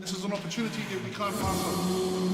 This is an opportunity that we can't pass on.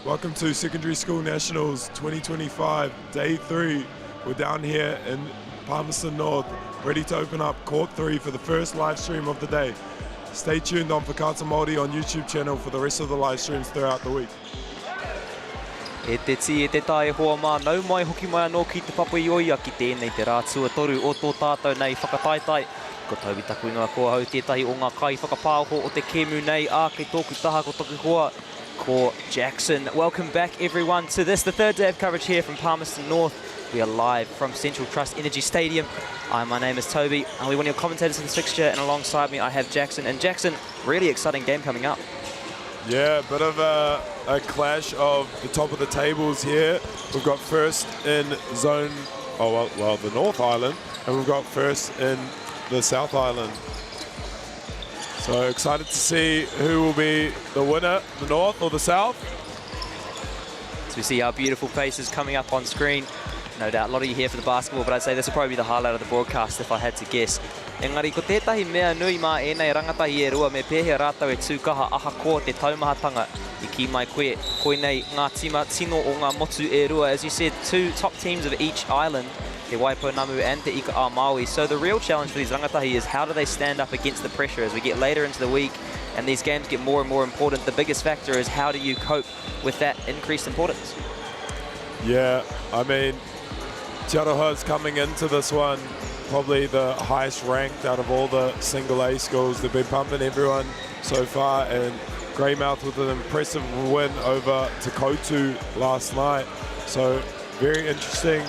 Welcome to Secondary School Nationals 2025, Day 3. We're down here in Palmerston North, ready to open up Court 3 for the first live stream of the day. Stay tuned on Whakaata Māori on YouTube channel for the rest of the live streams throughout the week. E te ti e te tae hoa mā nau mai hoki mai anō ki te papa i oia ki tēnei te rātua toru o tō tātou nei whakataitai. Ko Toby taku ingoa kua hau tētahi o ngā kai whakapāho o te kēmu nei a kei tōku taha ko toku hoa ko Jackson. Welcome back everyone to this, the third day of coverage here from Palmerston North. We are live from Central Trust Energy Stadium. My name is Toby. I'll be one of your commentators in this fixture, and alongside me I have Jackson. And Jackson, really exciting game coming up. Yeah, a bit of a clash of the top of the tables here. We've got first in zone, the North Island, and we've got first in the South Island. So excited to see who will be the winner, the North or the South. So we see our beautiful faces coming up on screen. No doubt, a lot of you here for the basketball, but I'd say this will probably be the highlight of the broadcast if I had to guess. Engari, ko tētahi mea nui mā ēnei rangatahi e rua me pēhea rātau e tūkaha aha ko te taumahatanga I ki mai koe. Koe nei ngā tima tino o ngā motu e rua. As you said, two top teams of each island, te Waipounamu and te Ika a Maui. So the real challenge for these rangatahi is how do they stand up against the pressure as we get later into the week and these games get more and more important. The biggest factor is how do you cope with that increased importance? Yeah, I mean, Te Aroha's coming into this one probably the highest ranked out of all the single A schools. They've been pumping everyone so far, and Greymouth with an impressive win over Te Kotu last night. So very interesting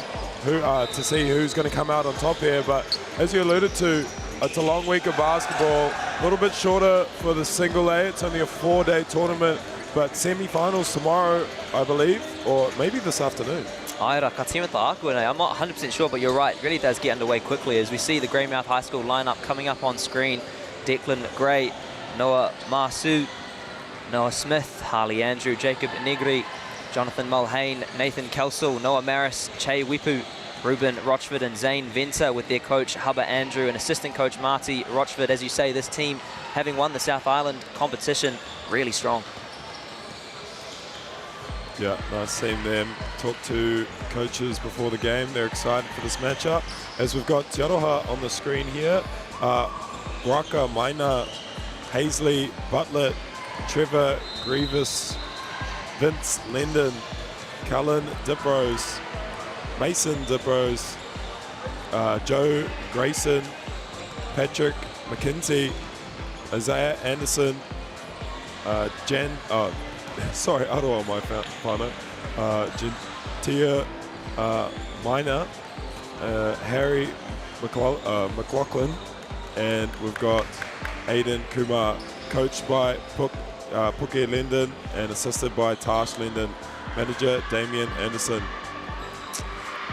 to see who's going to come out on top here. But as you alluded to, it's a long week of basketball, a little bit shorter for the single A. It's only a 4-day tournament, but semi-finals tomorrow, I believe, or maybe this afternoon. Aira, ka tīmata aku nei. I'm not 100% sure, but you're right. It really does get underway quickly as we see the Greymouth High School lineup coming up on screen. Declan Gray, Noah Masu, Noah Smith, Harley Andrew, Jacob Negri, Jonathan Mulhane, Nathan Kelsall, Noah Maris, Che Wipu, Ruben Rochford and Zane Venter with their coach Hubba Andrew and assistant coach Marty Rochford. As you say, this team, having won the South Island competition, really strong. Yeah, nice seeing them talk to coaches before the game. They're excited for this matchup. As we've got Te Aroha on the screen here, Waka, Maina, Hazley, Butler, Trevor, Grievous, Vince, Lendon, Cullen, Diprose, Mason Diprose, Joe Grayson, Patrick McKenzie, Isaiah Anderson, sorry, Aroa mai whānau, Gentia Minor, Harry McLaughlin, and we've got Aidan Kumar, coached by Puke Linden and assisted by Tash Linden, manager Damien Anderson.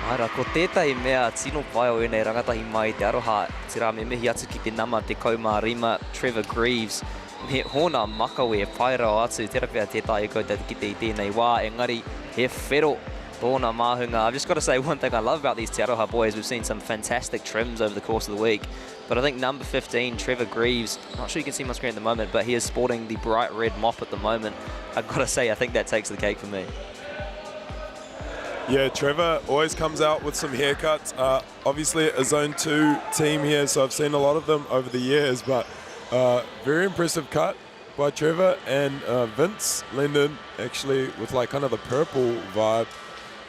Aira, ko tētai mea tino pai o enei rangatahi mai Te Aroha, tira me mihi atu ki te nama te kaumārima Trevor Greaves. Me hona makawe e whairao atu, tera pia tētai koutou ki te I tēnei wā, engari he whero tōna māhunga. I've just got to say one thing I love about these Te Aroha boys, we've seen some fantastic trims over the course of the week, but I think number 15, Trevor Greaves, I'm not sure you can see him on screen at the moment, but he is sporting the bright red mop at the moment. I've got to say, I think that takes the cake for me. Yeah, Trevor always comes out with some haircuts. Obviously a Zone 2 team here, so I've seen a lot of them over the years, but very impressive cut by Trevor, and Vince Linden actually with like kind of the purple vibe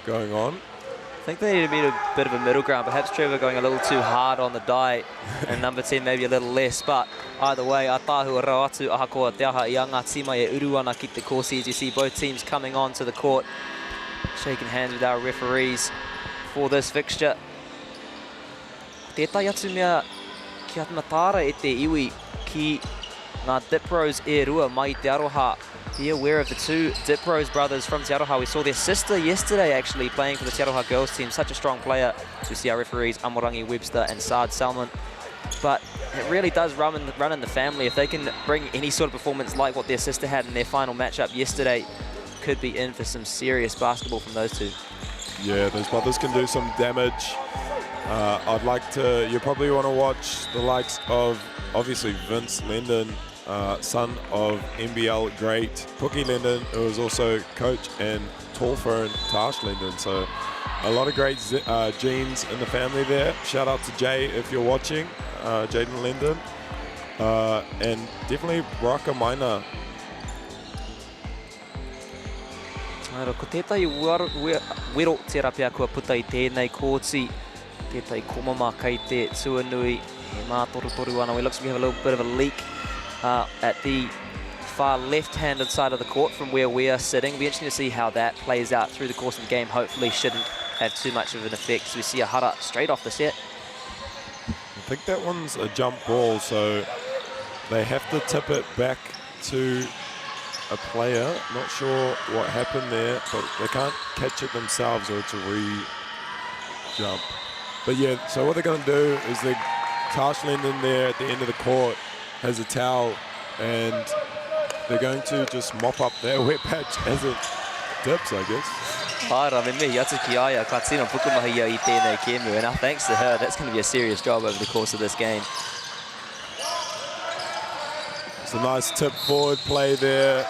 going on. I think they need to be a bit of a middle ground. Perhaps Trevor going a little too hard on the dye, and number 10 maybe a little less. But either way, a tāhua rau atu ahakoa te aha I a ngā tima e uru ana ki te kōsi. As you see both teams coming onto the court, shaking hands with our referees for this fixture. Tētai atu mea ki atmatara e te iwi ki ngā Diprose e rua mai Te Aroha. Be aware of the two Diprose brothers from Te Aroha. We saw their sister yesterday actually playing for the Te Aroha girls team. Such a strong player. So we see our referees Amorangi Webster and Saad Salman. But it really does run in the family. If they can bring any sort of performance like what their sister had in their final matchup yesterday, could be in for some serious basketball from those two. Yeah, those brothers can do some damage. You probably want to watch the likes of, obviously, Vince Linden, son of NBL great Puki Linden, who is also coach, and Tallfern Tash Linden. So a lot of great genes in the family there. Shout out to Jay if you're watching, Jaden Linden. And definitely Baraka Maina. Ko tētai wero tērā pia kua puta I tēnei kōti, tētai komama kai te tuanui, he mātoru ana. It looks like we have a little bit of a leak at the far left-handed side of the court from where we are sitting. It'll be interesting to see how that plays out through the course of the game. Hopefully shouldn't have too much of an effect. So we see a hara straight off the set. I think that one's a jump ball, so they have to tip it back to a player. Not sure what happened there, but they can't catch it themselves or it's a re-jump. But yeah, so what they're going to do is they Tarsland in there at the end of the court has a towel and they're going to just mop up their wet patch as it dips, I guess. Haira, me me atu ki aia, ka tino pukumahi ia I tēnei kēmu, and thanks to her, that's going to be a serious job over the course of this game. It's a nice tip forward play there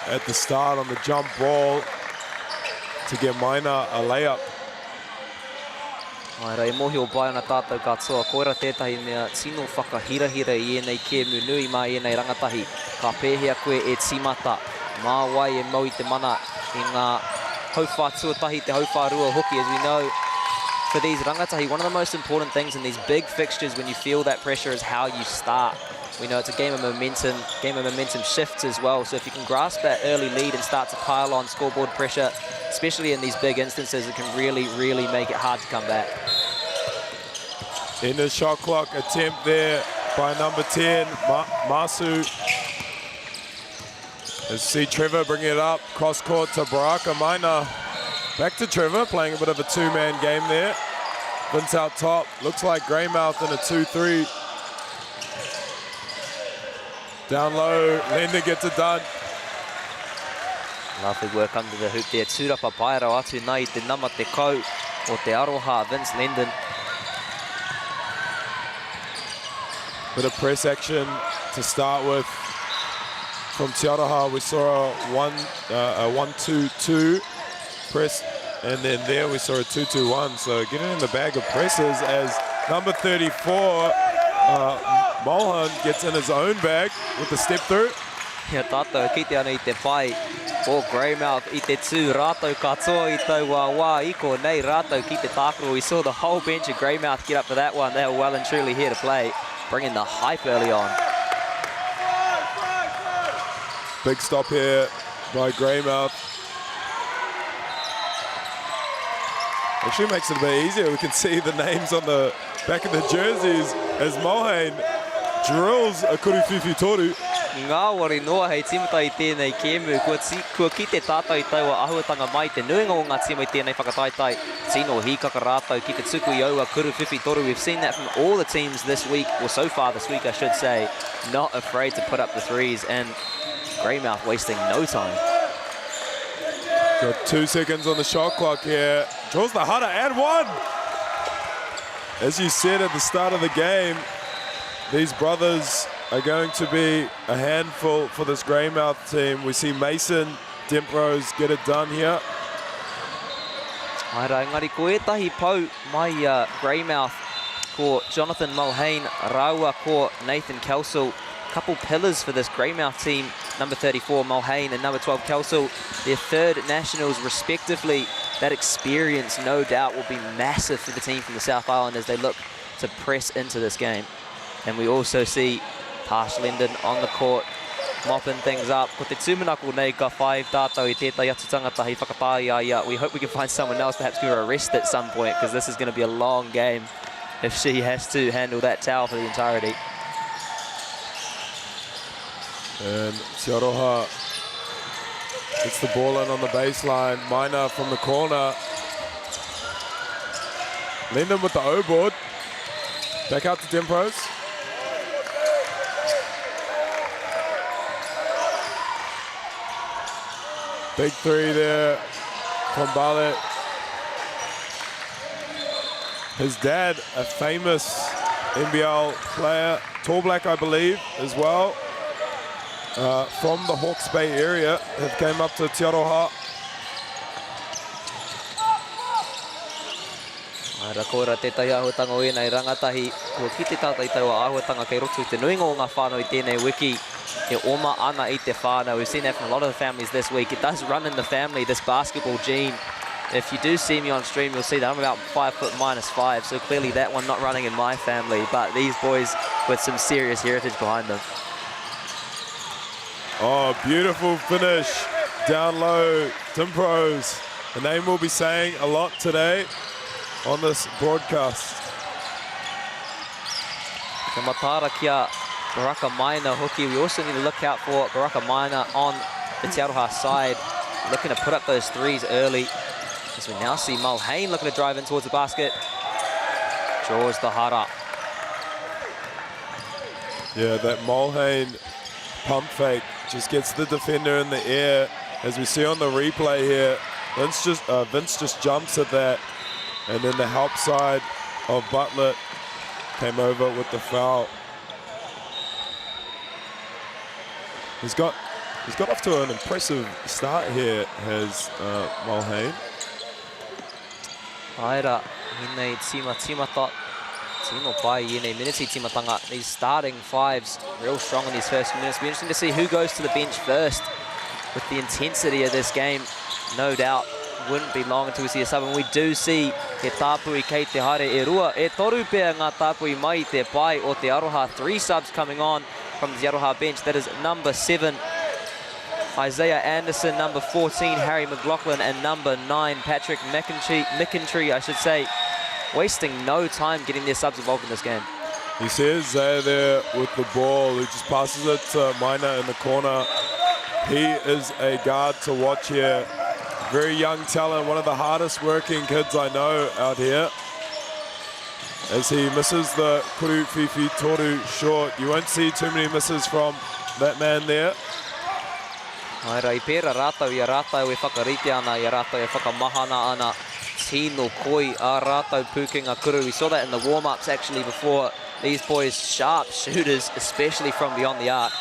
at the start on the jump ball to get Maina a layup. Haira, e mohi o bai ana tātou katoa, koira tētahi mea tino whakahirahira I enei kēmu nui mai enei rangatahi. Ka pēhea koe e timata, mā wai e mau I te mana I ngā hauwha tuatahi te hauwha rua hoki. As we know, for these rangatahi, one of the most important things in these big fixtures when you feel that pressure is how you start. We know it's a game of momentum shifts as well. So if you can grasp that early lead and start to pile on scoreboard pressure, especially in these big instances, it can really, really make it hard to come back. In the shot clock attempt there by number 10, Masu. Let's see Trevor bring it up, cross court to Baraka Maina. Back to Trevor, playing a bit of a two-man game there. Vince out top, looks like Greymouth in a 2-3. Down low, Lender gets it done. Lovely work under the hoop there. Tūrapa paero atu nei te nama te kau o te aroha, Vince Lendon. Bit of press action to start with. From Te Aroha, we saw a 1-2-2 press, and then there we saw a 2-2-1. So getting in the bag of presses as number 34, Mohan gets in his own bag with the step through. Ia tātou ki te ana I te whai o Greymouth I te tū rātou katoa I tau wā iko nei rātou ki te tākaro. We saw the whole bench of Greymouth get up for that one. They were well and truly here to play, bringing the hype early on. Big stop here by Greymouth. Actually makes it a bit easier. We can see the names on the back of the jerseys as Mohan drills a kuruwhiwhi toru. MāORI noa hei timata I tēnei kēmu. Kua ki te tātou I taua ahuatanga mai te nuinga o ngā tima I tēnei whakataitai. Tino hīkaka rātou ki te tuku I aua kuruwhiwhi toru. We've seen that from all the teams this week, or so far this week I should say. Not afraid to put up the threes, and Greymouth wasting no time. Got 2 seconds on the shot clock here. Draws the hara and one! As you said at the start of the game, these brothers are going to be a handful for this Greymouth team. We see Mason Dempros get it done here. Aira, engari ko etahi pau mai Greymouth ko Jonathan Mulhane, Raua ko Nathan Kelsall. Couple pillars for this Greymouth team, number 34 Mulhane and number 12 Kelsall, their third nationals respectively. That experience no doubt will be massive for the team from the South Island as they look to press into this game. And we also see Tash Linden on the court mopping things up. Ko te tūmanako nei ka whai tātou I tētai atu tangata hei whakatāia ia. We hope we can find someone else perhaps give her a rest at some point, because this is going to be a long game if she has to handle that towel for the entirety. And Te Aroha gets the ball in on the baseline. Maina from the corner. Linden with the O-board. Back out to Dempros. Big three there from Barlett. His dad, a famous NBL player, Tall Black I believe as well. From the Hawke's Bay area, have came up to Te Aroha. Ara koera tētai āhuatanga o ēnei rangatahi. Kua ki te tātai tau a āhuatanga kei roto i te nuinga o ngā whānau I tēnei wiki. E oma ana I te whānau. We've seen that from a lot of the families this week. It does run in the family, this basketball gene. If you do see me on stream, you'll see that I'm about 5 foot -5. So clearly that one not running in my family. But these boys with some serious heritage behind them. Oh, beautiful finish. Down low, Tim Pros. A name we'll be saying a lot today on this broadcast. Ka matara kia Baraka Maina hoki. We also need to look out for Baraka Maina on the Te Aroha side. Looking to put up those threes early. As we now see Mulhane looking to drive in towards the basket. Draws the hara. Yeah, that Mulhane pump fake just gets the defender in the air. As we see on the replay here, Vince just jumps at that. And then the help side of Butler came over with the foul. He's got off to an impressive start here, has Mulhane. Aira, hinei timata. Timo pai hinei miniti timatanga. These starting fives real strong in these first minutes. Be interesting to see who goes to the bench first. With the intensity of this game, no doubt. Wouldn't be long until we see a sub, and we do see he tāpui kei te hare e rua. E toru pēr ngā tāpui mai te pai o te Aroha. 3 subs coming on from the Aroha bench. That is number 7, Isaiah Anderson, number 14, Harry McLaughlin, and number 9, Patrick McIntree, I should say. Wasting no time getting their subs involved in this game. He says Zaya there with the ball, who just passes it to Maina in the corner. He is a guard to watch here. Very young talent, one of the hardest working kids I know out here. As he misses the kuru whiwhi toru short. You won't see too many misses from that man there. Aira I pēra rātau I a rātau e whakarite ana, I a rātau e whakamahana ana. Tino koi a rātau pūkinga kuru. We saw that in the warm-ups actually before. These boys, sharp shooters, especially from beyond the arc.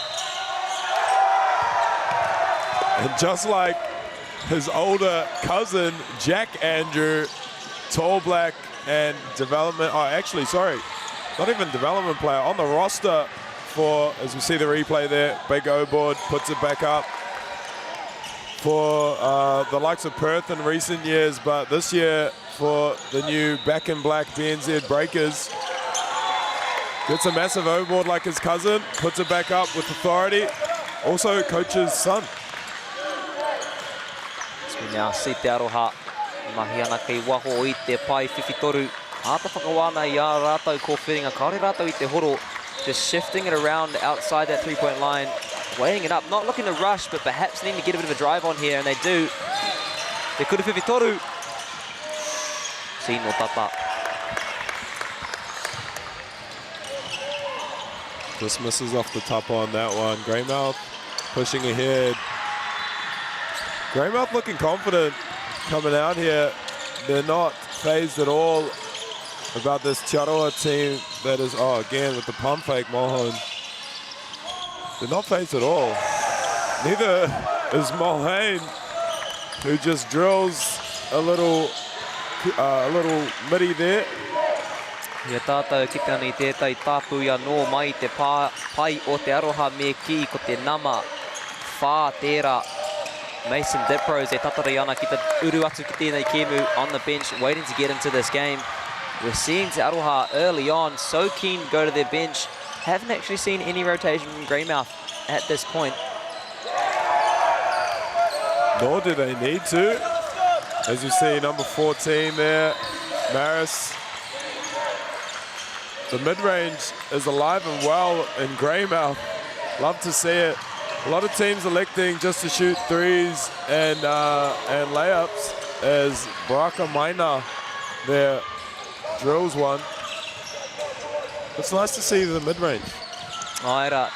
And just like his older cousin, Jack Andrew, tall, black, and development, not even development player, on the roster for, as we see the replay there, Big O board, puts it back up for the likes of Perth in recent years, but this year for the new back in black BNZ Breakers. Gets a massive O board like his cousin, puts it back up with authority, also coach's son. We now see Te Aroha mahi ana kei waho I te pai whiwhitoru. Āta whakawana I a rātau ko whiringa, kaore rātau I te horo. Just shifting it around outside that three-point line, weighing it up, not looking to rush, but perhaps needing to get a bit of a drive on here, and they do. Te kuru whiwhitoru. Sino tata. Just misses off the top on that one. Greymouth pushing ahead. Greymouth looking confident coming out here. They're not phased at all about this Te Aroha team that is, again with the pump fake, Mulhane. They're not phased at all. Neither is Mulhane, who just drills a little midi there. Ia tātou ki tani tētai tāpu ia no mai te pai o Te Aroha me ki ko te nama whā tērā. Mason Dipros e tatari ana ki te uru atu ki tēnei kēmu on the bench, waiting to get into this game. We're seeing Te Aroha early on, so keen to go to their bench. Haven't actually seen any rotation from Greymouth at this point. Nor do they need to. As you see, number 14 there, Maris. The mid-range is alive and well in Greymouth. Love to see it. A lot of teams electing just to shoot threes and layups, as Baraka Maina there drills one. It's nice to see the mid-range. Aira,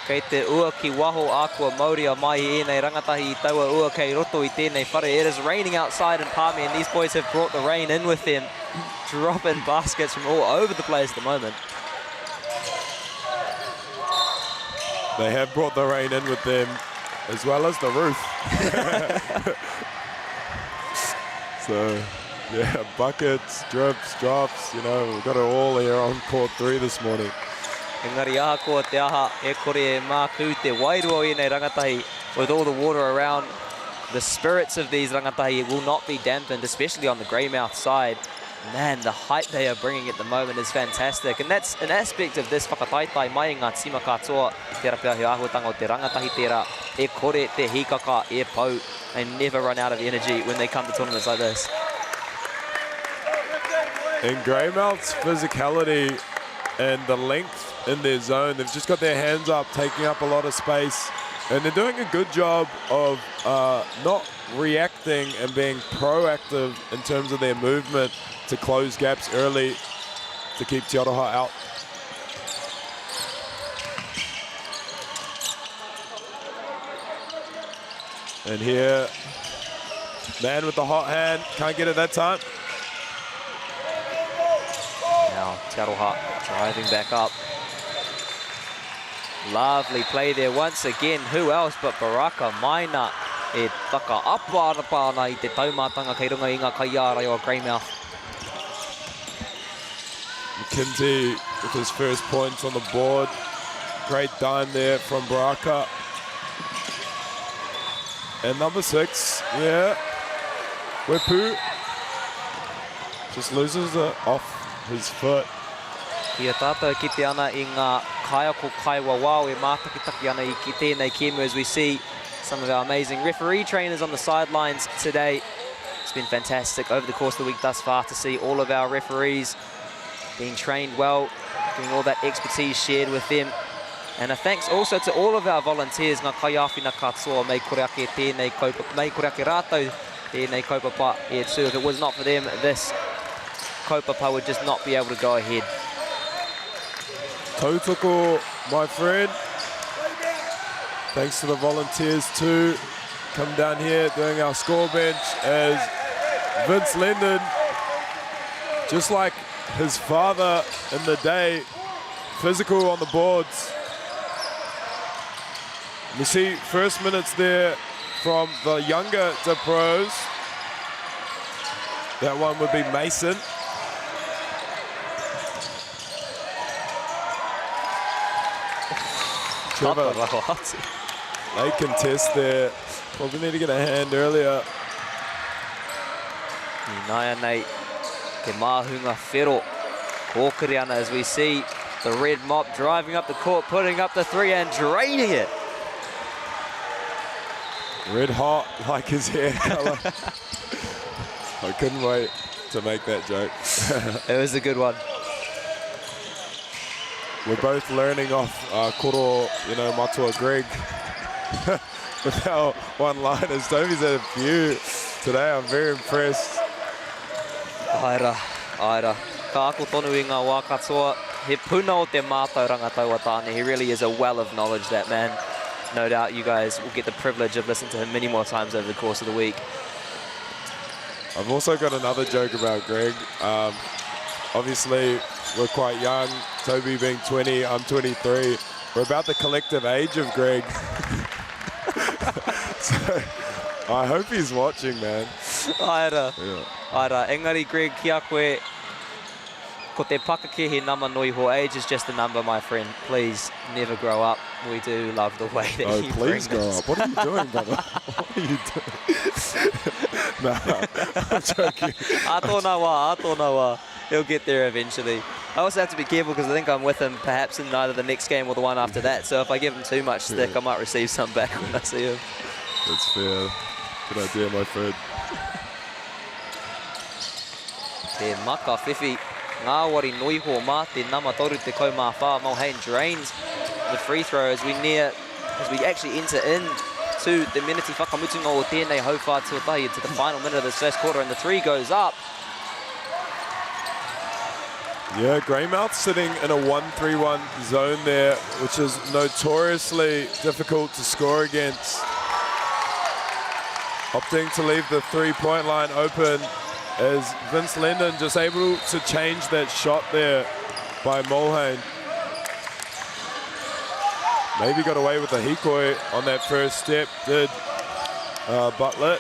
kei te ua ki waho ākua MΑORI mai I ēnei rangatahi I taua ua kei roto I tēnei whare. It is raining outside in Palmy, and these boys have brought the rain in with them, dropping baskets from all over the place at the moment. They have brought the rain in with them, as well as the roof. So Yeah, buckets, drips, drops, you know, we've got it all here on court 3 this morning. Engari aha ko te aha e kore e māku te wairua i nei rangatahi with all the water around. The spirits of these rangatahi will not be dampened, especially on the greymouth side. Man, the height they are bringing at the moment is fantastic, and that's an aspect of this whakataitai mai ngā tima katoa te rapia ahutanga o te rangatahi tērā e kore te hikaka e pau. They never run out of energy when they come to tournaments like this. In greymouth's physicality and the length in their zone, they've just got their hands up, taking up a lot of space, and they're doing a good job of not reacting and being proactive in terms of their movement to close gaps early to keep Te Aroha out. And here, man with the hot hand, can't get it that time. Now Te Aroha driving back up. Lovely play there once again. Who else but Baraka Maina e taka apa i te taumatanga kei runga i ngā kaiārai o greymouth. McKenzie with his first points on the board. Great dime there from Baraka. And number 6, yeah, Wepu just loses it off his foot. Ia tātou ki te ana i ngā kaiako kaiwa wao e mātakitaki ana i ki tēnei kēmu as we see some of our amazing referee trainers on the sidelines today. It's been fantastic over the course of the week thus far to see all of our referees being trained well, getting all that expertise shared with them. And a thanks also to all of our volunteers, ngā kaiawhina katoa, mei koreake tēnei kaupapa, mei koreake rātou tēnei kaupapa e tū. If it was not for them, this kaupapa would just not be able to go ahead. Tautoko, my friend. Thanks to the volunteers too. Come down here doing our score bench as Vince Linden, just like his father in the day, physical on the boards. We see first minutes there from the younger De Pros. That one would be Mason. Trevor, they contest there. Probably need to get a hand earlier. Nāia nei, te māhunga whero. Kōkiri ana as we see the red mop driving up the court, putting up the 3 and draining it. Red hot like his hair color. I couldn't wait to make that joke. It was a good one. We're both learning off Koro, you know, Matua Greg. With our one-liners. Toby's had a few today. I'm very impressed. Aira. Ka ako tonu i ngā wā katoa. He puna o te mātou rangatau tāne. He really is a well of knowledge, that man. No doubt you guys will get the privilege of listening to him many more times over the course of the week. I've also got another joke about Greg. Obviously, we're quite young. Toby being 20, I'm 23. We're about the collective age of Greg. So, I hope he's watching, man. Aira. Yeah. Aira. Engari, Greg, ki a koe. Ko te pakake he nama nui ho. Age is just a number, my friend. Please, never grow up. We do love the way that Oh, you please bring grow us. up. What are you doing, brother? What are you doing? Nah, I'm joking. Atona wā. He'll get there eventually. I also have to be careful because I think I'm with him perhaps in either the next game or the one after that. So if I give him too much stick, I might receive some back when I see him. That's fair. Good idea, my friend. Te maka whiwhi. MāORI nui ho mā te nama toru te kaumā whā. Mulhane drains the free throw as we actually enter in to the miniti whakamutunga o tēnei hauwha tuatahi into the final minute of this first quarter, and the 3 goes up. Yeah, Greymouth sitting in a 1-3-1 zone there, which is notoriously difficult to score against. Opting to leave the three-point line open as Vince Linden just able to change that shot there by Mulhane. Maybe got away with a hikoi on that first step, did Butler.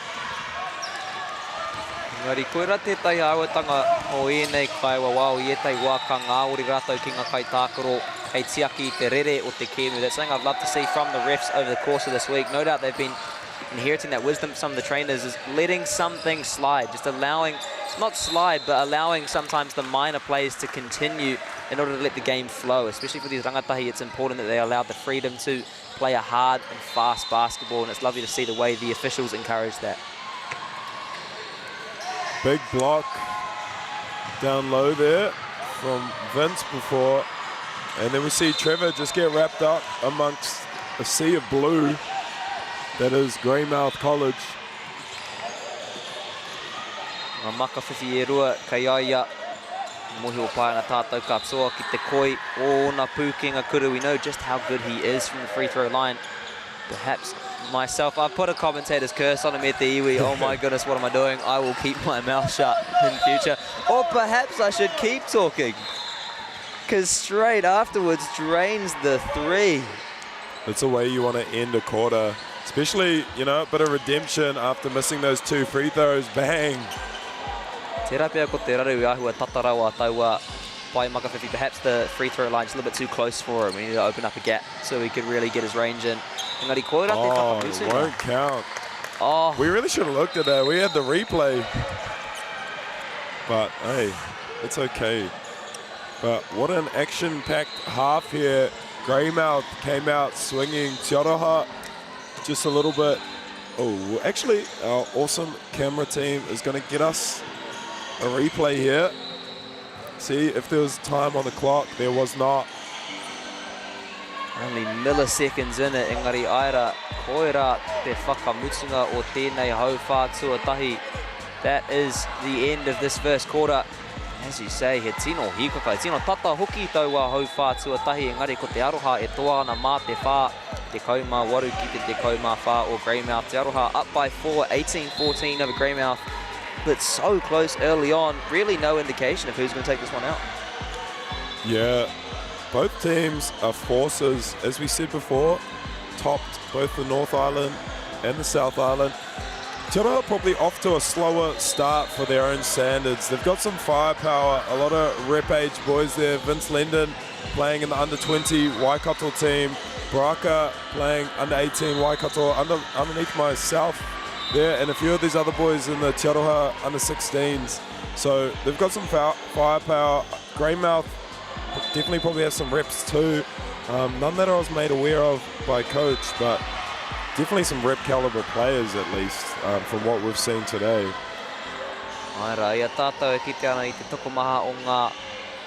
Ngari koera tētai awatanga o ēnei kaiwa wau i etai wā ka MΑORI rātou ki ngā kai tākaro hei tiaki te rere o te kēmu. That's something I'd love to see from the refs over the course of this week. No doubt they've been inheriting that wisdom from some of the trainers, is letting some things slide, just allowing, not slide, but allowing sometimes the minor plays to continue in order to let the game flow. Especially for these rangatahi, it's important that they allow the freedom to play a hard and fast basketball, and it's lovely to see the way the officials encourage that. Big block down low there from Vince before. And then we see Trevor just get wrapped up amongst a sea of blue that is Greymouth College. Ngā makawhiwhi e rua, kai aia, mohi o pai ngā tātou katoa ki te koi o ngā pūkenga kuru. We know just how good he is from the free throw line. Perhaps myself, I've put a commentator's curse on him at the iwi. Oh my goodness, what am I doing? I will keep my mouth shut in future. Or perhaps I should keep talking, because straight afterwards drains the three. That's the way you want to end a quarter. Especially, you know, a bit of redemption after missing those 2 free throws. Bang! Te rapea ko te raru i ahua tatarawa taua pai makawhiwhi. Perhaps the free throw line's a little bit too close for him. We need to open up a gap so he could really get his range in. Engari koera te it whakamutu. won't count. Oh, We really should have looked at that. We had the replay. But, hey, it's okay. But what an action-packed half here. Greymouth came out swinging. Te Aroha just a little bit. Oh, actually, our awesome camera team is going to get us a replay here. See if there was time on the clock. There was not. only milliseconds in it. Engari aira, koera te whakamutunga o tēnei hauwha tuatahi. That is the end of this first quarter. As you say, he tino hikaka, he tino tata hoki taua hauwha tuatahi. Engari ko te aroha e toa ana mā te whā. Te kauma waru ki te kauma whā o Greymouth. Te aroha up by 4, 18-14 over Greymouth. But so close early on. Really no indication of who's going to take this one out. Yeah, both teams are forces. As we said before, topped both the North Island and the South Island. Te Aroha probably off to a slower start for their own standards. They've got some firepower, a lot of rep age boys there. Vince Linden playing in the under-20 Waikato team. Baraka playing under-18 Waikato, underneath myself there, and a few of these other boys in the Te Aroha under-16s. So they've got some firepower. Greymouth definitely probably has some reps too. None that I was made aware of by coach, but definitely some rep caliber players at least from what we've seen today. Aira, ia tātou e kite ana I te tokomaha o ngā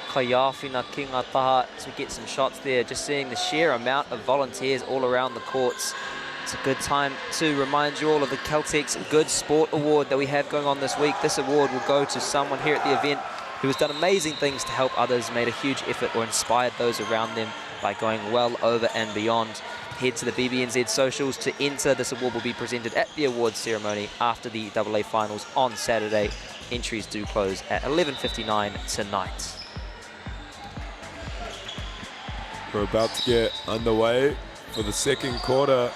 kaiawhina ki ngā taha to get some shots there. Just seeing the sheer amount of volunteers all around the courts. It's a good time to remind you all of the Caltex Good Sport Award that we have going on this week. This award will go to someone here at the event who has done amazing things to help others, made a huge effort or inspired those around them by going well over and beyond. Head to the BBNZ socials to enter. This award will be presented at the awards ceremony after the AA finals on Saturday. Entries do close at 11:59 tonight. We're about to get underway for the second quarter.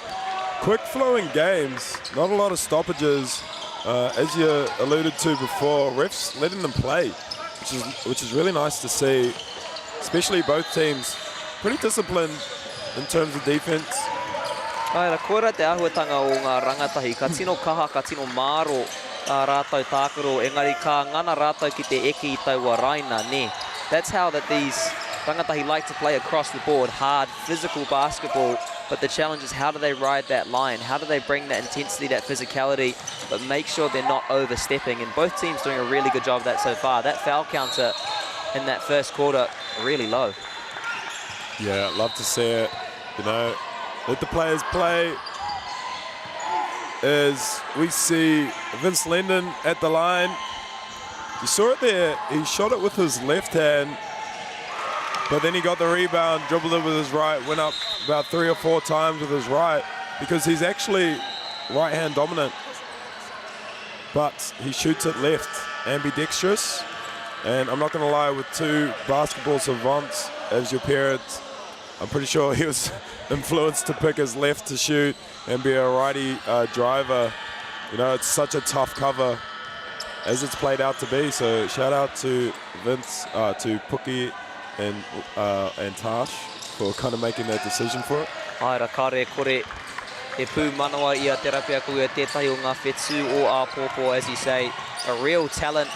Quick flowing games, not a lot of stoppages. As you alluded to before, refs letting them play, which is really nice to see, especially both teams pretty disciplined in terms of defense. Aira, koera te ahuatanga o ngā rangatahi. Ka tino kaha, ka tino māro a rātou tākaro. Engari ka ngana rātou ki te eki I taua raina, ne. That's how that these rangatahi like to play across the board. Hard, physical basketball. But the challenge is, how do they ride that line? How do they bring that intensity, that physicality, but make sure they're not overstepping? And both teams doing a really good job of that so far. That foul counter in that first quarter, really low. Yeah, love to see it. You know, let the players play. As we see Vince Linden at the line. You saw it there. He shot it with his left hand, but then he got the rebound, dribbled it with his right, went up about 3 or 4 times with his right, because he's actually right-hand dominant. But he shoots it left, ambidextrous. And I'm not going to lie, with 2 basketball savants as your parents, I'm pretty sure he was influenced to pick his left to shoot and be a righty driver. You know, it's such a tough cover. as it's played out to be. So shout out to Vince, to Puki and Tash for kind of making that decision for it. Aira kare kore e pū manawa ia te rapi aku ia tētahi o ngā whetū o a Pōpō, as you say, a real talent,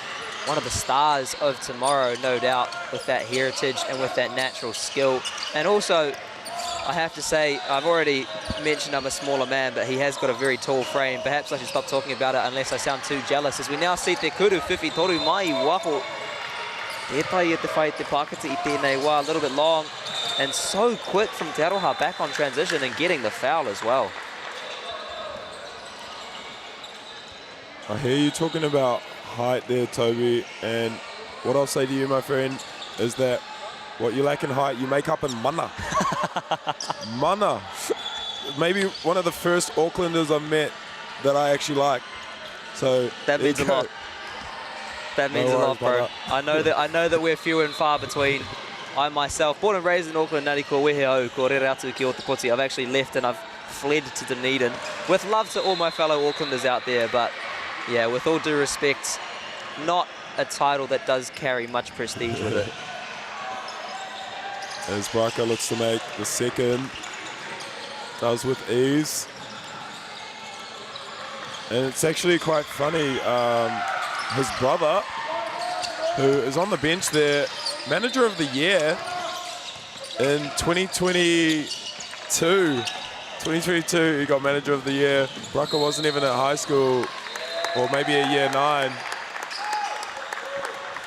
one of the stars of tomorrow, no doubt, with that heritage and with that natural skill. And also, I have to say, I've already mentioned I'm a smaller man, but he has got a very tall frame. Perhaps I should stop talking about it unless I sound too jealous, as we now see te kuru whiwhi toru mai I waho. Tētai e te whai te Pākati I tēnei wā, a little bit long, and so quick from Te Aroha back on transition and getting the foul as well. I hear you talking about height there, Toby, and what I'll say to you, my friend, is that what you lack in height, you make up in mana. Mana. Maybe one of the first Aucklanders I've met that I actually like. So that means a lot. That means a lot, bro. I know that we're few and far between. I myself, born and raised in Auckland, Ngāti ko wehe au, ko rere atu ki o te poti. I've actually left and I've fled to Dunedin. With love to all my fellow Aucklanders out there, but yeah, with all due respect, not a title that does carry much prestige with it. As Barker looks to make the second, does with ease. And it's actually quite funny, his brother, who is on the bench there, Manager of the Year in 2022, he got Manager of the Year. Barker wasn't even at high school, or maybe a year 9.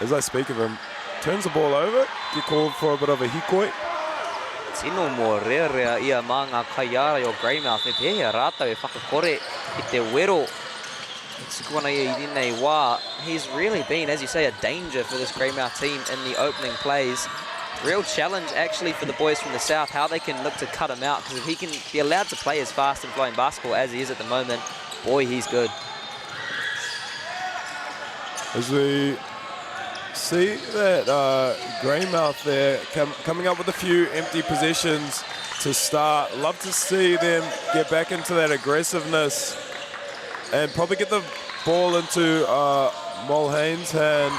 As I speak of him, turns the ball over, get called for a bit of a hikoi. Tino mō rea ia mā ngā kaiara o Greymouth. Me pēhea rātau e whakakore I te wero. Tukuana ia I rinei wā. He's really been, as you say, a danger for this Greymouth team in the opening plays. Real challenge, actually, for the boys from the south, how they can look to cut him out. Because if he can be allowed to play as fast and flowing basketball as he is at the moment, boy, he's good. As we see that Greymouth there coming up with a few empty possessions to start. Love to see them get back into that aggressiveness and probably get the ball into Mulhane's hand,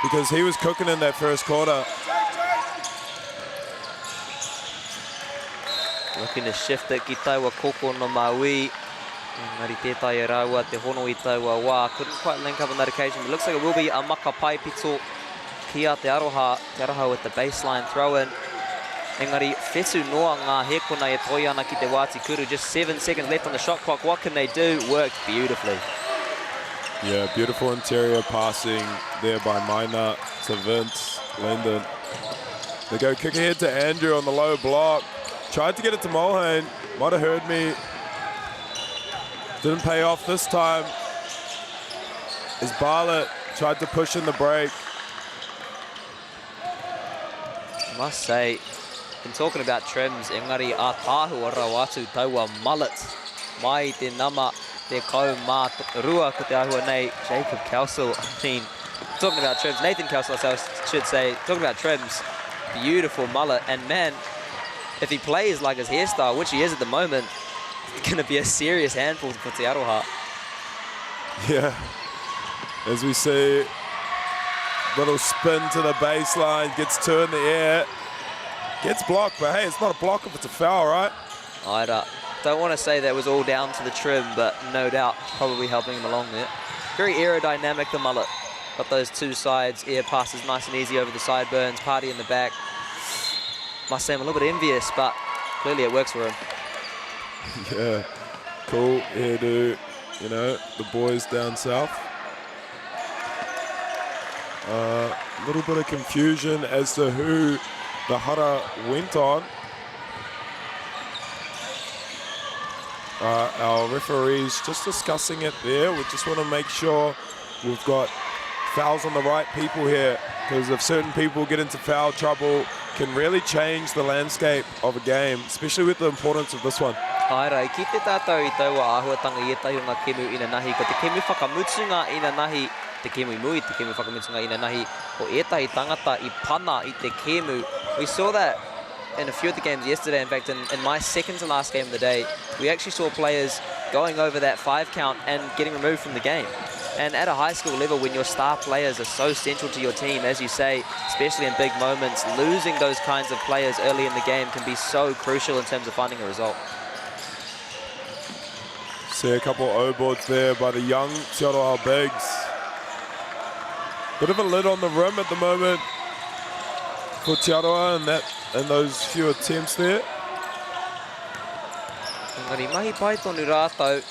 because he was cooking in that first quarter. Looking to shift it ki taua koko no MΑORI. Ngari tētai e rāua te hono I taua wā. Couldn't quite link up on that occasion, but looks like it will be a maka pai pito ki a Te Aroha. Te Aroha with the baseline throw-in. Engari, whetū noa ngā hekona e toi ana ki te wāti kuru. Just 7 seconds left on the shot clock. What can they do? Worked beautifully. Yeah, beautiful interior passing there by Maina to Vince Linden. They go kick ahead to Andrew on the low block. Tried to get it to Mulhane. Might have heard me. Didn't pay off this time. As Bartlett tried to push in the break. I must say, been talking about trims, engari a tāhua rawatu taua mullet. Mai te nama te kau mā rua ko te ahua nei, Jacob Kelsall. I mean, talking about trims, Nathan Kelsall I should say, talking about trims, beautiful mullet. And man, if he plays like his hairstyle, which he is at the moment, it's going to be a serious handful for Te Aroha. Yeah, as we see, little spin to the baseline, gets 2 in the air, gets blocked, but hey, it's not a block if it's a foul, right? I don't want to say that was all down to the trim, but no doubt probably helping him along there. Very aerodynamic, the mullet. Got those 2 sides, air passes nice and easy over the sideburns, party in the back. Must say I'm a little bit envious, but clearly it works for him. Yeah, cool hairdo, you know, the boys down south. A little bit of confusion as to who the hara went on. Our referees just discussing it there. We just want to make sure we've got fouls on the right people here, because if certain people get into foul trouble, can really change the landscape of a game, especially with the importance of this one. Aira, ki te tātou I taua āhuatanga I etahi o ngā kemu ina nahi, ko te kemu whakamutunga ina nahi, te kemu mui, te kemu whakamutunga ina nahi, o etahi tangata I pana I te kemu. We saw that in a few of the games yesterday. In fact, in my second to last game of the day, we actually saw players going over that 5 count and getting removed from the game. And at a high school level, when your star players are so central to your team, as you say, especially in big moments, losing those kinds of players early in the game can be so crucial in terms of finding a result. See a couple of O-boards there by the young Te Aroha bigs. Bit of a lid on the rim at the moment for Te Aroha and those few attempts there. Engari mahi pai tonu rātou,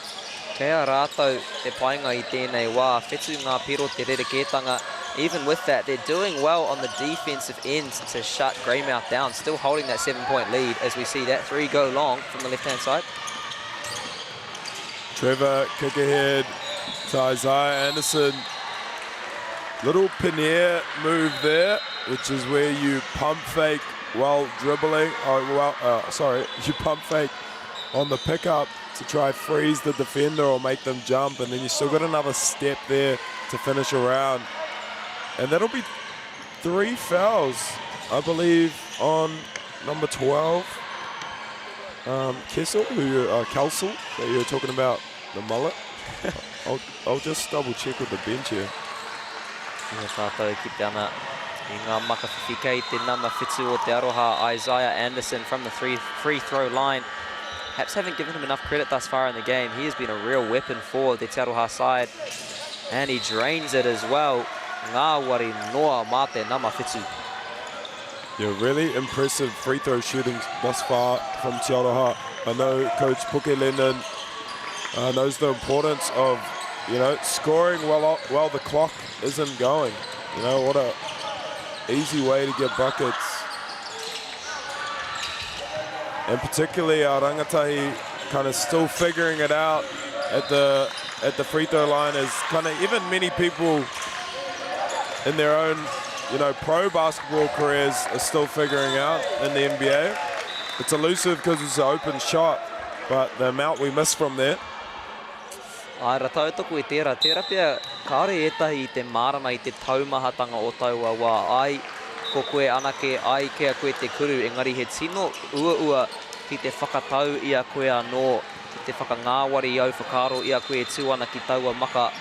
kea rātou te painga I tēnei wā, whetū ngā piro te rerekētanga. Even with that, they're doing well on the defensive end to shut Greymouth down, still holding that 7-point lead as we see that 3 go long from the left-hand side. Trevor, kick ahead to Isaiah Anderson. Little Penier move there, which is where you pump fake while dribbling. You pump fake on the pickup to try freeze the defender or make them jump, and then you still got another step there to finish a round. And that'll be 3 fouls, I believe, on number 12. Kessel, Kelsel, that you were talking about, the mullet. I'll just double check with the bench here. I ngā makawhiwhikei te nama whitu o Te Aroha, Isaiah Anderson from the free throw line. Perhaps haven't given him enough credit thus far in the game. He has been a real weapon for the Te Aroha side. And he drains it as well. MāORI noa mā te nama whitu. Yeah, really impressive free throw shooting thus far from Te Aroha. I know Coach Puke Lennon knows the importance of, scoring while the clock isn't going. What a easy way to get buckets. And particularly our rangatahi kind of still figuring it out at the free throw line, as kind of even many people in their own, pro basketball careers are still figuring out in the NBA. It's elusive because it's an open shot, but the amount we miss from there. Ai ra tautoku I tērā pia, kāore etahi I te mārama I te taumahatanga o taua wā. Ai, ko koe anake, ai kea koe te kuru, engari he tino ua ki te whakatau ia koe anō, ki te whakangāwari au whakaro ia koe tūana ki taua maka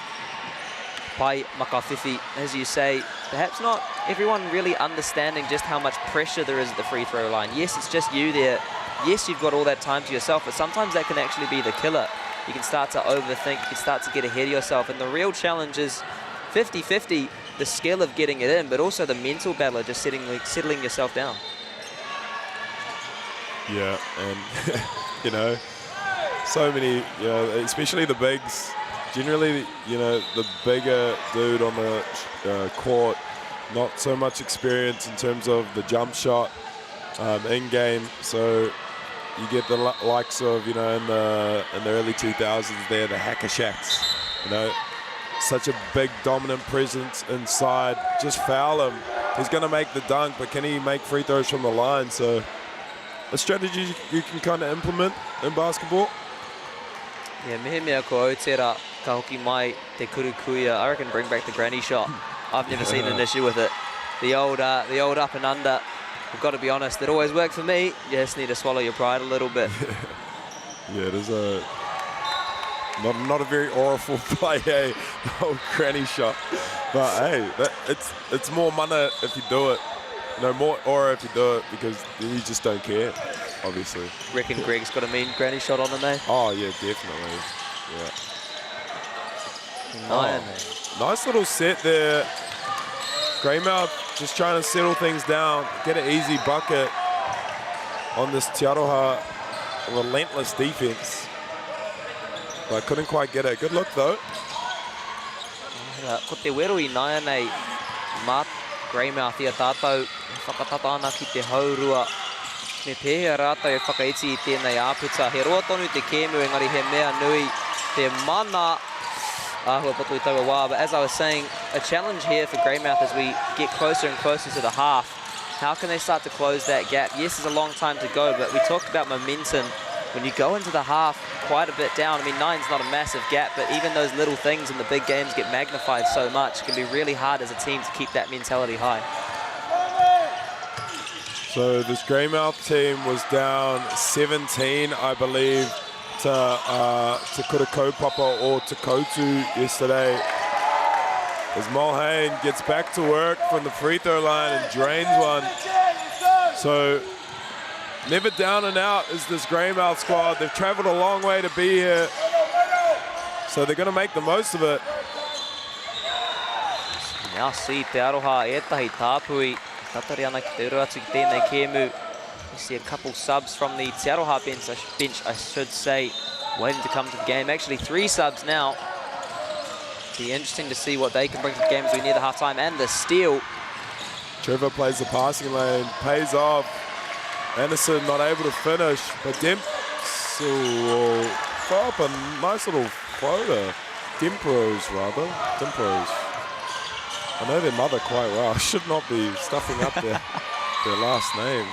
pai, maka whiwhi. As you say, perhaps not everyone really understanding just how much pressure there is at the free throw line. Yes, it's just you there. Yes, you've got all that time to yourself, but sometimes that can actually be the killer. You can start to overthink, you can start to get ahead of yourself, and the real challenge is 50-50, the skill of getting it in, but also the mental battle of just settling yourself down. Yeah, and, so many, especially the bigs, generally, the bigger dude on the court, not so much experience in terms of the jump shot in-game, so you get the likes of, in the early 2000s there, the Hacker Shacks, such a big dominant presence inside. Just foul him. He's going to make the dunk, but can he make free throws from the line? So a strategy you can kind of implement in basketball. Yeah, mea ko Aotearoa ka hoki mai te kurukuia. I reckon bring back the granny shot. I've never seen an issue with it. The old up and under. I've got to be honest, it always worked for me. You just need to swallow your pride a little bit. Yeah, it is not a very auriful play, the old granny shot. But hey, it's more mana if you do it. More aura if you do it, because you just don't care, obviously. Reckon Greg's got a mean granny shot on him, eh? Oh yeah, definitely. Yeah. Nice little set there. Greymouth just trying to settle things down, get an easy bucket on this Te Aroha relentless defense. But couldn't quite get it. Good look though. Ko te wero I naia nei, mā Greymouth ia tātou, whakatata ana ki te haurua. Me pēhea rātou e whakaiti I tēnei āputa. He roa tonu te kēmu, engari he mea nui, te mana. But as I was saying, a challenge here for Greymouth as we get closer and closer to the half. How can they start to close that gap? Yes, there's a long time to go, but we talked about momentum. When you go into the half quite a bit down, 9's not a massive gap, but even those little things in the big games get magnified so much. It can be really hard as a team to keep that mentality high. So this Greymouth team was down 17, I believe, to Kura Kaupapa or to Kotu yesterday. as Mulhane gets back to work from the free throw line and drains one. So never down and out is this Greymouth squad. They've traveled a long way to be here. So they're going to make the most of it. Now see te aroha etahi tāpui. Tatari ana ki te uratu ki tēnei kēmu. We see a couple subs from the Te Aroha bench, I should say, waiting to come to the game. Actually, 3 subs now. Be interesting to see what they can bring to the game as we near the half-time. And the steal. Trevor plays the passing lane, pays off. Anderson not able to finish, but Dempsey will throw up a nice little floater. Dimpros, rather. Dimpros. I know their mother quite well. I should not be stuffing up their last name.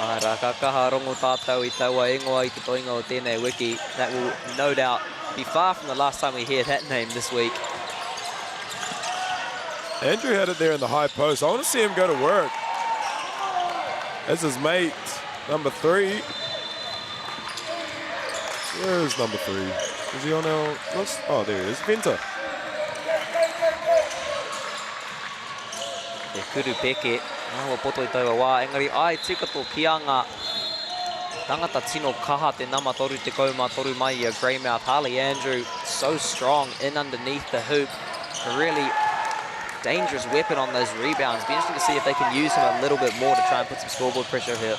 Raka rongo tātou I taua ingoa I te toinga o tēnei wiki. That will no doubt be far from the last time we hear that name this week. Andrew had it there in the high post. I want to see him go to work. As his mate, number 3. Where is number 3? Is he on our list? Oh, there he is. Venter. Te kuru peke. Nāua poto I taua wā. Engari, ai tika tō kianga. Tangata tino kaha te nama toru te kauma toru mai I a Greymouth. Harley Andrew, so strong in underneath the hoop. A really dangerous weapon on those rebounds. Be interesting to see if they can use him a little bit more to try and put some scoreboard pressure here.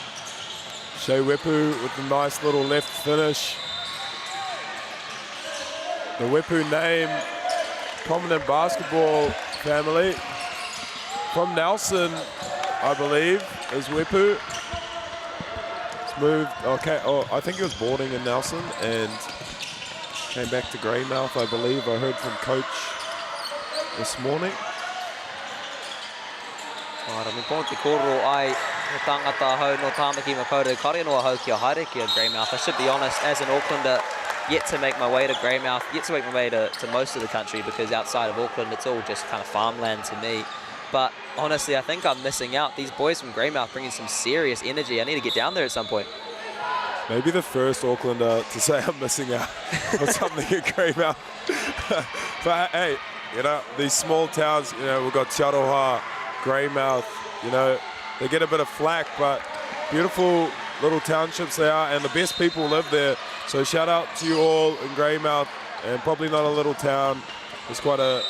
Shea Wepu with the nice little left finish. The Wepu name, prominent basketball family. From Nelson, I believe, is Wepu. It's moved, okay, oh, I think he was boarding in Nelson and came back to Greymouth, I believe. I heard from coach this morning. Mi pō te kōrero ai no tangata hau no tāmaki makaurau kare noa hau ki a haere ki a Greymouth. I should be honest, as an Aucklander, yet to make my way to Greymouth, yet to make my way to most of the country, because outside of Auckland it's all just kind of farmland to me. But honestly, I think I'm missing out. These boys from Greymouth bringing some serious energy. I need to get down there at some point. Maybe the first Aucklander to say I'm missing out on something at Greymouth. But hey, you know, these small towns, you know, we've got Te Aroha, Greymouth, you know, they get a bit of flack, but beautiful little townships they are, and the best people live there. So shout out to you all in Greymouth, and probably not a little town. It's quite a,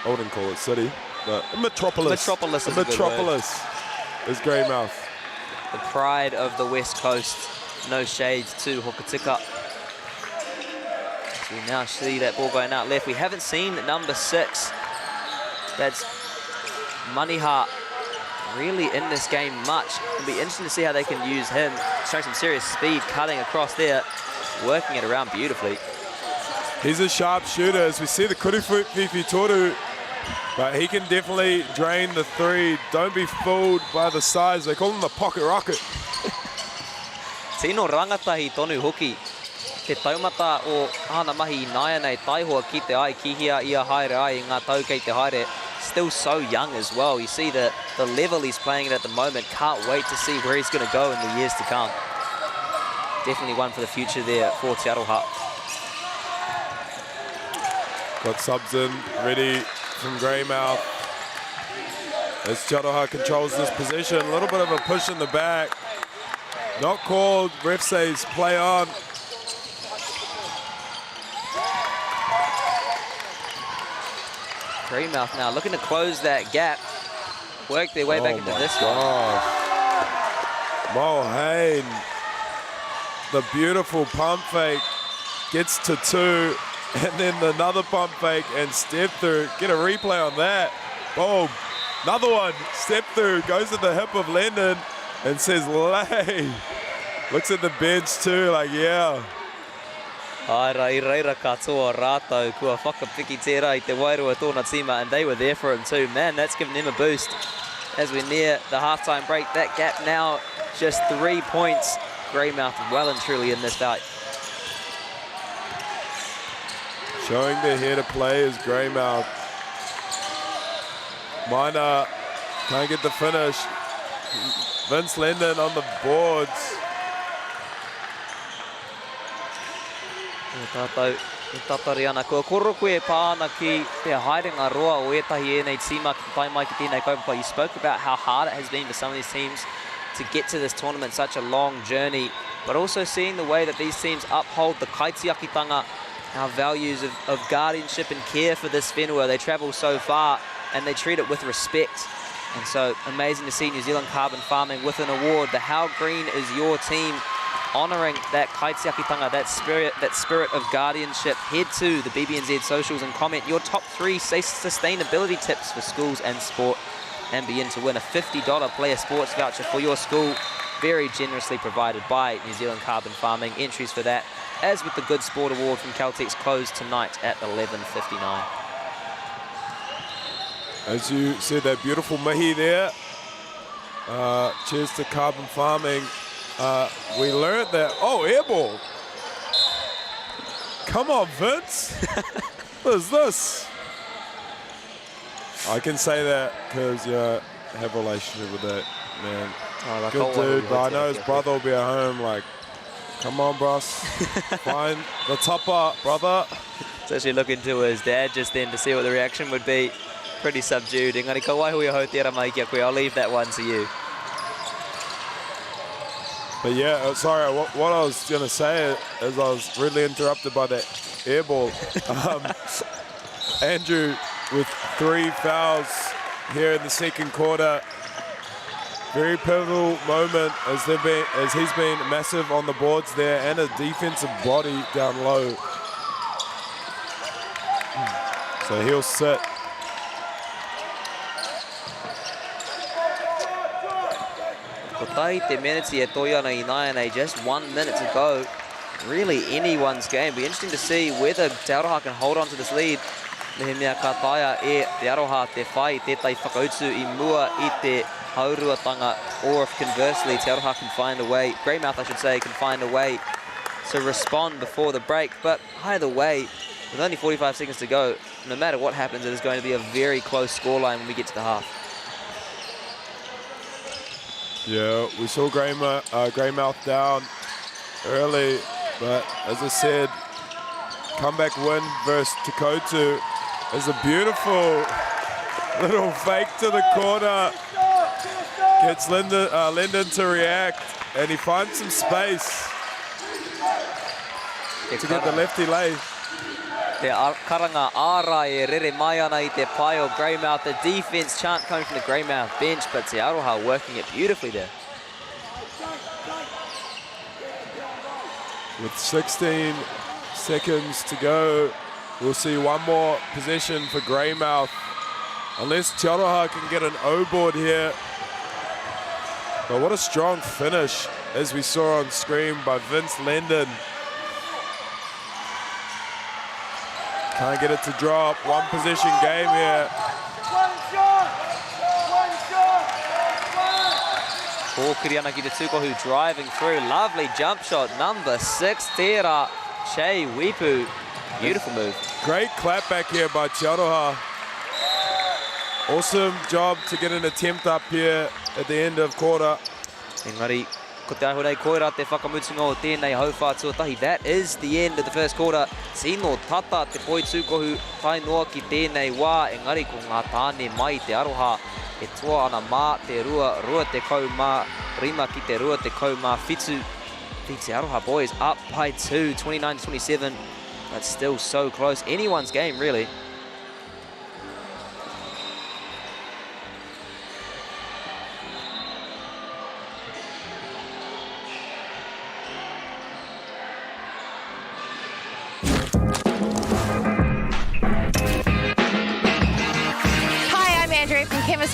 I wouldn't call it city, but a metropolis. Metropolis is a metropolis is Greymouth. The pride of the West Coast. No shade to Hokitika. So we now see that ball going out left. We haven't seen number 6. That's Maniha really in this game much. It'll be interesting to see how they can use him. Showing some serious speed, cutting across there, working it around beautifully. He's a sharp shooter, as we see the Kuruwhiwhi Toru, but he can definitely drain the 3. Don't be fooled by the size. They call him the pocket rocket. Tino rangatahi tonu hoki. Te taumata o hana mahi naia nei taihoa ki te ai, kihia ia haere ai, ngā tau kei te haere. Still so young as well. You see the level he's playing at the moment. Can't wait to see where he's going to go in the years to come. Definitely one for the future there for Te Aroha. Got subs in, ready from Greymouth. As Te Aroha controls this possession. A little bit of a push in the back. Not called. Ref says play on. Greymouth now looking to close that gap. Work their way back into this one. Mulhane, the beautiful pump fake, gets to 2, and then another pump fake and step through. Get a replay on that. Boom. Another one. Step through. Goes to the hip of Lennon and says, lay. Looks at the bench too, like, yeah. Aira I reira katoa rātou kua whakapiki tērā I te wairua tōna tima, and they were there for him too. Man, that's given him a boost as we're near the halftime break. That gap now just 3 points. Greymouth well and truly in this fight. Showing they're here to play is Greymouth. Minor can't get the finish. Vince Lendon on the boards. Tātou I tatari ana, kua koro koe pāna ki te haerenga roa o etahi nei tīma ki tai mai ki tēnei kaupapa. You spoke about how hard it has been for some of these teams to get to this tournament, such a long journey, but also seeing the way that these teams uphold the kaitiakitanga, our values of guardianship and care for this whenua. They travel so far and they treat it with respect. And so amazing to see New Zealand Carbon Farming with an award. The How Green is Your Team, honouring that kaitiakitanga, that spirit of guardianship. Head to the BBNZ socials and comment your top 3 sustainability tips for schools and sport, and be in to win a $50 player sports voucher for your school, very generously provided by New Zealand Carbon Farming. Entries for that, as with the Good Sport Award from Caltex, closed tonight at 11:59. As you said, that beautiful mihi there. Cheers to Carbon Farming. We learned that, oh, airball. Come on, Vince. What is this? I can say that because I have a relationship with that man. Oh, good dude, but I know his brother will be at home like, come on, bros. Find the topper, brother. It's actually looking to his dad just then to see what the reaction would be. Pretty subdued. Engari, ka waihui hau tērā mai kia koe. I'll leave that one to you. But yeah, sorry, what I was going to say is I was really interrupted by that air ball. Andrew with 3 fouls here in the second quarter. Very pivotal moment as he's been massive on the boards there, and a defensive body down low. So he'll sit. Kotai te meneti e toi ana I nai, just 1 minute to go. Really anyone's game. Be interesting to see whether Te Aroha can hold on to this lead. Mehe mea ka taia e Te Aroha te whai tētai whakautu I mua I te hauruatanga, or if conversely Te Aroha can find a way, Greymouth I should say, can find a way to respond before the break. But either way, with only 45 seconds to go, no matter what happens, it is going to be a very close scoreline when we get to the half. Yeah, we saw Greymouth down early, but as I said, comeback win versus Takotu is a beautiful little fake to the corner. Gets Lyndon to react, and he finds some space to get the lefty lay. Te karanga ara e rere mai ana I te pai o Greymouth. The defense chant coming from the Greymouth bench, but Te Aroha working it beautifully there. With 16 seconds to go, we'll see one more possession for Greymouth. Unless Te Aroha can get an O board here. But what a strong finish, as we saw on screen, by Vince Lendon. Can't get it to drop. One possession game here. Kōkiri ana ki te tukohu driving through. Lovely jump shot, number 6, Tera Che Wipu. Beautiful move. Great clap back here by Te Aroha. Awesome job to get an attempt up here at the end of quarter. Engari, ko te ahurei koera te whakamutunga o tēnei hauwha tuatahi. That is the end of the first quarter. Tino tata te poi tūkohu tai noa ki tēnei wā. Engari, ko ngā tāne mai Te Aroha. E toa ana mā te rua te kau mā rima ki te rua te kau mā whitu. The Te Aroha boys up by 2, 29-27. That's still so close. Anyone's game, really.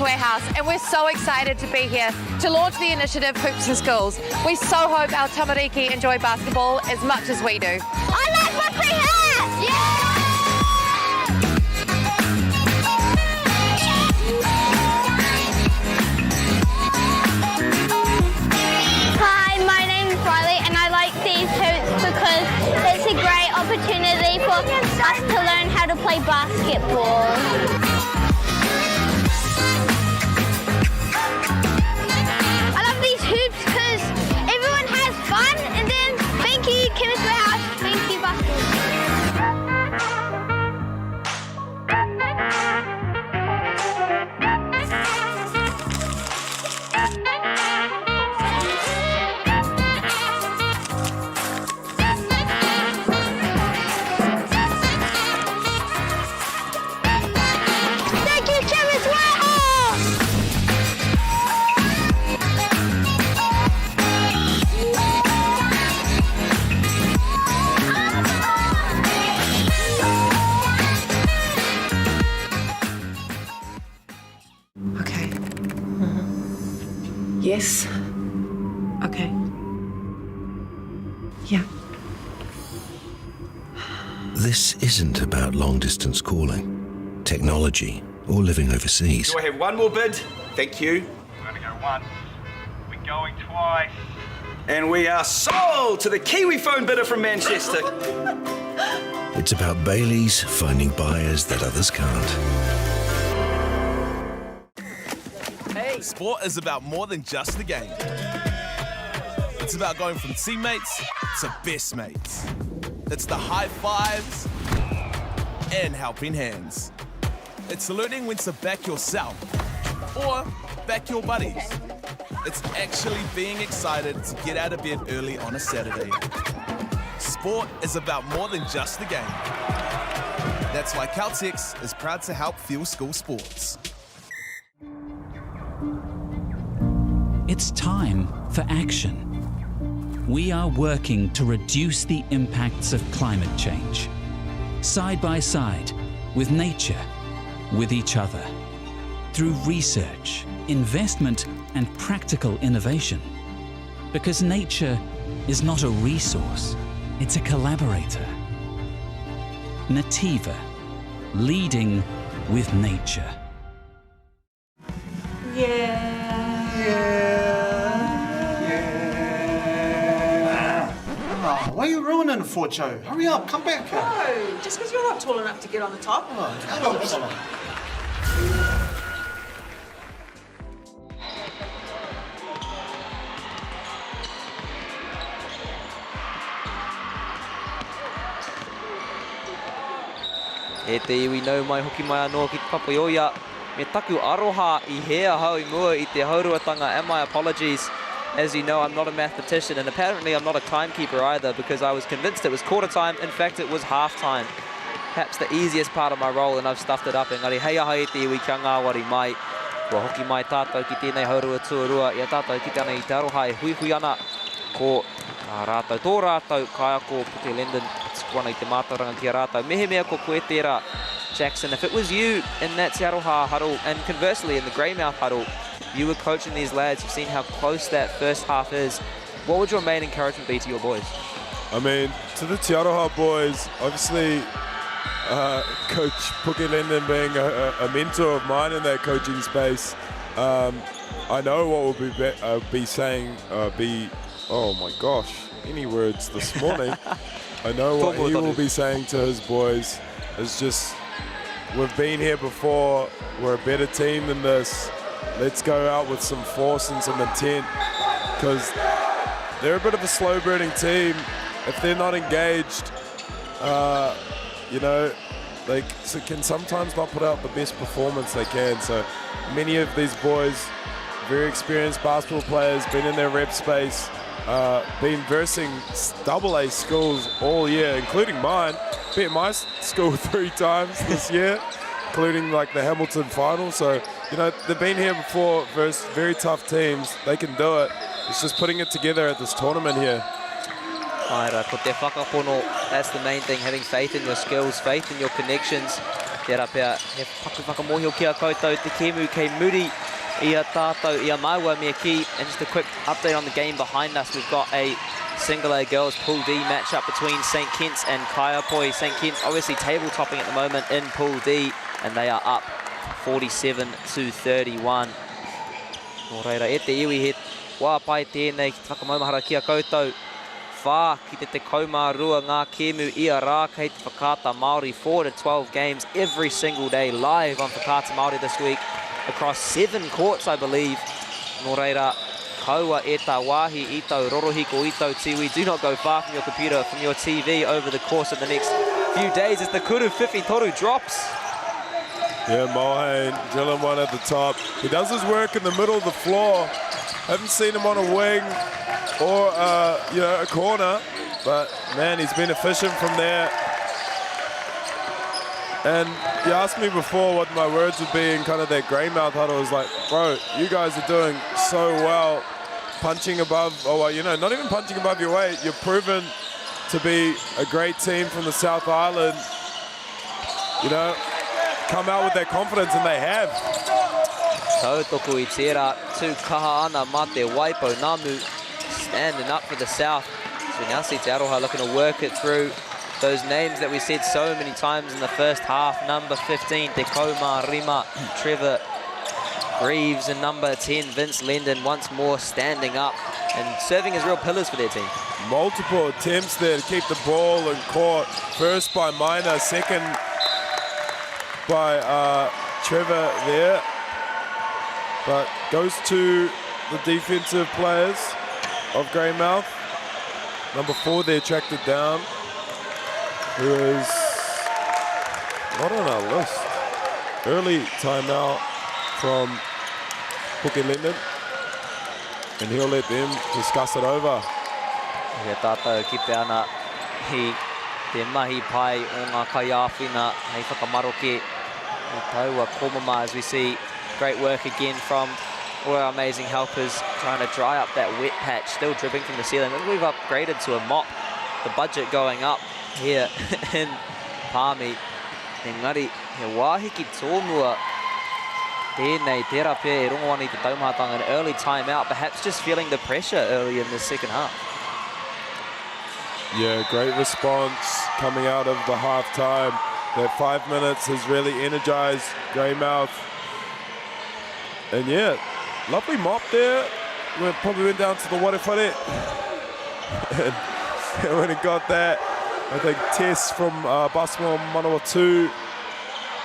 Warehouse, and we're so excited to be here to launch the initiative Hoops in Schools. We so hope our tamariki enjoy basketball as much as we do. I like what we have! Yeah! Hi, my name is Riley and I like these hoops because it's a great opportunity for us to learn how to play basketball. Everyone has fun, and then thank you, Chemist Warehouse, thank you, Basketball. Yes. Okay. Yeah. This isn't about long-distance calling, technology, or living overseas. Do I have one more bid? Thank you. We're going to go once. We're going twice. And we are sold to the Kiwi phone bidder from Manchester. It's about Bailey's finding buyers that others can't. Sport is about more than just the game. It's about going from teammates to best mates. It's the high fives and helping hands. It's learning when to back yourself or back your buddies. It's actually being excited to get out of bed early on a Saturday. Sport is about more than just the game. That's why Caltex is proud to help fuel school sports. It's time for action. We are working to reduce the impacts of climate change, side by side, with nature, with each other, through research, investment, and practical innovation. Because nature is not a resource, it's a collaborator. Nativa, leading with nature. Why are you ruining it for, Joe? Hurry up, come back here. No, just because you're not tall enough to get on the top. E te iwi nau mai hoki mai anō ki te papaioia. Me taku aroha I hea hau I mua I te hauruatanga, and my apologies. As you know, I'm not a mathematician, and apparently I'm not a timekeeper either, because I was convinced it was quarter time. In fact, it was half time. Perhaps the easiest part of my role, and I've stuffed it up. Engari, hei aha I te iwi kia ngāwari mai. Kua hoki mai tātou ki tēnei haurua tuarua. Ia tātou ki tēnei I te aroha e hui ana. Ko rātou, tō rātou, kai ako Puke Linden. Tikuana I te mātauranga ki a rātou. Mehe mea ko koe tērā, Jackson. If it was you in that Te Aroha huddle, and conversely in the Greymouth huddle, you were coaching these lads, you've seen how close that first half is. What would your main encouragement be to your boys? I mean, to the Te Aroha boys, obviously, Coach Puke Linden being a mentor of mine in that coaching space, I know what we'll be saying, oh my gosh, any words this morning. I know what he will be saying to his boys is just, we've been here before, we're a better team than this. Let's go out with some force and some intent, because they're a bit of a slow-burning team. If they're not engaged, you know, they can sometimes not put out the best performance they can. So many of these boys, very experienced basketball players, been in their rep space, been versing AA schools all year, including mine. Beat my school 3 times this year, including like the Hamilton final. So, you know, they've been here before versus very tough teams. They can do it. It's just putting it together at this tournament here. Aira, ko te whakapono, that's the main thing, having faith in your skills, faith in your connections. Kia pia, he paku whakamohio ki a koutou, te kemu kei muri, ia tātou, ia maua mea ki. And just a quick update on the game behind us. We've got a Single A girls Pool D matchup between St Kitts and Kaiapoi. St Kitts obviously table topping at the moment in Pool D, and they are up 47-31. Nō reira, e te iwi he wā pai tēnei ki te whakamaumahara ki a koutou. Whā ki te kaumārua ngā kēmu ia rā kei te Whakaata Māori 4 to 12 games every single day live on Whakaata Māori this week across 7 courts, I believe. Nō reira, kaua e tā wāhi I tau rorohiko I tau tiwi. Do not go far from your computer, from your TV over the course of the next few days as the Kuru Whiwhi Toru drops. Yeah, Mohane, drilling one at the top. He does his work in the middle of the floor. Haven't seen him on a wing or you know, a corner, but man, he's been efficient from there. And you asked me before what my words would be in kind of that Greymouth huddle. I was like, bro, you guys are doing so well, punching above, or you know, not even punching above your weight. You're proven to be a great team from the South Island. You know, come out with that confidence, and they have. Tautoko I tērā, tū kaha ana mā te Waipo Namu standing up for the South. So we now see Te Aroha looking to work it through those names that we said so many times in the first half. Number 15, Te Kauma Rima, Trevor Greaves, and number 10, Vince Lendon, once more standing up and serving as real pillars for their team. Multiple attempts there to keep the ball in court. First by Minor, second by Trevor there. But goes to the defensive players of Greymouth. Number 4 there tracked it down, who is not on our list. Early timeout from Puke Linden, and he'll let them discuss it over. He tātou ki te ana hi te mahi pai o ngā kaiawhina hei whakamaroke o taua komama, as we see great work again from all our amazing helpers trying to dry up that wet patch, still dripping from the ceiling. We've upgraded to a mop, the budget going up here in Palmy. Engari, he wāhiki tōnua tēnei tērā pē e rongoani te taumahatanga, an early timeout, perhaps just feeling the pressure early in the second half. Yeah, great response coming out of the half-time. That 5 minutes has really energized Greymouth. And yeah, lovely mop there. We probably went down to the Warewhare. And when it got that, I think Tess from Basketball Manawatu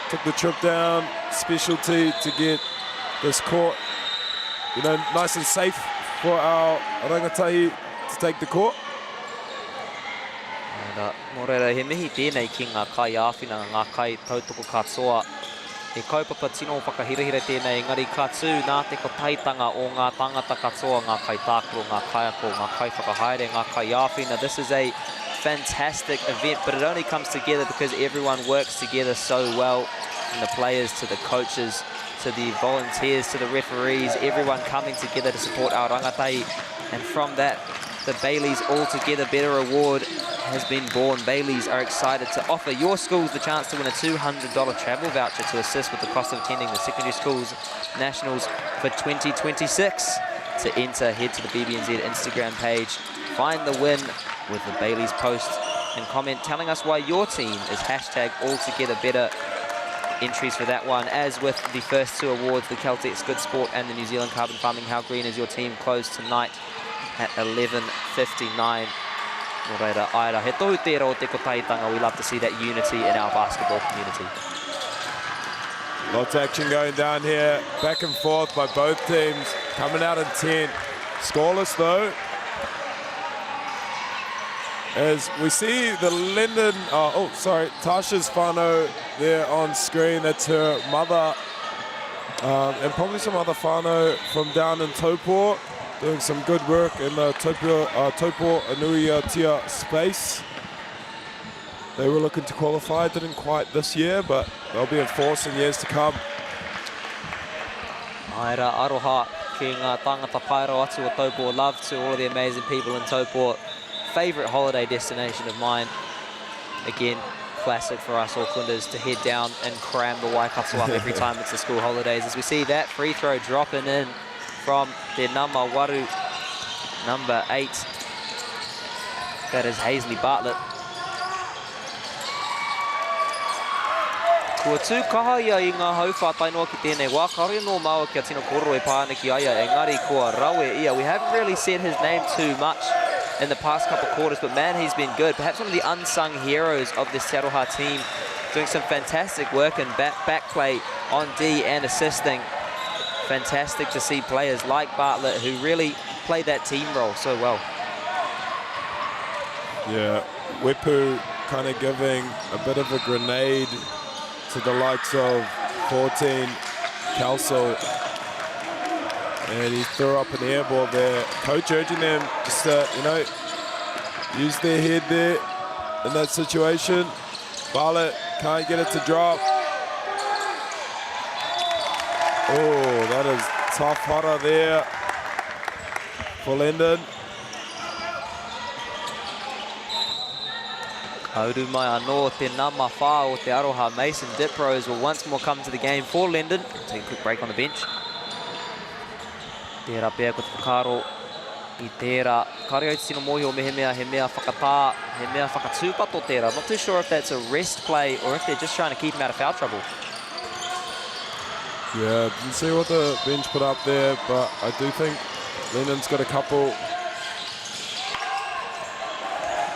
took the trip down, specialty to get this court, you know, nice and safe for our rangatahi to take the court. Mō reira, he mihi tēnei ki ngā kai āwhina, ngā kai tautoko katoa. He kaupapa tino whakahirehire tēnei, engari ka tū nā te kotaitanga o ngā tangata katoa, ngā kai tākoro, ngā kaiako, ngā kai whakahaere, ngā kai āwhina. This is a fantastic event, but it only comes together because everyone works together so well, from the players to the coaches, to the volunteers, to the referees, everyone coming together to support our rangatahi. And from that, the Baileys All Together Better Award has been born. Baileys are excited to offer your schools the chance to win a $200 travel voucher to assist with the cost of attending the Secondary Schools Nationals for 2026. To enter, head to the BBNZ Instagram page, find the win with the Baileys post, and comment telling us why your team is #AllTogetherBetter. Entries for that one, as with the first two awards, the Caltex Good Sport and the New Zealand Carbon Farming. How green is your team? Closed tonight at 11:59. Reira, aira, he tohu tērā o te kotaitanga. We love to see that unity in our basketball community. Lots of action going down here, back and forth by both teams, coming out in 10. Scoreless though. As we see the Linden, Tasha's whānau there on screen. That's her mother, and probably some other whānau from down in Taupō, doing some good work in the Taupō Anui Tia space. They were looking to qualify, didn't quite this year, but they'll be in force in years to come. Aira, aroha ki ngā tangata pairo atu o Taupō. Love to all of the amazing people in Taupō. Favourite holiday destination of mine. Again, classic for us Aucklanders to head down and cram the Waikato up every time it's the school holidays. As we see that free throw dropping in from their Ngāmawaru, number 8. That is Hazley Bartlett. Kua tū kaha ia I ngā hauwha tainoa ki tēnei wā, kaore no māua kia tino koro e pāna ki aia, engari kua rawe ia. We haven't really said his name too much in the past couple of quarters, but man, he's been good. Perhaps one of the unsung heroes of this Te Aroha team, doing some fantastic work in back play on D and assisting. Fantastic to see players like Bartlett who really played that team role so well. Yeah, Wepu kind of giving a bit of a grenade to the likes of 14 Kelso. And he threw up an air ball there. Coach urging them just to, use their head there in that situation. Bartlett can't get it to drop. Oh, that is tough hara there for Linden. Kauru mai anō te nama whā o Te Aroha. Mason Diprose will once more come to the game for Linden. Take a quick break on the bench. Tērā pēr ko te whakaro I tērā. Kare au te tino mohi o me he mea whakatā, he mea whakatūpato tērā. Not too sure if that's a rest play or if they're just trying to keep him out of foul trouble. Yeah, didn't see what the bench put up there, but I do think Lennon's got a couple.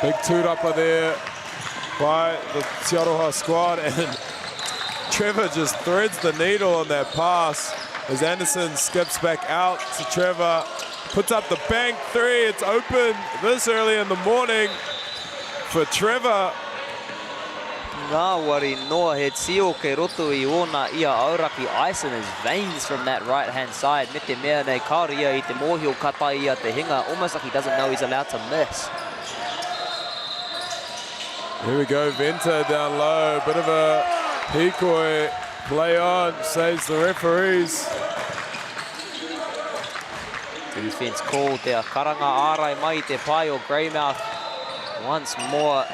Big toot-upper there by the Te Aroha squad, and Trevor just threads the needle on that pass as Anderson skips back out to Trevor, puts up the bank three. It's open this early in the morning for Trevor. Ngāwari noa he tio ke roto I ona ia auraki, ice in his veins from that right-hand side. Me te mea nei kaore ia I te mohi o kata ia te hinga, almost like he doesn't know he's allowed to miss. Here we go, Venter down low, bit of a hikoi, play on, saves the referees. Defense called there, karanga ārai mai te pai o Greymouth. Once more,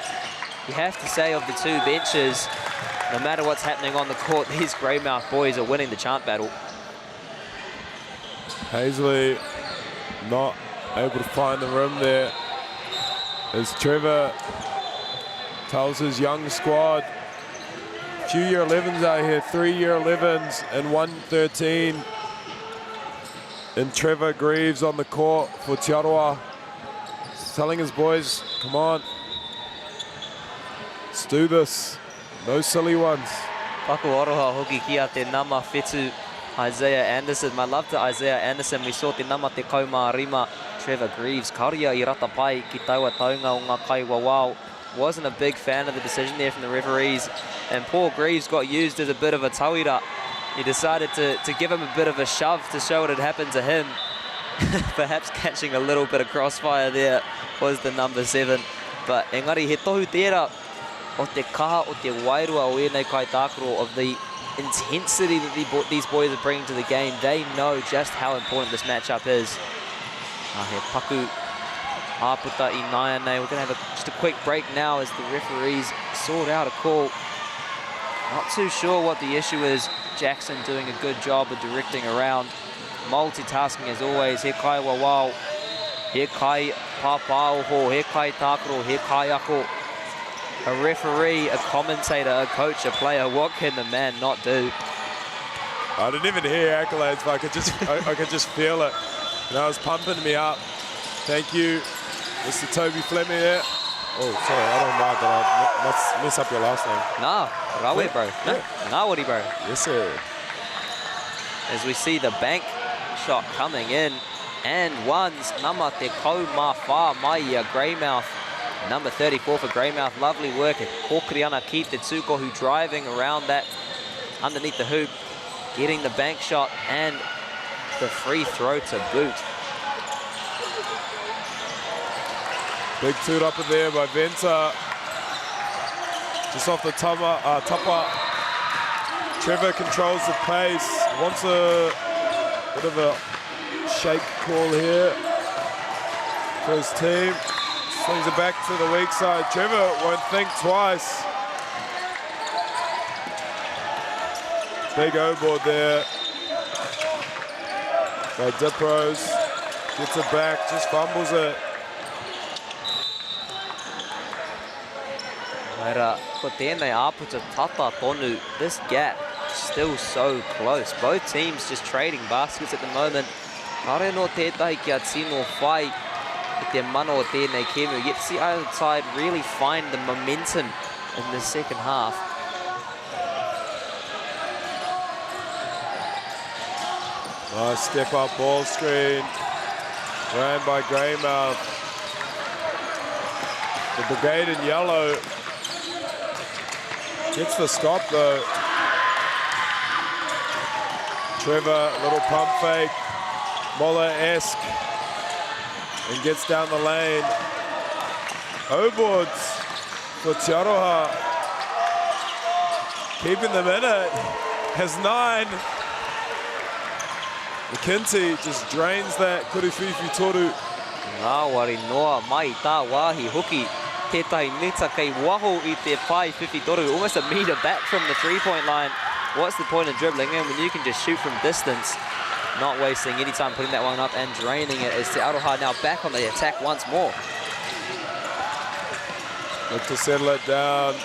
you have to say of the two benches, no matter what's happening on the court, these Greymouth boys are winning the chant battle. Hazley not able to find the rim there as Trevor tells his young squad, few year 11s out here, 3 year 11s and 113. And Trevor Greaves on the court for Te Aroha, telling his boys, come on, let's do this, no silly ones. Paku oroha hoki ki a te nama whetu Isaiah Anderson. My love to Isaiah Anderson. We saw te nama te kaumārima Trevor Greaves. Karia I rata pai ki taua taunga o ngā kai wawao. Wasn't a big fan of the decision there from the referees. And poor Greaves got used as a bit of a tauira. He decided to give him a bit of a shove to show what had happened to him. Perhaps catching a little bit of crossfire there was the number 7. But engari he tohu tērā o te kaha o te wairua o ēnei kai tākaro of the intensity that these boys are bringing to the game. They know just how important this matchup is. He paku āputa I naia nei. We're going to have just a quick break now as the referees sort out a call. Not too sure what the issue is. Jackson doing a good job of directing around. Multitasking as always. He kai wawao, he kai papaoho, he kai tākaro, he kai ako. A referee, a commentator, a coach, a player, what can the man not do? I didn't even hear accolades, but I could just feel it. You know, it was pumping me up. Thank you, Mr. Toby Fleming there. Oh, sorry, I don't mind that I must mess up your last name. Nah, Rawe, bro. Yeah. Ngāwari, bro. Yes, sir. As we see the bank shot coming in, and ones, nama te kau mā whā mai ia Greymouth. Number 34 for Greymouth, lovely work at Hokriana Keith, the Tsukohu driving around that underneath the hoop, getting the bank shot and the free throw to boot. Big toot up in there by Venter. Just off the tupper. Trevor controls the pace, wants a bit of a shake call here for his team. Swings it back to the weak side. Trevor won't think twice. Big O-board there by Dipros. Gets it back, just fumbles it. Ko tēnei āputa tata tonu. This gap still so close. Both teams just trading baskets at the moment. Kare no tētahi kia tino whai I te mana o tēnei kēmu. Yet to see either side really find the momentum in the second half. Nice step up ball screen. Ran by Greymouth. The brigade in yellow gets the stop though. Trevor, little pump fake, Moller-esque, and gets down the lane. O-boards for Te Aroha, keeping them in it, has 9. McKenty just drains that Kuriwhiwhi toru. Ngāwari noa mai tā wāhi hoki. Tētahi neta kei waho I te pai whiwhi toru. Almost a metre back from the three-point line. What's the point of dribbling in when you can just shoot from distance? not wasting any time putting that one up and draining it as Te Aroha now back on the attack once more. Look to settle it down.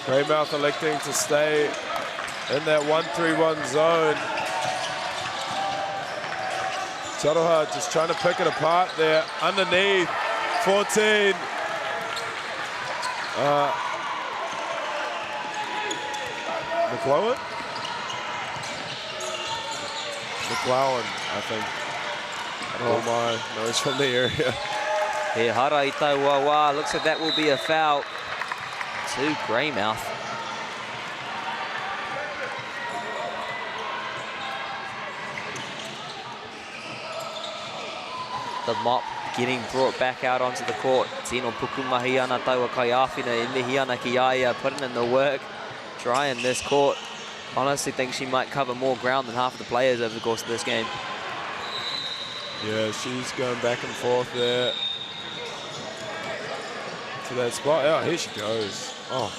Greymouth electing to stay in that 1-3-1 zone. Te Aroha just trying to pick it apart there. Underneath, 14. McLowan, I think. Oh my, no, it's from the area. He hara I tau wā. Looks like that will be a foul to Greymouth. The mop getting brought back out onto the court. Tino pukumahi ana taua kai āwhina e mihi ana ki aia, putting in the work, trying this court. Honestly think she might cover more ground than half of the players over the course of this game. Yeah, she's going back and forth there to that spot. Oh, here she goes. Oh,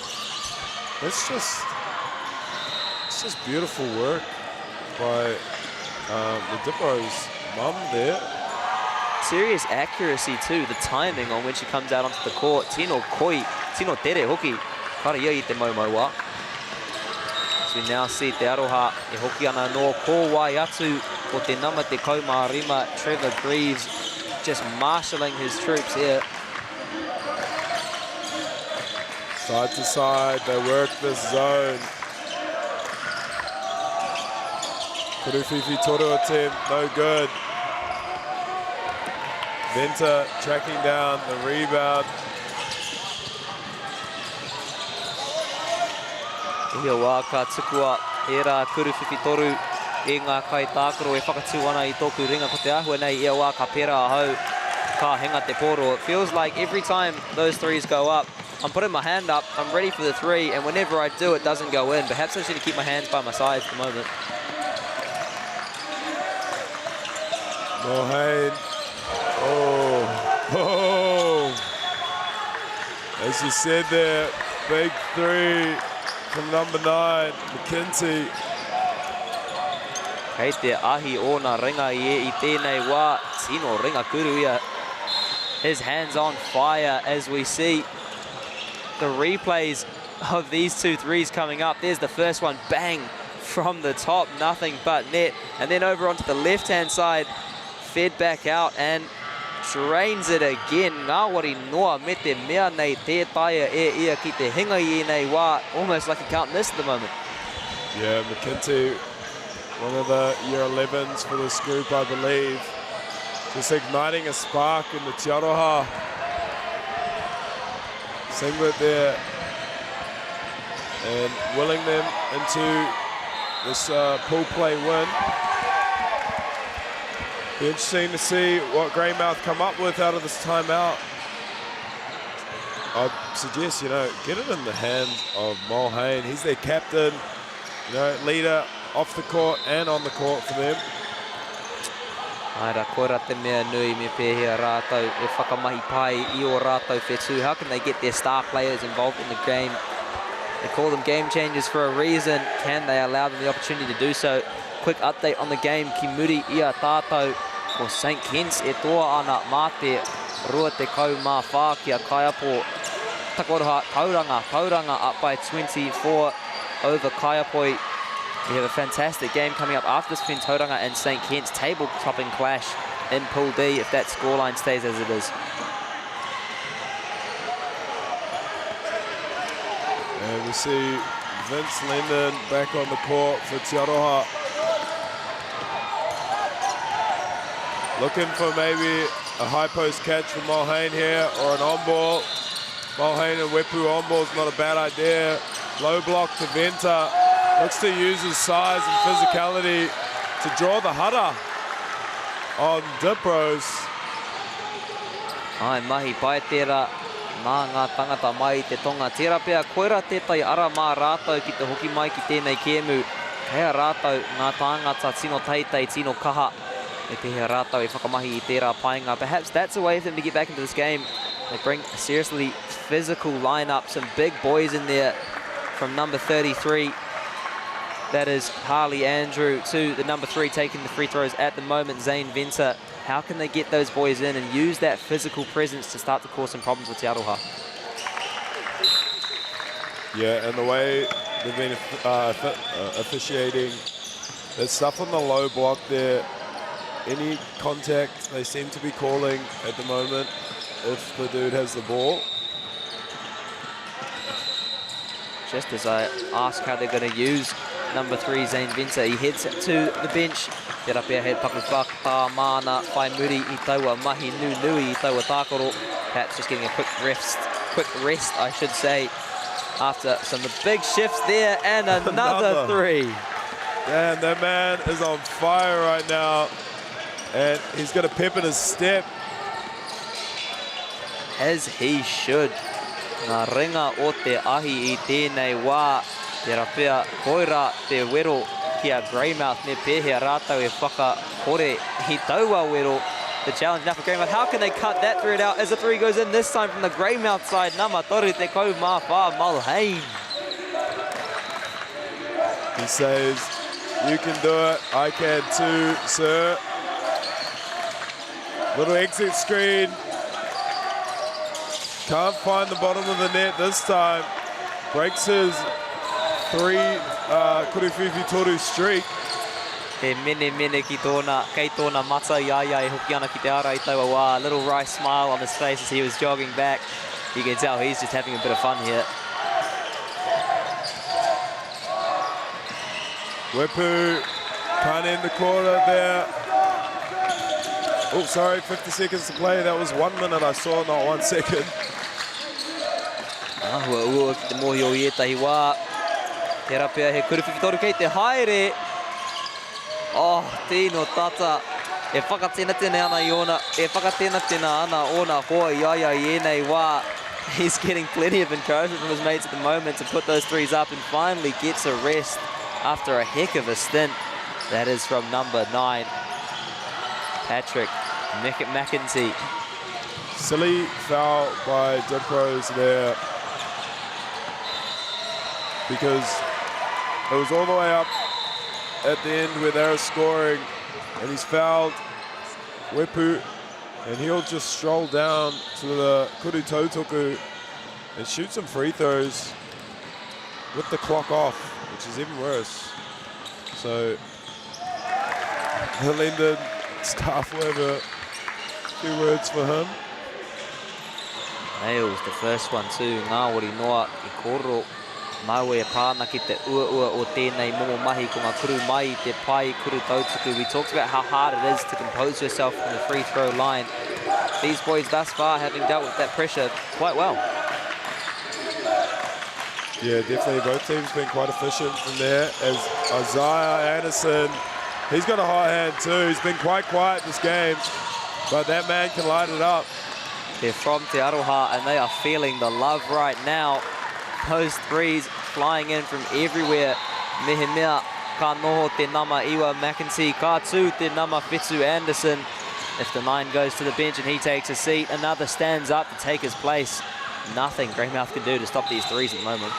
it's just beautiful work by the Dippo's mum there. Serious accuracy too, the timing on when she comes out onto the court. Tino koi, tino tere hoki, kara ia I te maumau wā. So we now see Te Aroha e hoki ana no ko wai atu o te nama te kaumārima. Trevor Greaves just marshalling his troops here. Side to side, they work this zone. Kuruwhiwhi toru attempt, no good. Venter tracking down the rebound. Ia wā ka tukua e rā Kuruwhiwhi toru e ngā kai tākaro e whakatū ana I tōku ringa ko te ahua nei. Ia wā ka pera ahau ka henga te poro. It feels like every time those threes go up, I'm putting my hand up, I'm ready for the three, and whenever I do, it doesn't go in. Perhaps I should keep my hands by my sides at the moment. Mulhane. Oh. As you said there, big three from number 9, McKenzie. Kei te ahi o nā ringa I e I tēnei wā, Tino ringa kuru ia. His hands on fire as we see the replays of these two threes coming up. There's the first one, bang, from the top, nothing but net. And then over onto the left-hand side, fed back out and drains it again. MāORI noa me te mea nei te taia e ia ki te hinga I nei wā. Almost like he can't miss at the moment. Yeah, McKenzie, one of the year 11s for this group, I believe. Just igniting a spark in the Te Aroha singlet there and willing them into this pool play win. Be interesting to see what Greymouth come up with out of this timeout. I'd suggest, get it in the hands of Mulhane. He's their captain, leader off the court and on the court for them. Aira, koera te mea nui me pēhea rātou e whakamahi pai I o rātou whetū. How can they get their star players involved in the game? They call them game changers for a reason. Can they allow them the opportunity to do so? Quick update on the game. Ki muri ia tātou ko St. Kitts e toa ana mā te rua te kau mā whā ki a Kaiapo. Takoroha Tauranga up by 24 over Kaiapoi. We have a fantastic game coming up after this between Tauranga and St. Kitts. Table-topping clash in Pool D if that scoreline stays as it is. And we see Vince Linden back on the court for Te Aroha. Looking for maybe a high post catch from Mulhane here or an on-ball. Mulhane and Wepu on-ball is not a bad idea. Low block to Venter. Looks to use his size and physicality to draw the hara on Dipros. Ai mahi pai tērā nā ngā tangata mai te tonga. Tērā pia koera tētai ara mā rātou ki te hoki mai ki tēnei kēmu. Hea rātou ngā tāngata tino teitei, tino kaha. E te hea rātou e whakamahi I tērā painga. Perhaps that's a way for them to get back into this game. They bring a seriously physical lineup, some big boys in there from number 33. That is Harley Andrew to the number 3 taking the free throws at the moment, Zane Venter. How can they get those boys in and use that physical presence to start to cause some problems with Te Aroha? Yeah, and the way they've been officiating, there's stuff on the low block there. Any contact they seem to be calling at the moment if the dude has the ball. Just as I ask how they're going to use number 3, Zane Venter, he heads to the bench. Te rapea head paku whaka mana, whai muri I taua mahi nui I taua tākoro. Pat's just getting a quick rest, I should say, after some big shifts there, and another 3. Man, that man is on fire right now, and he's got a pep in his step. As he should. Ngā ringa o te ahi I tēnei wā, te rapea koira te wero kia Greymouth, me pēhea rātau e whakahore I taua wero. The challenge now for Greymouth, how can they cut that thread out as the 3 goes in, this time from the Greymouth side, Nama Toru te kou mā whā Mulhane. He says, you can do it, I can too, sir. Little exit screen. Can't find the bottom of the net this time. Breaks his 3 kuruwhiwhi toru streak. He mene ki tōna, kei tōna mata iaia e hoki ana ki te ara I taua wā. Little wry smile on his face as he was jogging back. You can tell he's just having a bit of fun here. Wepu can't end the quarter there. Oh, sorry, 50 seconds to play. That was 1 minute I saw, not 1 second. Ahua ua ki te mohi o I etahi wā. Te rapea he kuruwhiwhi toru kei te haere. Oh, tino tata. E whakatena ana I ona. E whakatena ana ona hoa iaia I enei wā. He's getting plenty of encouragement from his mates at the moment to put those 3s up and finally gets a rest after a heck of a stint. That is from number 9, Patrick McEntee. Silly foul by Dipros there, because it was all the way up at the end where they were scoring, and he's fouled Wepu, and he'll just stroll down to the Kuru Tautoku and shoot some free throws with the clock off, which is even worse. So the Linden staff will have a few words for him. Nails the first one too. MāORI noa I koro. Mau e pāna ki te ua o tēnei momo mahi ko ngā kuru mai te pai kuru tautuku. We talked about how hard it is to compose yourself from the free throw line. These boys thus far having dealt with that pressure quite well. Yeah, definitely both teams been quite efficient from there. As Isaiah Anderson, he's got a hot hand too. He's been quite quiet this game, but that man can light it up. They're from Te Aroha and they are feeling the love right now. Those 3s flying in from everywhere. Mehemea ka noho te nama Iwa McEntee, ka tū te nama Whetū Anderson. If the 9 goes to the bench and he takes a seat, another stands up to take his place. Nothing Greymouth can do to stop these 3s at the moment.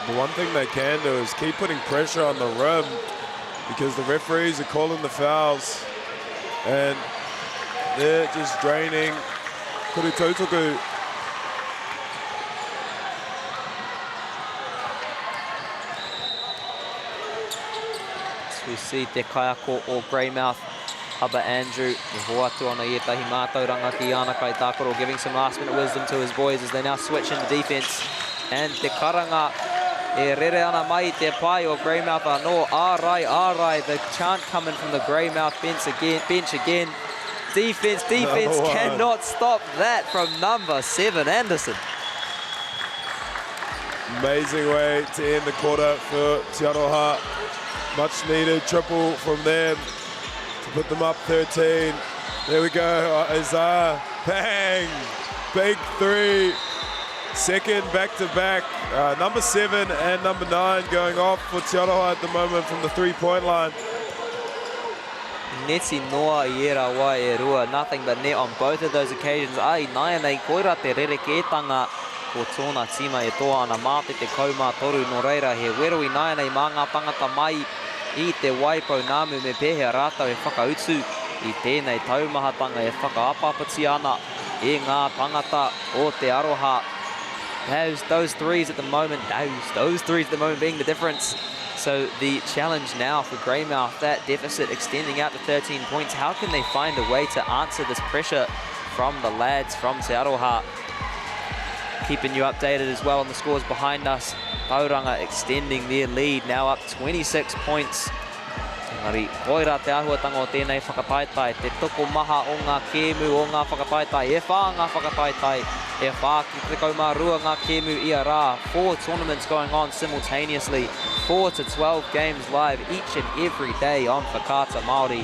The one thing they can do is keep putting pressure on the rim, because the referees are calling the fouls and they're just draining Kuru Tautoku. We see te kaiako o Greymouth, Hubba Andrew, e hoatu ana I etahi mātauranga ki ana kai tākoro, giving some last minute wisdom to his boys as they now switch into defense. And te karanga e rere ana mai te pai o Greymouth anō, ārai, the chant coming from the Greymouth bench again. Defense cannot stop that from number 7, Anderson. Amazing way to end the quarter for Te Aroha. Much needed triple from them to put them up 13. There we go, Isaiah, bang, big 3. Second back-to-back, number 7 and number 9 going off for Te Aroha at the moment from the 3-point line. Neti noa I era wā e rua, nothing but net on both of those occasions. Ai, nai nei koira te rerekētanga ko tōna tima e toa ana māte te kaumā toru no reira he wero I nai nei mā ngā tangata mai I te waipo nāmu me pēhea rātau e whakautu I tēnei taumahatanga e whakaapapati ana e ngā tangata o te aroha. Those threes at the moment, those threes at the moment being the difference. So the challenge now for Greymouth, that deficit extending out to 13 points. How can they find a way to answer this pressure from the lads from Te Aroha? Keeping you updated as well on the scores behind us. Tauranga extending their lead, now up 26 points. Engari, koira te āhuatanga o tēnei whakataitai. Te toko maha o ngā kēmu o ngā whakataitai. E whā ngā whakataitai. E whā ki te kaumā rua ngā kēmu I a rā. 4 tournaments going on simultaneously. 4 to 12 games live each and every day on Whakata Māori.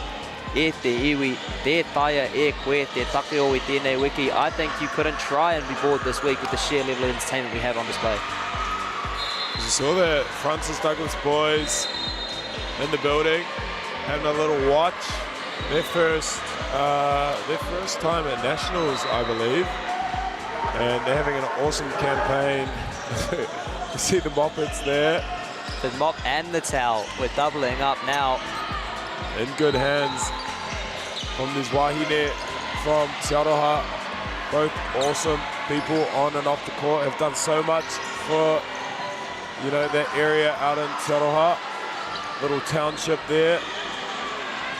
E te iwi, te taia, e koe, te take o I tēnei wiki. I think you couldn't try and be bored this week with the sheer level of entertainment we have on display. As you saw the Francis Douglas boys in the building, having a little watch. Their first time at Nationals, I believe. And they're having an awesome campaign. You see the moppets there. The mop and the towel, we're doubling up now. In good hands from these wahine from Te Aroha. Both awesome people on and off the court, have done so much for, you know, that area out in Te Aroha. Little township there.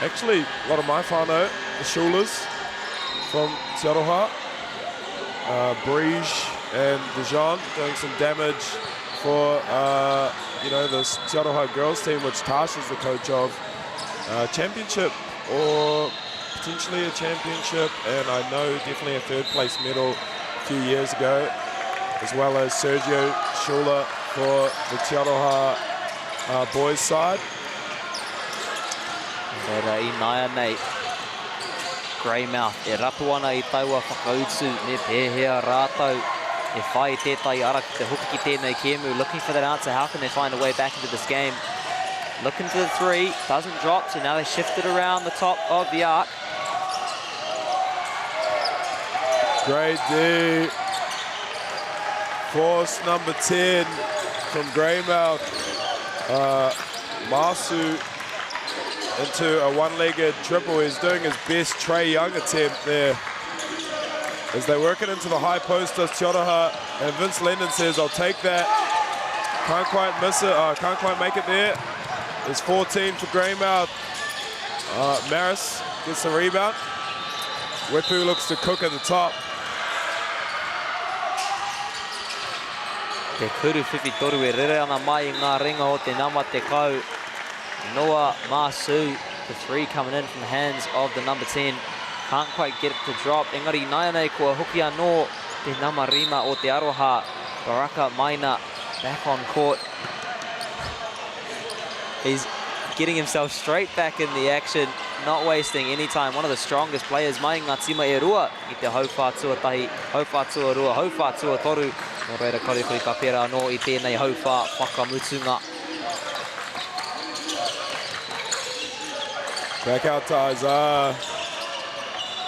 Actually, a lot of my whānau, the Schulers from Te Aroha. Barrage and Dijon doing some damage for, you know, the Te Aroha girls team, which Tasha's the coach of. Championship or potentially a championship, and I know definitely a third place medal a few years ago, as well as Sergio Schuler for the Te Aroha boys side. Reira I naia nei. Greymouth e rapu ana I taua whakautu me pēhea rātau. E whai tētai ara ki te hoki ki tēnei kēmu, looking for that answer. How can they find a way back into this game? Looking for the three, doesn't drop, so now they shift it around the top of the arc. Great D. Force number 10 from Greymouth. Masu into a one-legged triple. He's doing his best Trey Young attempt there. As they work it into the high post, does Te Aroha, and Vince Lennon says, I'll take that. Can't quite miss it, can't quite make it there. There's 14 for Greymouth. Maris gets the rebound. Wepu looks to cook at the top. Te kuru whiwhitoru e rere ana mai I ngā ringa o te nama te kau. Noah Masu, the three coming in from the hands of the number 10. Can't quite get it to drop. Engari nai nei kua hoki anō te nama rima o Te Aroha. Baraka Maina back on court. He's getting himself straight back in the action, not wasting any time. One of the strongest players, mai ngā tima e rua I te haupātua tahi, haupātua rua, haupātua toru. No reira karekuri ka pera anō I tēnei haupā whakamutunga. Back out to Isaiah.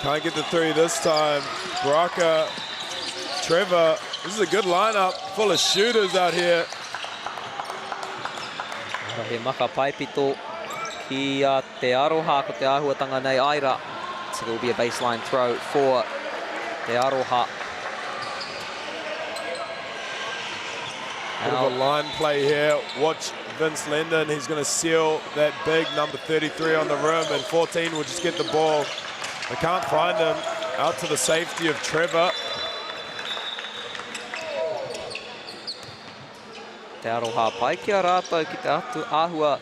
Can't get the three this time. Baraka, Trevor. This is a good lineup, full of shooters out here. He maka paipito ki Te Aroha ko te āhuatanga nei Aira. So there will be a baseline throw for Te Aroha. Bit of a line play here. Watch Vince Linden. He's going to seal that big number 33 on the rim, and 14 will just get the ball. They can't find him. Out to the safety of Trevor. Te Aroha pai kia rātou ki te atu āhua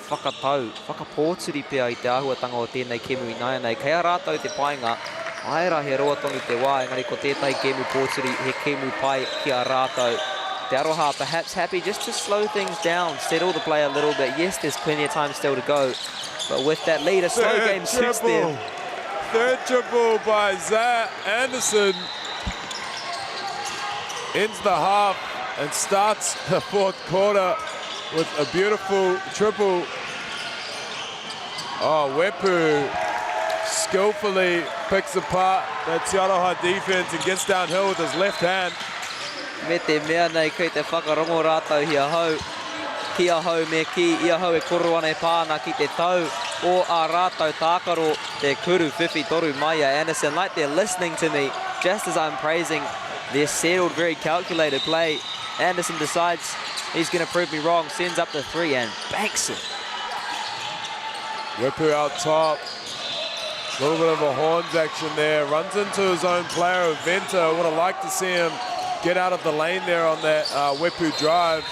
whakatau, whakapōturi pia I te āhuatanga o tēnei kēmu I nai nei. Kei rātou te painga, aira he roatongi te wā, engari ko tētai kēmu pōturi, he kēmu pai kia rātou. Te Aroha perhaps happy just to slow things down, settle the play a little bit. Yes, there's plenty of time still to go, but with that lead, a slow game suits them. Third triple by Zach Anderson. Ends the half and starts the fourth quarter with a beautiful triple. Oh, Wepu skillfully picks apart that Te Aroha defense and gets downhill with his left hand. Me te mea nei kei te whakarongo rātou hia hau. Kia hau me ki, ia hau e koro ana e pāna ki te tau. O a rātou tākaro te kuru whiwhi toru Maia Anderson. Like they're listening to me just as I'm praising their settled, very calculated play. Anderson decides he's going to prove me wrong, sends up the 3 and banks it. Whipper out top. A little bit of a horns action there. Runs into his own player, Venter. I would have liked to see him get out of the lane there on that Whipper drive.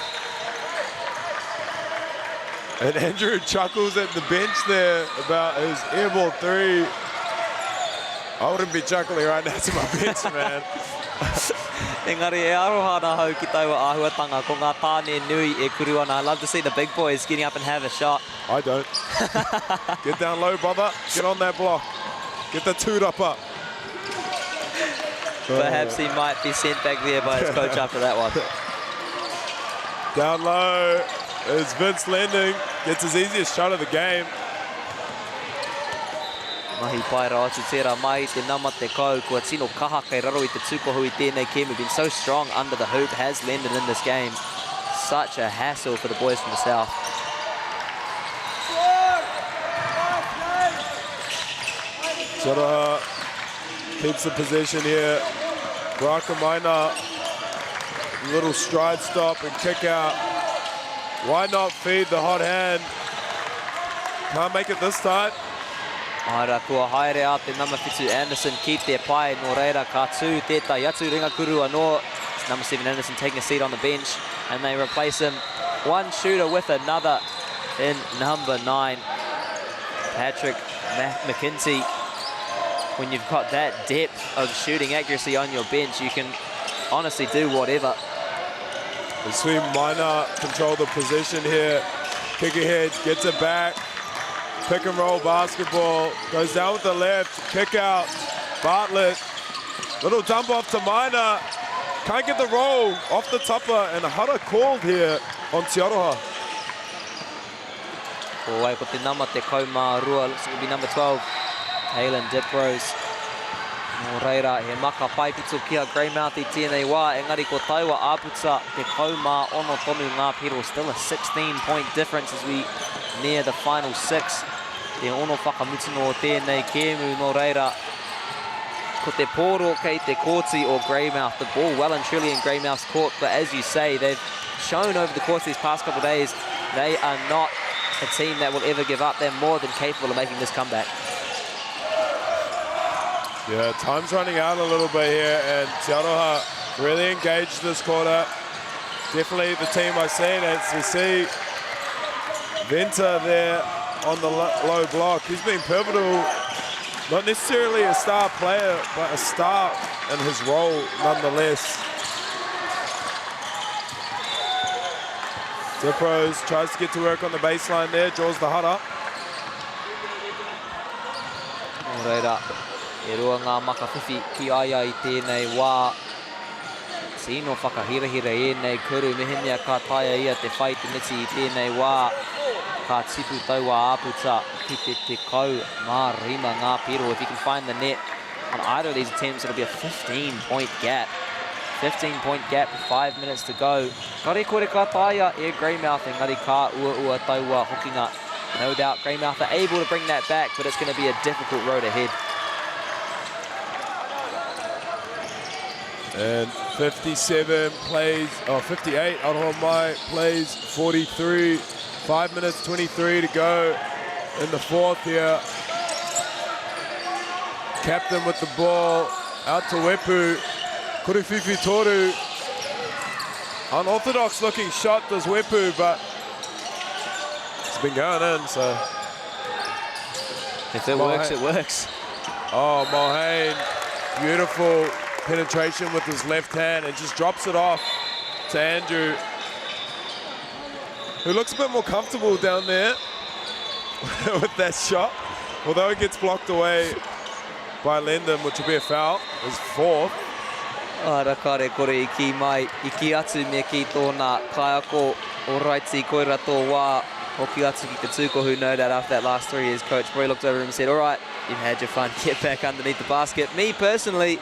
And Andrew chuckles at the bench there about his airball 3. I wouldn't be chuckling right now to my bench, man. Engari e aroha nā hau ki taua āhuatanga ko ngā tāne nui e kuru ana. I love to see the big boys getting up and have a shot. I don't. Get down low, brother. Get on that block. Get the toot up. Perhaps he might be sent back there by his coach after that one. Down low is Vince Lending. Gets his easiest shot of the game. Mahi pai rā atu tērā mai te nama te kau. Kua tino kaha kei raro I te tukohui tēnei kēmu. Been so strong under the hoop, has Lendon in this game. Such a hassle for the boys from the south. Tiaroha keeps the possession here. Baraka Maina, little stride stop and kick out. Why not feed the hot hand? Can't make it this time. Aira kua haere a te number 52 Anderson ki te pai no reira ka tū tētai atu ringa kuru anō. It's number 7 Anderson taking a seat on the bench and they replace him. One shooter with another in number 9. Patrick McKenzie. When you've got that depth of shooting accuracy on your bench, you can honestly do whatever. Between Minor control the position here. Kick ahead, gets it back. Pick and roll basketball. Goes down with the left. Kick out. Bartlett. Little dump off to Minor. Can't get the roll off the tupper. And a hara called here on Tiaroha. Wai ko te nama te kaumā rua. Looks like it'll be number 12. Halen Diprose. Nō reira, he maka pai pitu kia Greymouth I tēnei wā. Engari ko taua āputa te kaumā ono tonu ngā piro. Still a 16-point difference as we near the final 6. Te ono whakamutu no tēnei kēmu nō reira. Ko te pōro kei te kōti o Greymouth. The ball well and truly in Greymouth's court. But as you say, they've shown over the course of these past couple of days, they are not a team that will ever give up. They're more than capable of making this comeback. Yeah, time's running out a little bit here, and Tiaroha really engaged this quarter. Definitely the team I seen, as you see Venter there on the low block. He's been pivotal, not necessarily a star player, but a star in his role nonetheless. Diprose tries to get to work on the baseline there, draws the hut up. Right up. E roa ngā makawhiwhi ki aia I tēnei wā. Sino whakahirahira e nei kuru mehenia ka taia ia te whai te miti I tēnei wā. Ka tipu taua āputa ki te kau mā rima ngā piro. If you can find the net on either of these attempts, it'll be a 15-point gap. 15-point gap with 5 minutes to go. Kare kore ka taia e Greymouth engari ka ua taua hokinga. No doubt Greymouth are able to bring that back, but it's going to be a difficult road ahead. And 57 plays, 58, Aroha Mai plays 43. 5 minutes 23 to go in the fourth here. Captain with the ball, out to Wepu. Kuruwhiwhi Toru. Unorthodox looking shot does Wepu, but it's been going in, so. If it works, it works. Oh, Mulhane, beautiful penetration with his left hand and just drops it off to Andrew, who looks a bit more comfortable down there with that shot. Although it gets blocked away by Lendon, which will be a foul, his fourth. Ara kare kore I ki mai, I ki atu me ki tōna kaiako o raiti koira tō wā. Hoki atu ki te tūkohu, no doubt after that last 3 years, coach probably looked over him and said, all right, you've had your fun, get back underneath the basket. Me personally,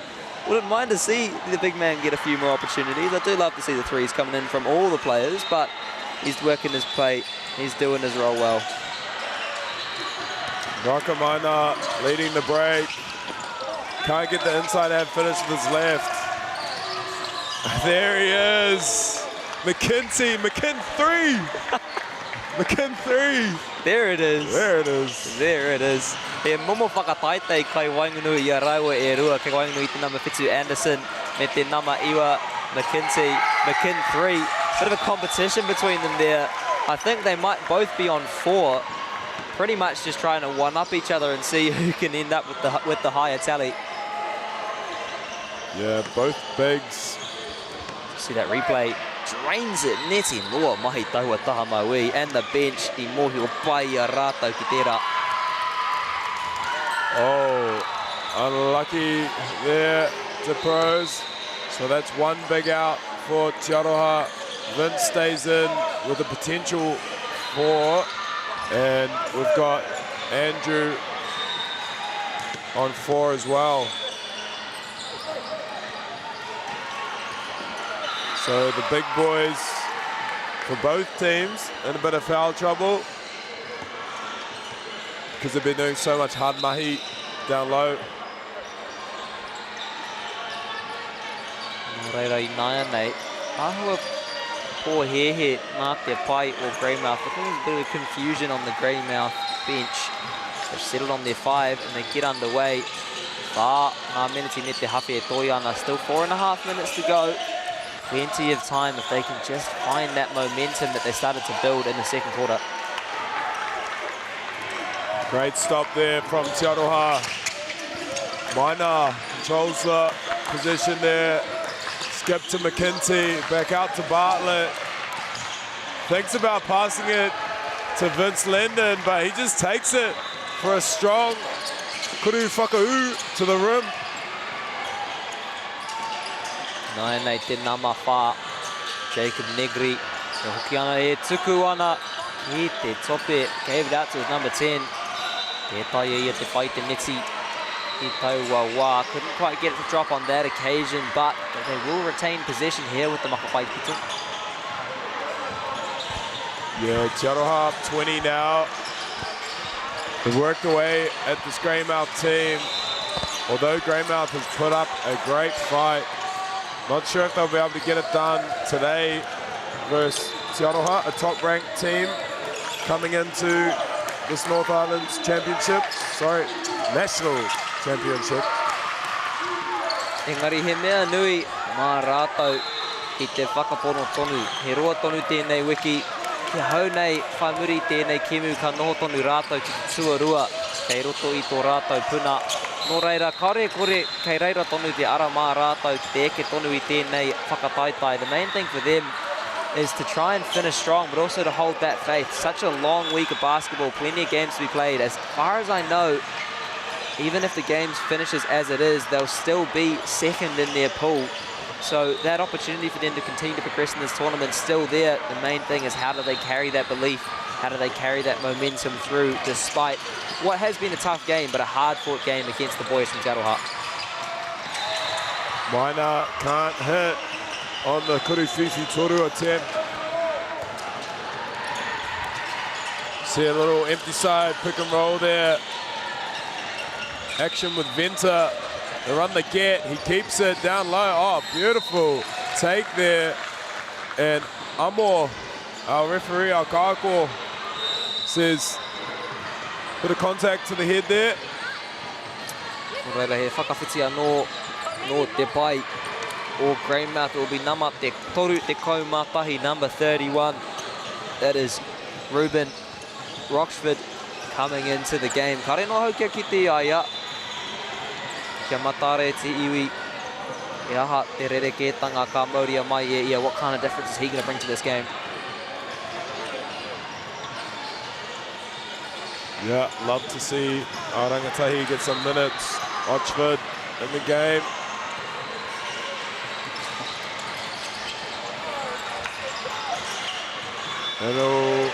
Wouldn't mind to see the big man get a few more opportunities. I do love to see the threes coming in from all the players, but he's working his play. He's doing his role well. Nakamana leading the break. Can't get the inside hand finish with his left. There he is. McKenzie, McKin 3. McKin 3. There it is. There it is. There it is. E momo whakataitei kai Wainganui I a raua e rua. Kai Wainganui te nama Fitu Anderson me te nama Iwa McKenzie, McKin 3. Bit of a competition between them there. I think they might both be on 4. Pretty much just trying to one-up each other and see who can end up with the higher tally. Yeah, both bigs. See that replay. Drains it, neti noa mahi taua taha maui. And the bench, I mohi o pai a rātau ki tērā. Oh, unlucky there to pros. So that's one big out for Te Aroha. Vince stays in with a potential 4. And we've got Andrew on 4 as well. So the big boys for both teams in a bit of foul trouble because they've been doing so much hard mahi down low. Reira I naia nei. Ahua pōhehe nā te pai o Greymouth. I think there's a bit of confusion on the Greymouth bench. They've settled on their 5 and they get underway. Ngā meneti me te hawhi e toi ana. Still 4.5 minutes to go. Plenty of time if they can just find that momentum that they started to build in the second quarter. Great stop there from Te Aroha. Maina controls the position there. Skip to McKenzie, back out to Bartlett. Thinks about passing it to Vince Linden, but he just takes it for a strong kuru whakau to the rim. Nai nei te nama whā, Jacob Negri. E hoki ana e tuku ana i te tope. Gave it out to his number 10. E tai ia te whai te neti i taua wā. Couldn't quite get it to drop on that occasion, but they will retain possession here with the Makawhaiputu. Yeah, Te Aroha up 20 now. They've worked away at this Greymouth team. Although Greymouth has put up a great fight, not sure if they'll be able to get it done today versus Te Aroha, a top-ranked team coming into this North Island's championship. Sorry, national championship. Engari he mea nui mā rātau i te whakapono tonu. He roa tonu tēnei wiki. Ki hau nei whaimuri tēnei kemu ka noho tonu rātau ki te tuarua. Kei roto i tō rātau puna. Nō reira, kare kore kei reira tonu te ara mā rātau ki te eke tonu i tēnei whakataitai. The main thing for them is to try and finish strong, but also to hold that faith. Such a long week of basketball, plenty of games to be played. As far as I know, even if the game finishes as it is, they'll still be second in their pool. So that opportunity for them to continue to progress in this tournament is still there. The main thing is how do they carry that belief? How do they carry that momentum through despite what has been a tough game, but a hard-fought game against the boys from Te Aroha? Maina can't hit on the Kuruwhiwhi Toru attempt. See a little empty side pick and roll there. Action with Venter. They run the get. He keeps it down low. Oh, beautiful take there. And Amor, our referee, our kāko, says bit of contact to the head there. Reira he whakawhitia no te pai o Greymouth. It will be nama te toru te kaumatahi, number 31. That is Ruben Roxford coming into the game. Kare no hau kia ki te aia. Kia matare te iwi. E aha te rerekētanga ka MΑORI mai e ia. What kind of difference is he going to bring to this game? Yeah, love to see Rangatahi get some minutes. Oxford in the game. And it'll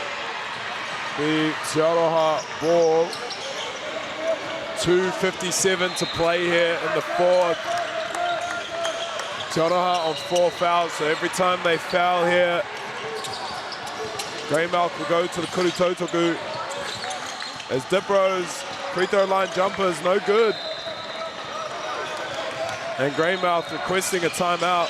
be Te Aroha ball. 2:57 to play here in the fourth. Te Aroha on 4 fouls, so every time they foul here, Greymouth will go to the Kuru Tautoku. As Dipro's free throw line jumper is no good. And Greymouth requesting a timeout.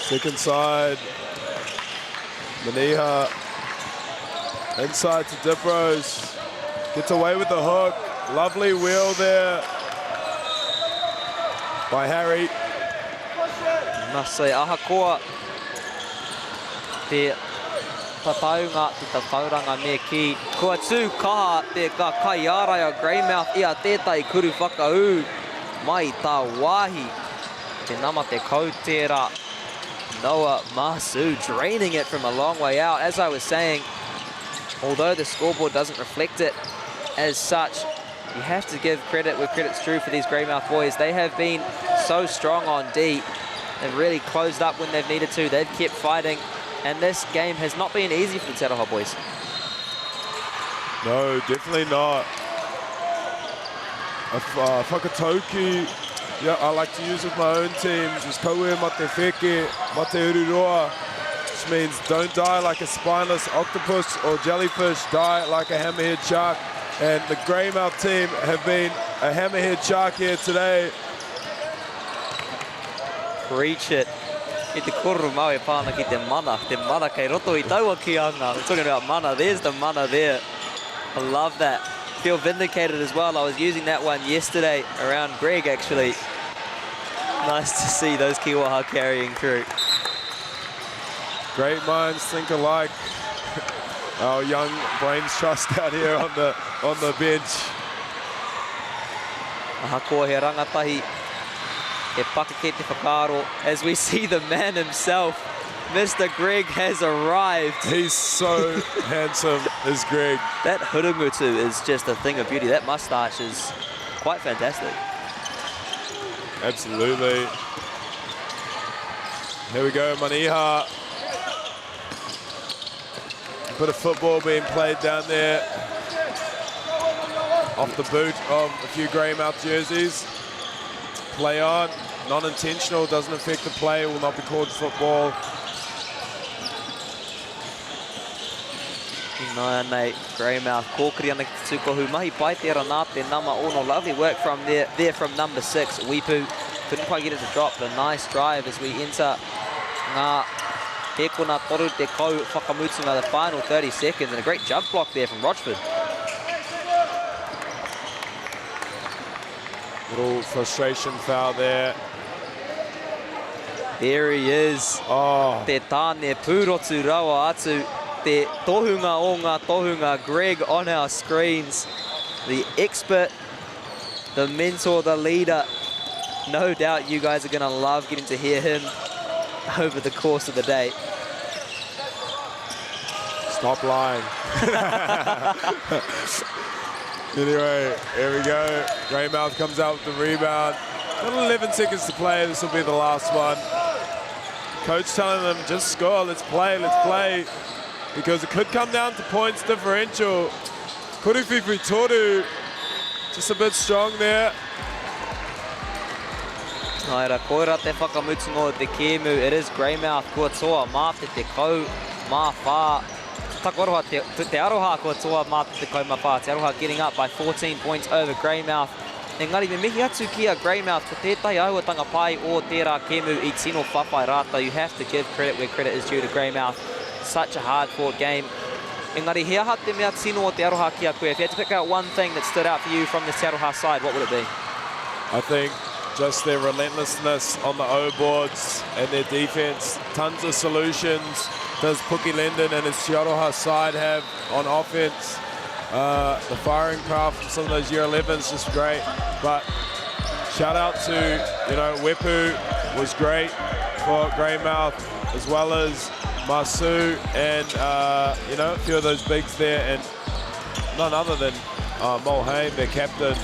Second side, Maniha inside to Dipros. Gets away with the hook. Lovely wheel there by Harry. Nasa ahakoa te tataunga te tatauranga me ki. Kua tū kaha te ka kaiarai a Greymouth ia tētai kuru whakau mai tā wāhi. Te nama te kautera. Noah Masu draining it from a long way out. As I was saying, although the scoreboard doesn't reflect it as such, you have to give credit where credit's due for these Greymouth boys. They have been so strong on D. They've really closed up when they've needed to. They've kept fighting, and this game has not been easy for the Te Aroha boys. No, definitely not. Whakatauki, yeah, I like to use with my own teams, is kaue ma te wheke, ma te ururoa, which means don't die like a spineless octopus or jellyfish, die like a hammerhead shark. And the Greymouth team have been a hammerhead shark here today. Preach it. I te kororu mau e pāna ki te mana kei roto I taua ki anga. We're talking about mana, there's the mana there. I love that. Feel vindicated as well. I was using that one yesterday around Greg actually. Nice to see those Kiwaha carrying through. Great minds think alike. Our young brains trust out here on the bench. Ahakoa he rangatahi. E pakake te whakaro. As we see the man himself, Mr. Greg has arrived. He's so handsome, is Greg. That hurungutu is just a thing of beauty. That mustache is quite fantastic. Absolutely. Here we go, Maniha. A bit of football being played down there. Off the boot of a few Greymouth jerseys. Play on, non-intentional, doesn't affect the play, will not be called football. Nā nei, Greymouth, kōkiri ana ki te tukohu. Mahi pai tērā nā te nama ono. Lovely work from there from number 6, Wipu. Couldn't quite get it to drop, but a nice drive as we enter ngā hekona toru te kau whakamutunga, the final 30 seconds, and a great jump block there from Rochford. Little frustration foul there. There he is. Oh. Te tāne pūrotu rawa atu. Te tohunga o ngā tohunga. Greg on our screens. The expert, the mentor, the leader. No doubt you guys are going to love getting to hear him over the course of the day. Stop lying. Anyway, here we go. Greymouth comes out with the rebound. Got 11 seconds to play. This will be the last one. Coach telling them, just score, let's play. Because it could come down to points differential. Kuriwhiwhi Toru, just a bit strong there. Aira, koira te whakamutunga o te kēmu. It is Greymouth kua toa mā te kau mā whā. Takoroha te aroha kua toa mā te kau mā whā. Te aroha getting up by 14 points over Greymouth. Engari, me mihi atu kia Greymouth, ko tētai auatanga pai o tērā kēmu I tino whawhai rāta. You have to give credit where credit is due to Greymouth. Such a hard-fought game. Engari, he aha te mea tino o te aroha kia koe. If you had to pick out one thing that stood out for you from the Te Aroha side, what would it be? I think just their relentlessness on the O-boards and their defense. Tons of solutions does Puki Linden and his Te Aroha side have on offense. The firing power from some of those year 11s just great. But shout out to, Wepu was great for Greymouth, as well as Masu and, a few of those bigs there, and none other than Mulhane, their captain.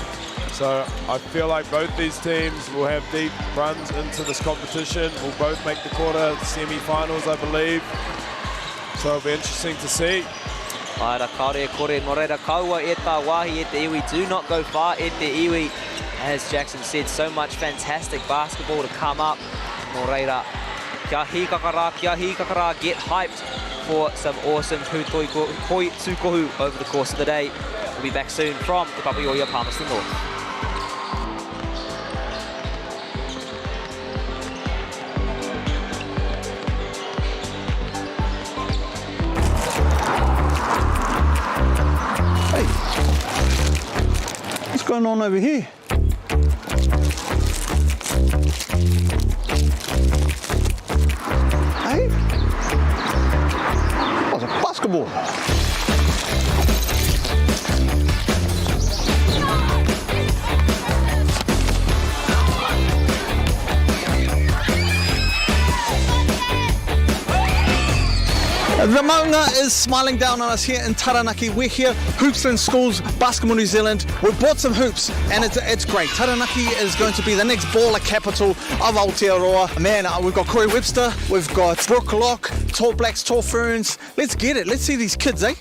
So I feel like both these teams will have deep runs into this competition. We'll both make the quarter semi-finals, I believe. So it'll be interesting to see. Aira kare kore no reira kaua e tā wāhi e te iwi. Do not go far e te iwi. As Jackson said, so much fantastic basketball to come up. No reira, kia hikakara, get hyped for some awesome tūkohu over the course of the day. We'll be back soon from Te Papaioia, Palmerston North. What's going on over here? Hey? Oh, it's a basketball. The maunga is smiling down on us here in Taranaki. We're here, Hoops in Schools, Basketball New Zealand. We've bought some hoops and it's great. Taranaki is going to be the next baller capital of Aotearoa. Man, we've got Corey Webster, we've got Brooke Locke, Tall Blacks, Tall Ferns. Let's get it. Let's see these kids, eh?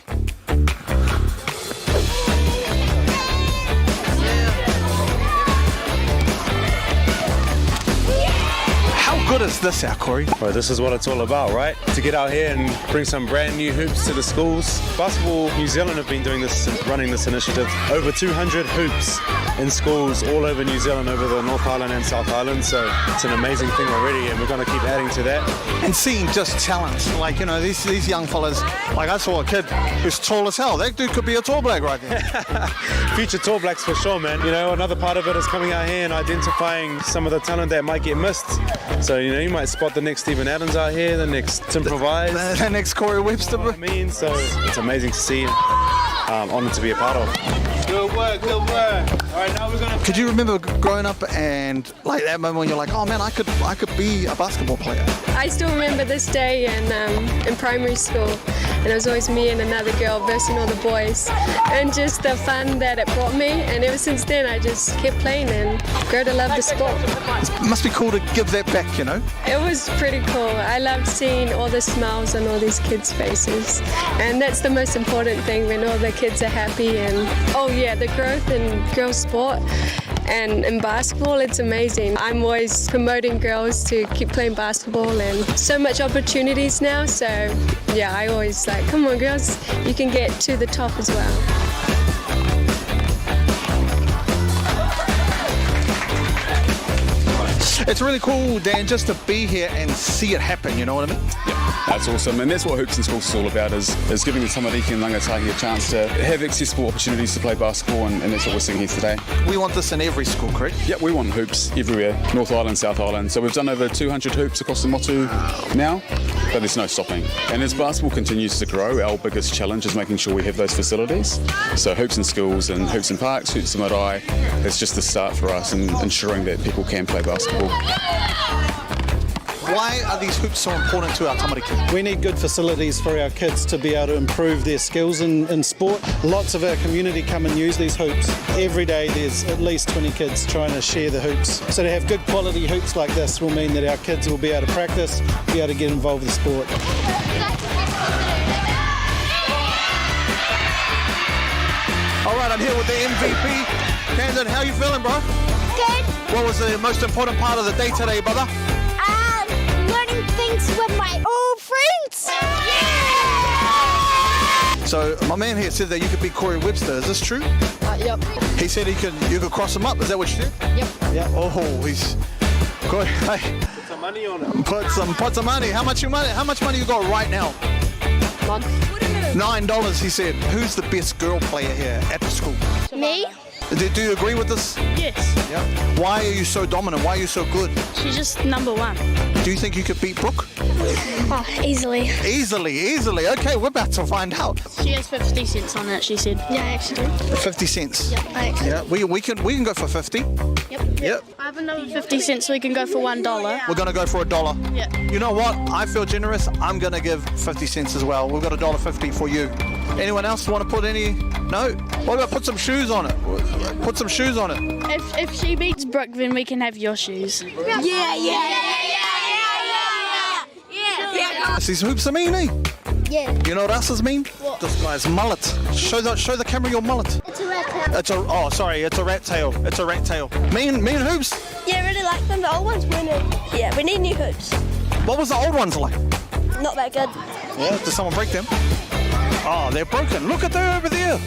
How good is this out, Corey? Well, this is what it's all about, right? To get out here and bring some brand new hoops to the schools. Basketball New Zealand have been doing this, running this initiative. Over 200 hoops in schools all over New Zealand, over the North Island and South Island. So it's an amazing thing already, and we're going to keep adding to that. And seeing just talent, like, you know, these young fellas. Like, I saw a kid who's tall as hell. That dude could be a Tall Black right there. Future Tall Blacks for sure, man. You know, another part of it is coming out here and identifying some of the talent that might get missed. So, you know, you might spot the next Stephen Adams out here, the next Tim Provide, the next Corey Webster. You know what I mean? So it's amazing to see. Honoured to be a part of. Good work, good work. All right, now we're gonna. Could you remember growing up and like that moment when you're like, oh man, I could be a basketball player? I still remember this day in primary school, and it was always me and another girl versing all the boys, and just the fun that it brought me. And ever since then, I just kept playing and grew to love the sport. It must be cool to give that back, you know? It was pretty cool. I loved seeing all the smiles on all these kids' faces, and that's the most important thing when all the kids are happy. And oh yeah, the growth in girls' sport and in basketball, it's amazing. I'm always promoting girls to keep playing basketball, and so much opportunities now. So yeah, I always like, come on girls, you can get to the top as well. It's really cool, Dan, just to be here and see it happen, you know what I mean? Yeah, that's awesome. And that's what Hoops in Schools is all about, is giving the tamariki and rangatahi a chance to have accessible opportunities to play basketball, and that's what we're seeing here today. We want this in every school, correct? Yeah, we want hoops everywhere, North Island, South Island. So we've done over 200 hoops across the motu now, but there's no stopping. And as basketball continues to grow, our biggest challenge is making sure we have those facilities. So Hoops in Schools and Hoops in Parks, Hoops in MΑORI, it's just the start for us in ensuring that people can play basketball. Why are these hoops so important to our tamariki? We need good facilities for our kids to be able to improve their skills in sport. Lots of our community come and use these hoops. Every day there's at least 20 kids trying to share the hoops. So to have good quality hoops like this will mean that our kids will be able to practice, be able to get involved with the sport. All right, I'm here with the MVP. Camden, how you feeling, bro? Good. What was the most important part of the day today, brother? Learning things with my old friends. Yeah! So my man here said that you could beat Corey Webster. Is this true? Yep. He said you could cross him up. Is that what you said? Yep. Yeah. Oh, he's good. Hey. Put some money on it. Put some money. How much money you got right now? None. $9. He said. Who's the best girl player here at the school? Me? Do you agree with this? Yes. Yeah. Why are you so dominant? Why are you so good? She's just number one. Do you think you could beat Brooke? Oh, easily. Easily. Okay, we're about to find out. She has 50 cents on it, she said. Yeah, actually. 50 cents? Yep, actually. Yeah, we can go for 50. Yep. I have another 50 cents, so we can go for $1. We're going to go for $1. Yeah. You know what? I feel generous. I'm going to give 50 cents as well. We've got $1.50 for you. Anyone else want to put any? No? What about put some shoes on it? Put some shoes on it. If she beats Brooke, then we can have your shoes. Yeah. These hoops are mean, eh? Yeah. You know what else is mean? What? This guy's mullet. Show the camera your mullet. It's a rat tail. It's a rat tail. It's a rat tail. Mean hoops. Yeah, I really like them. The old ones weren't. Yeah, we need new hoops. What was the old ones like? Not that good. Yeah, did someone break them? Oh, they're broken. Look at them over there.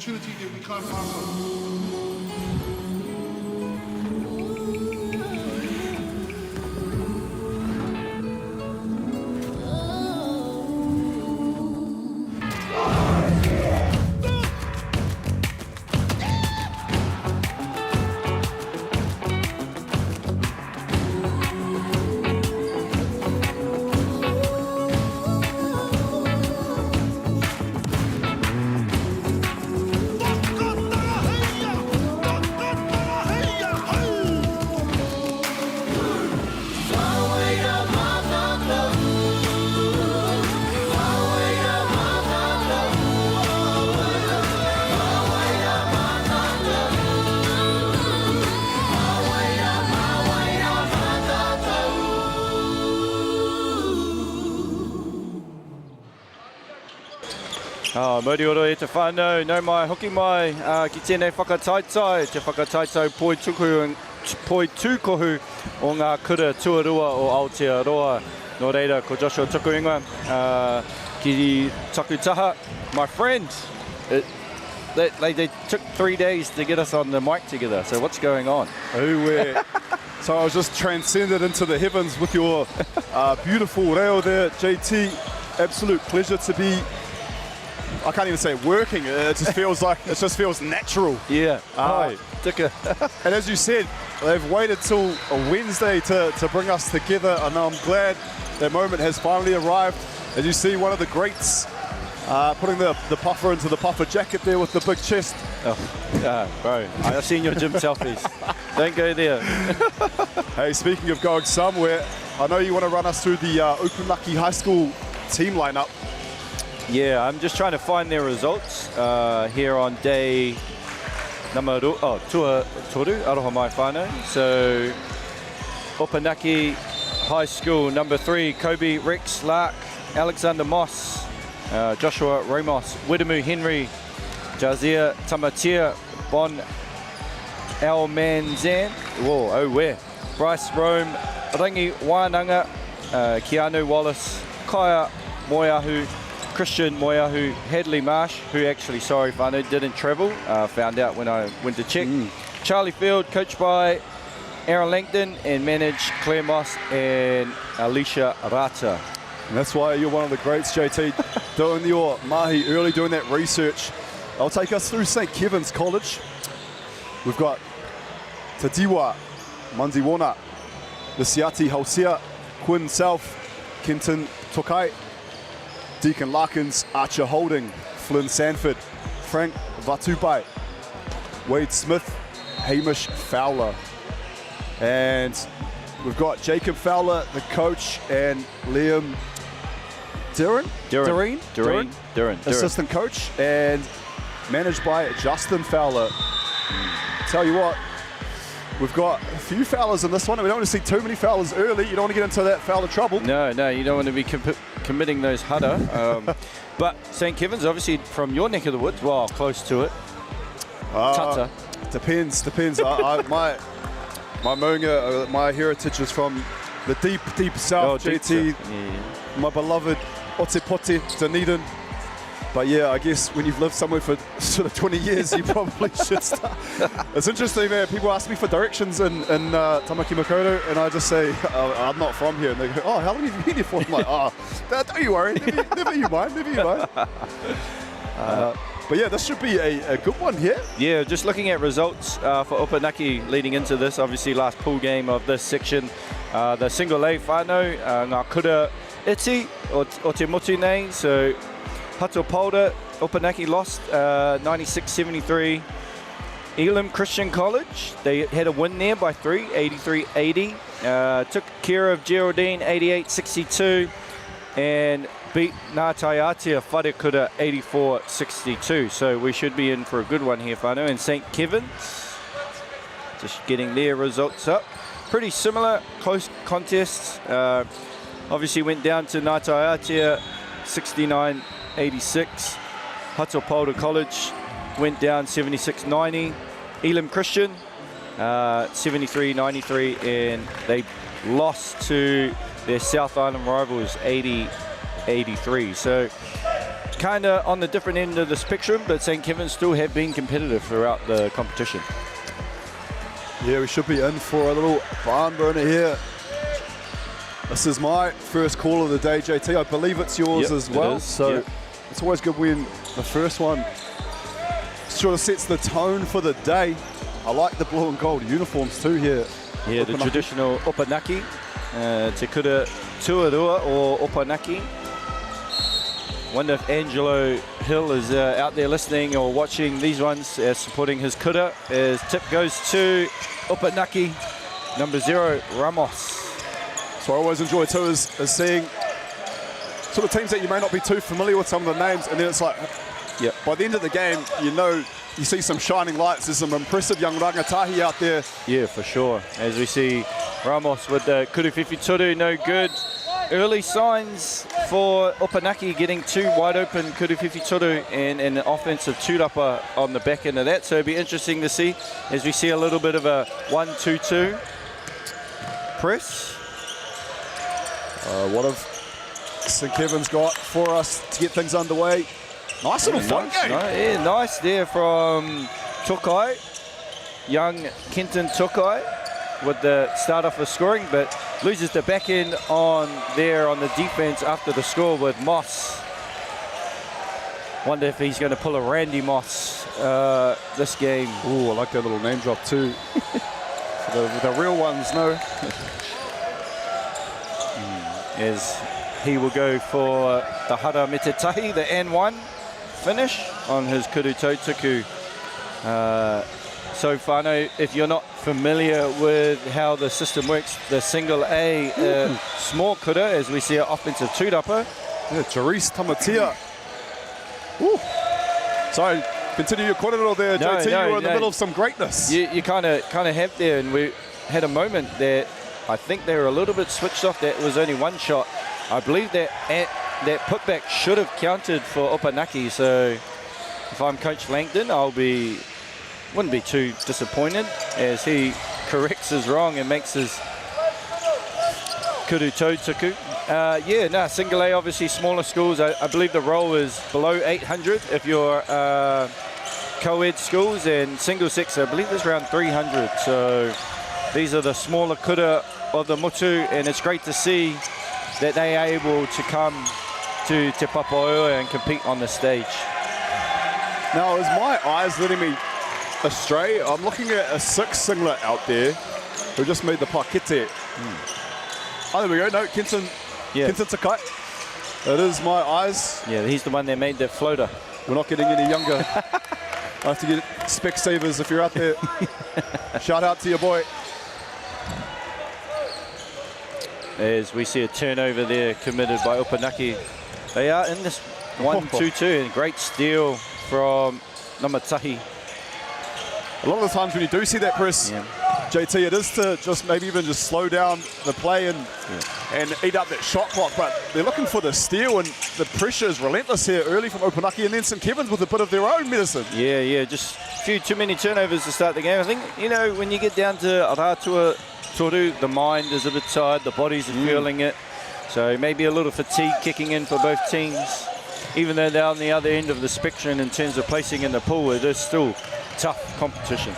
opportunity that we can't pass up. Morioro e te whānau, nau mai, hoki mai, ki tēnei whakataitau, te whakataitau poi tūkohu o ngā kura tuarua o Aotearoa. Nō reira, ko Joshua tuku ingoa, ki takutaha, my friend. They took 3 days to get us on the mic together, so what's going on? So I was just transcended into the heavens with your beautiful reo there, JT. Absolute pleasure to be, I can't even say working, it just feels natural. Yeah. And as you said, they've waited till a Wednesday to bring us together, and I'm glad that moment has finally arrived. As you see, one of the greats putting the puffer into the puffer jacket there with the big chest. Bro, I've seen your gym selfies. Don't go there. Hey, speaking of going somewhere, I know you want to run us through the Upunaki High School team lineup. Yeah, I'm just trying to find their results here on day toru, aroha mai whānau. So, Upunaki High School, number 3, Kobe Rex Lark, Alexander Moss, Joshua Ramos, Widamu Henry, Jazia Tamatia, Bon Almanzan, where? Bryce Rome, Rangi Wānanga, Keanu Wallace, Kaya Moeahu, Christian Moeahu, Hadley Marsh, who actually, sorry whānau, didn't travel, found out when I went to check. Charlie Field, coached by Aaron Langton, and managed Claire Moss and Alicia Rata. And that's why you're one of the greats, JT, doing your mahi early, doing that research. I'll take us through St. Kevin's College. We've got Te Diwa, Mandiwana, Lisiati Hosea, Quinn South, Kenton Tokai, Deacon Larkins, Archer Holding, Flynn Sanford, Frank Vatupai, Wade Smith, Hamish Fowler. And we've got Jacob Fowler, the coach, and Liam Durin, assistant coach, and managed by Justin Fowler. Tell you what, we've got a few Fowlers in this one, and we don't want to see too many Fowlers early. You don't want to get into that Fowler trouble. No, you don't want to be committing those hudder. But St. Kevin's, obviously from your neck of the woods, well, close to it. Tata. Depends. My Maunga, my heritage is from the deep south, JT. Yeah. My beloved Otepote, Dunedin. But yeah, I guess when you've lived somewhere for sort of 20 years, you probably should start. It's interesting, man. People ask me for directions in Tamaki Makaurau, and I just say, I'm not from here. And they go, how long have you been here for? I'm like, don't you worry. Never you mind. But yeah, this should be a good one here. Yeah, just looking at results for Upunaki leading into this, obviously last pool game of this section. The single A whānau, ngā kura iti o te motu nei, so Hatopolda, Upunaki lost 96-73. Elam Christian College, they had a win there by 3, 83-80. Took care of Geraldine 88-62 and beat Ngātai Atia Wharekura 84-62. So we should be in for a good one here, whānau. And St. Kevin's, just getting their results up. Pretty similar, close contests. Obviously went down to Ngātai Atia 69-86. Hatopolda College went down 76-90. Elam Christian 73-93, and they lost to their South Island rivals 80-83. So kind of on the different end of the spectrum, but St. Kevin's still have been competitive throughout the competition. Yeah, we should be in for a little barn burner here. This is my first call of the day, JT. I believe it's yours as well. So it's always good when the first one sort of sets the tone for the day. I like the blue and gold uniforms too here. Yeah, the traditional Opanaki, Te Kura Tuarua or Opanaki. Wonder if Angelo Hill is out there listening or watching these ones, supporting his kura. As tip goes to Opanaki, number 0, Ramos. So I always enjoy too is seeing sort of teams that you may not be too familiar with some of the names, and then it's like, by the end of the game, you see some shining lights. There's some impressive young rangatahi out there. Yeah, for sure. As we see Ramos with the kuruwhiwhi toru, no good. Early signs for Opanaki getting 2 wide open kuruwhiwhi toru and an offensive tūrapa on the back end of that. So it'll be interesting to see as we see a little bit of a 1-2-2 press. What have St. Kevin's got for us to get things underway? Nice little fun game. Yeah, nice there from Tokai, young Kenton Tokai, with the start off of scoring, but loses the back end on the defense after the score with Moss. Wonder if he's going to pull a Randy Moss this game. Ooh, I like that little name drop too. the real ones, no. As he will go for the Hara Metetahi, the N1 finish on his Kuru Tautuku. So whānau, if you're not familiar with how the system works, the single A small kura, as we see an offensive tūrapa. Yeah, Therese Tamatia. Ooh. Sorry, continue your kōrero there, JT. You were in the middle of some greatness. You kind of have there, and we had a moment there. I think they were a little bit switched off. That was only one shot. I believe that putback should have counted for Opanaki. So if I'm Coach Langdon, wouldn't be too disappointed as he corrects his wrong and makes his Kuru Tautuku. Single A, obviously smaller schools. I believe the roll is below 800 if you're co-ed schools, and single sex, I believe it's around 300. So these are the smaller kura of the motu, and it's great to see that they are able to come to Te Papaoa and compete on the stage. Now, is my eyes letting me astray? I'm looking at a 6 singlet out there who just made the pakete. Oh, there we go. No, Kenton Sakai. It is my eyes. Yeah, he's the one that made that floater. We're not getting any younger. I have to get Specsavers if you're out there. Shout out to your boy. As we see a turnover there committed by Opanaki. They are in this 1-2-2, and great steal from Namatahi. A lot of the times when you do see that press, JT, it is to just maybe even just slow down the play and eat up that shot clock, but they're looking for the steal, and the pressure is relentless here early from Opanaki, and then St. Kevin's with a bit of their own medicine. Yeah, just a few too many turnovers to start the game. I think, when you get down to Aratua Toru, the mind is a bit tired, the bodies are feeling it, so maybe a little fatigue kicking in for both teams. Even though they're on the other end of the spectrum in terms of placing in the pool, it is still tough competition.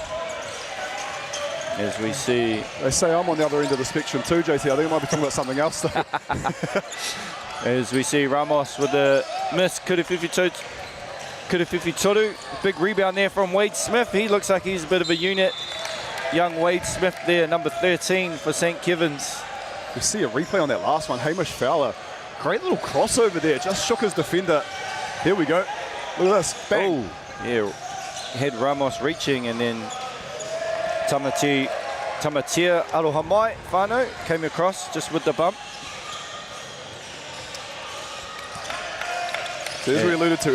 As we see, they say I'm on the other end of the spectrum too, JT. I think I might be talking about something else though. As we see Ramos with the miss kuruwhiwhi toru. Big rebound there from Wade Smith. He looks like he's a bit of a unit. Young Wade Smith there, number 13 for St. Kevin's. We see a replay on that last one. Hamish Fowler, great little crossover there. Just shook his defender. Here we go. Look at this. Bang. Oh, yeah. Had Ramos reaching, and then Tamatia Arohamai whānau came across just with the bump. So as we alluded to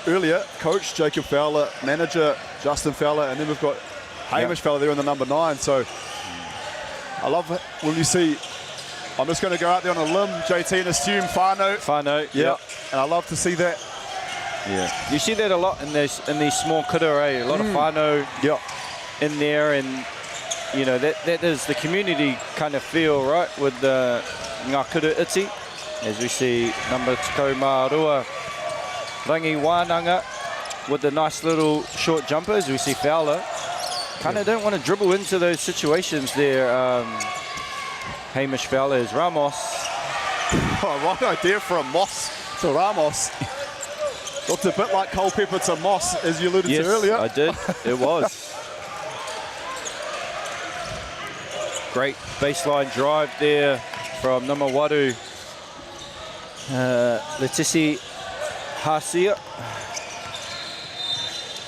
earlier, coach Jacob Fowler, manager Justin Fowler, and then we've got Hamish Fowler there in the number 9. So I love it when you see, I'm just going to go out there on a limb, JT, and assume whānau. Yeah. And I love to see that. Yeah. You see that a lot in these small kura, a lot of whānau in there, and that is the community kind of feel, right, with the ngā kura iti. As we see number 2 Mārua Rangi Wānanga with the nice little short jumpers. We see Fowler. Kind of don't want to dribble into those situations there. Hamish Fowler is Ramos. Oh, right idea from Moss to Ramos. Looked a bit like Culpepper to Moss, as you alluded to earlier. I did. It was. Great baseline drive there from Namawaru. Letisi Hasia.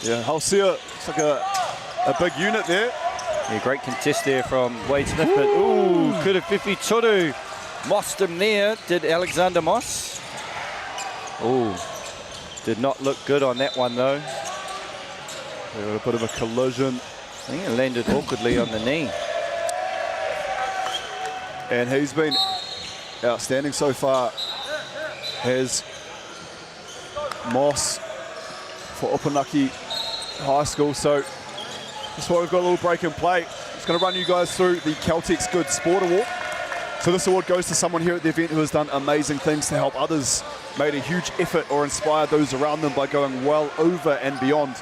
Yeah, Halsia, it's like a big unit there. Yeah, great contest there from Wade Smith, but ooh, Kurafifi Toru mossed him there, did Alexander Moss. Ooh, did not look good on that one though. Yeah, a bit of a collision. I think it landed awkwardly on the knee. And he's been outstanding so far. Has Moss for Opunaki High School. So that's why we've got a little break in play. Just going to run you guys through the Caltex Good Sport Award. So this award goes to someone here at the event who has done amazing things to help others, made a huge effort or inspired those around them by going well over and beyond.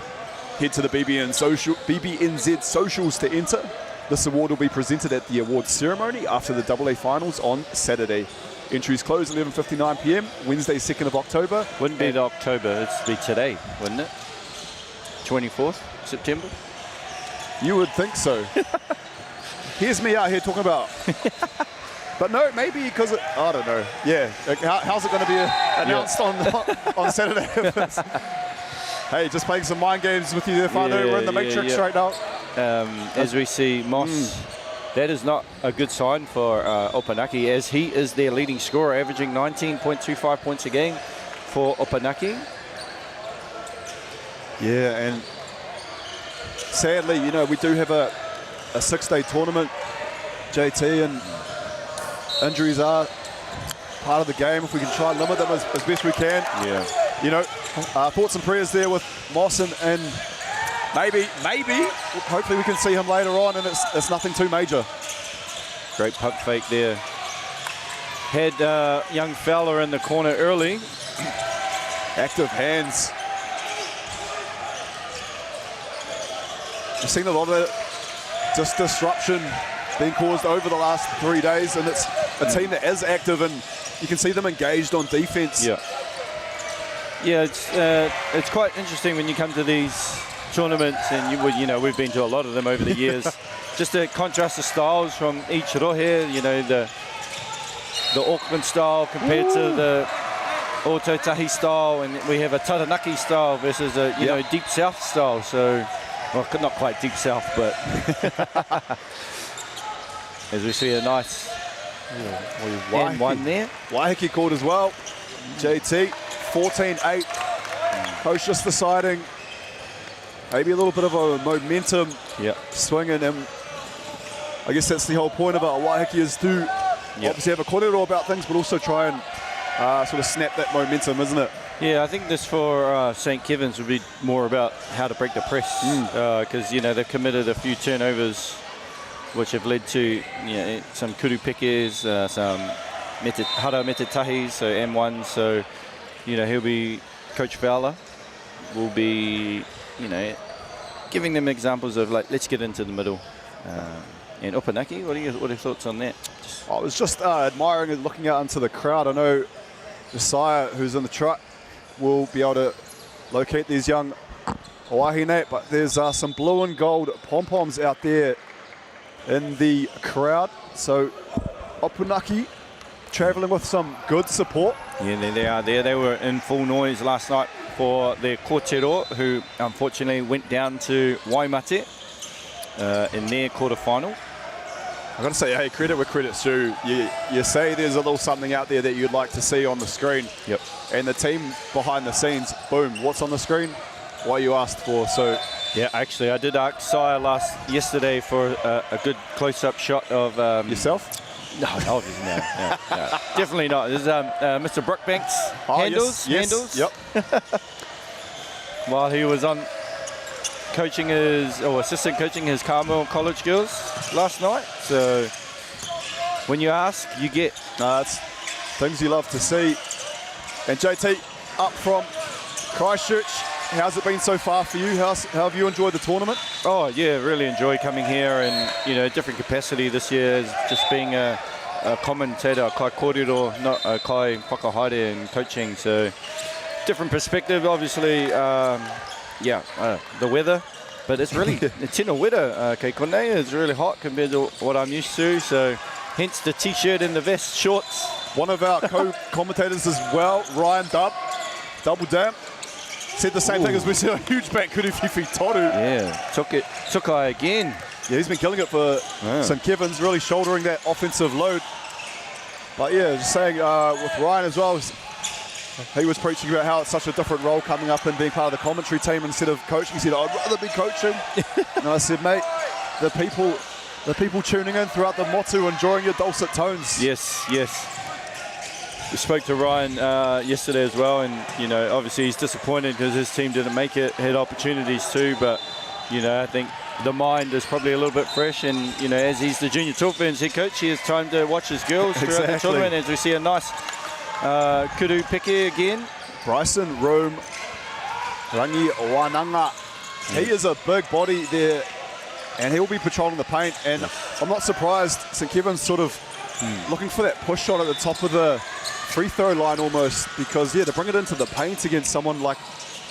Head to the BBNZ socials to enter. This award will be presented at the awards ceremony after the AA finals on Saturday. Entries close 11:59 p.m. Wednesday, 2nd of October. Wouldn't be the October, it'd be today, wouldn't it? 24th September? You would think so. Here's me out here talking about. But no, maybe because, I don't know. Yeah, how's it going to be announced on Saturday? Hey, just playing some mind games with you there, Whānau. We're in the Matrix right now. As we see Moss, that is not a good sign for Opunaki, as he is their leading scorer, averaging 19.25 points a game for Opunaki. Yeah, and sadly, you know, we do have a 6-day tournament, JT, and injuries are part of the game. If we can try and limit them as best we can. Yeah. You know, thoughts and prayers there with Moss, and maybe, hopefully we can see him later on, and it's nothing too major. Great pump fake there. Had young Fowler in the corner early. Active hands. We've seen a lot of just disruption being caused over the last 3 days, and it's a team that is active, and you can see them engaged on defense. Yeah. Yeah, it's quite interesting when you come to these tournaments, and you know, we've been to a lot of them over the years. Just to contrast the styles from each rohe, you know, the Auckland style compared to the Otautahi style, and we have a Taranaki style versus a you know, deep south style. So, well, not quite deep south, but as we see a nice and one there. Waiheke called as well. JT, 14-8. Coach just deciding maybe a little bit of a momentum swinging, and I guess that's the whole point about Waiheke, is to obviously have a kōrero about things, but also try and sort of snap that momentum, isn't it? Yeah, I think this for St. Kevin's would be more about how to break the press, because you know, they've committed a few turnovers, which have led to some kurupekes, some hara metetahis, so M1. So you know, he'll be Coach Fowler will be giving them examples of, like, let's get into the middle. And Opunaki, what are your thoughts on that? I was just admiring and looking out into the crowd. I know Josiah, who's in the truck, will be able to locate these young wahine, but there's some blue and gold pom-poms out there in the crowd. So Opunaki travelling with some good support. Yeah, they are there. They were in full noise last night for their kōrero, who unfortunately went down to Waimate in their quarterfinal. I've got to say, hey, credit where credit's due. You say there's a little something out there that you'd like to see on the screen. Yep. And the team behind the scenes, boom, what's on the screen? What you asked for. So yeah, actually, I did ask Sire yesterday for a good close-up shot of yourself. No, obviously no, definitely not. This is Mr. Brookbank's handles. Yep. While he was on coaching assistant coaching his Carmel College girls last night. So when you ask, you get. That's things you love to see. And JT up from Christchurch, how's it been so far for you? How have you enjoyed the tournament? Oh yeah, really enjoy coming here, and different capacity this year is just being a commentator, kai kōrero, not a kai whakahaere and coaching. So different perspective, obviously. The weather, but it's really tino weather. Kei konei is really hot compared to what I'm used to. So hence the t-shirt and the vest, shorts. One of our co-commentators as well, Ryan Double Dam, said the same thing as we said a huge back Kuruwhiwhi Toru. Yeah, took I again. Yeah, he's been killing it for St Kevin's, really shouldering that offensive load. But yeah, just saying with Ryan as well, he was preaching about how it's such a different role coming up and being part of the commentary team instead of coaching. He said, I'd rather be coaching. And I said, mate, the people tuning in throughout the motu, enjoying your dulcet tones. Yes. We spoke to Ryan yesterday as well, and obviously he's disappointed because his team didn't make it. Had opportunities too, but I think the mind is probably a little bit fresh, and as he's the junior Taupo's head coach, he has time to watch his girls throughout the tournament. As we see a nice kuru peke again. Bryson Room Rangi Wananga. He is a big body there, and he'll be patrolling the paint. And I'm not surprised St Kevin's sort of looking for that push shot at the top of the free throw line almost, because to bring it into the paint against someone like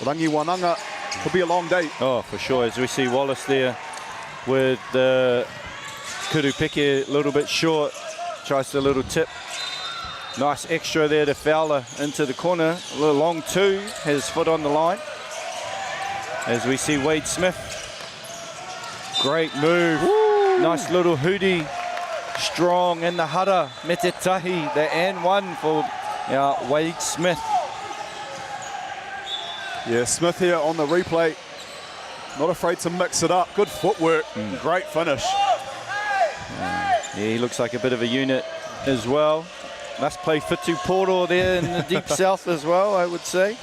Rangi Wananga could be a long day. Oh, for sure. As we see Wallace there with the kuru peke a little bit short, tries the little tip. Nice extra there to Fowler into the corner. A little long two, has foot on the line. As we see Wade Smith. Great move. Woo! Nice little hoodie. Strong in the hara. Mete tahi, the and one for Wade Smith. Yeah, Smith here on the replay. Not afraid to mix it up. Good footwork. Great finish. Yeah, he looks like a bit of a unit as well. Must play Fitu Poro there in the deep south as well, I would say.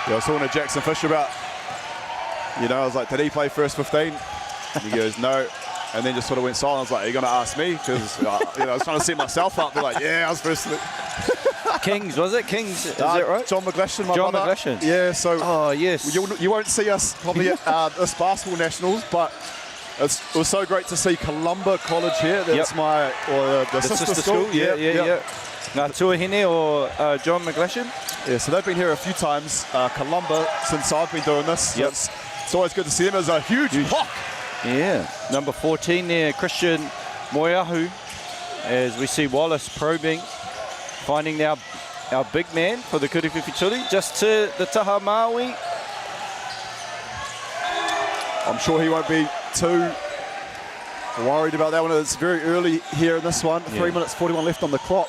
I was talking to Jackson Fisher about, I was like, did he play first 15? And he goes, no. And then just sort of went silent. I was like, are you going to ask me? Because I was trying to set myself up. They're like, yeah, I was first. Kings, was it? Kings, is that right? John McGlashan, my John brother. McGlashan. Yeah, so. Oh, yes. You won't see us probably at this basketball nationals, but it was so great to see Columba College here. That's the sister school. Yeah. Ngā Tuahine or John McGlashan. Yeah, so they've been here a few times, Columba, since I've been doing this. So it's always good to see them. As a huge block. Yeah, number 14 there, Christian Moiahu. As we see Wallace probing, finding our big man for the Kuruwhiwhi Toru, just to the taha Maui. I'm sure he won't be too worried about that one. It's very early here in this one. 3 minutes 41 left on the clock.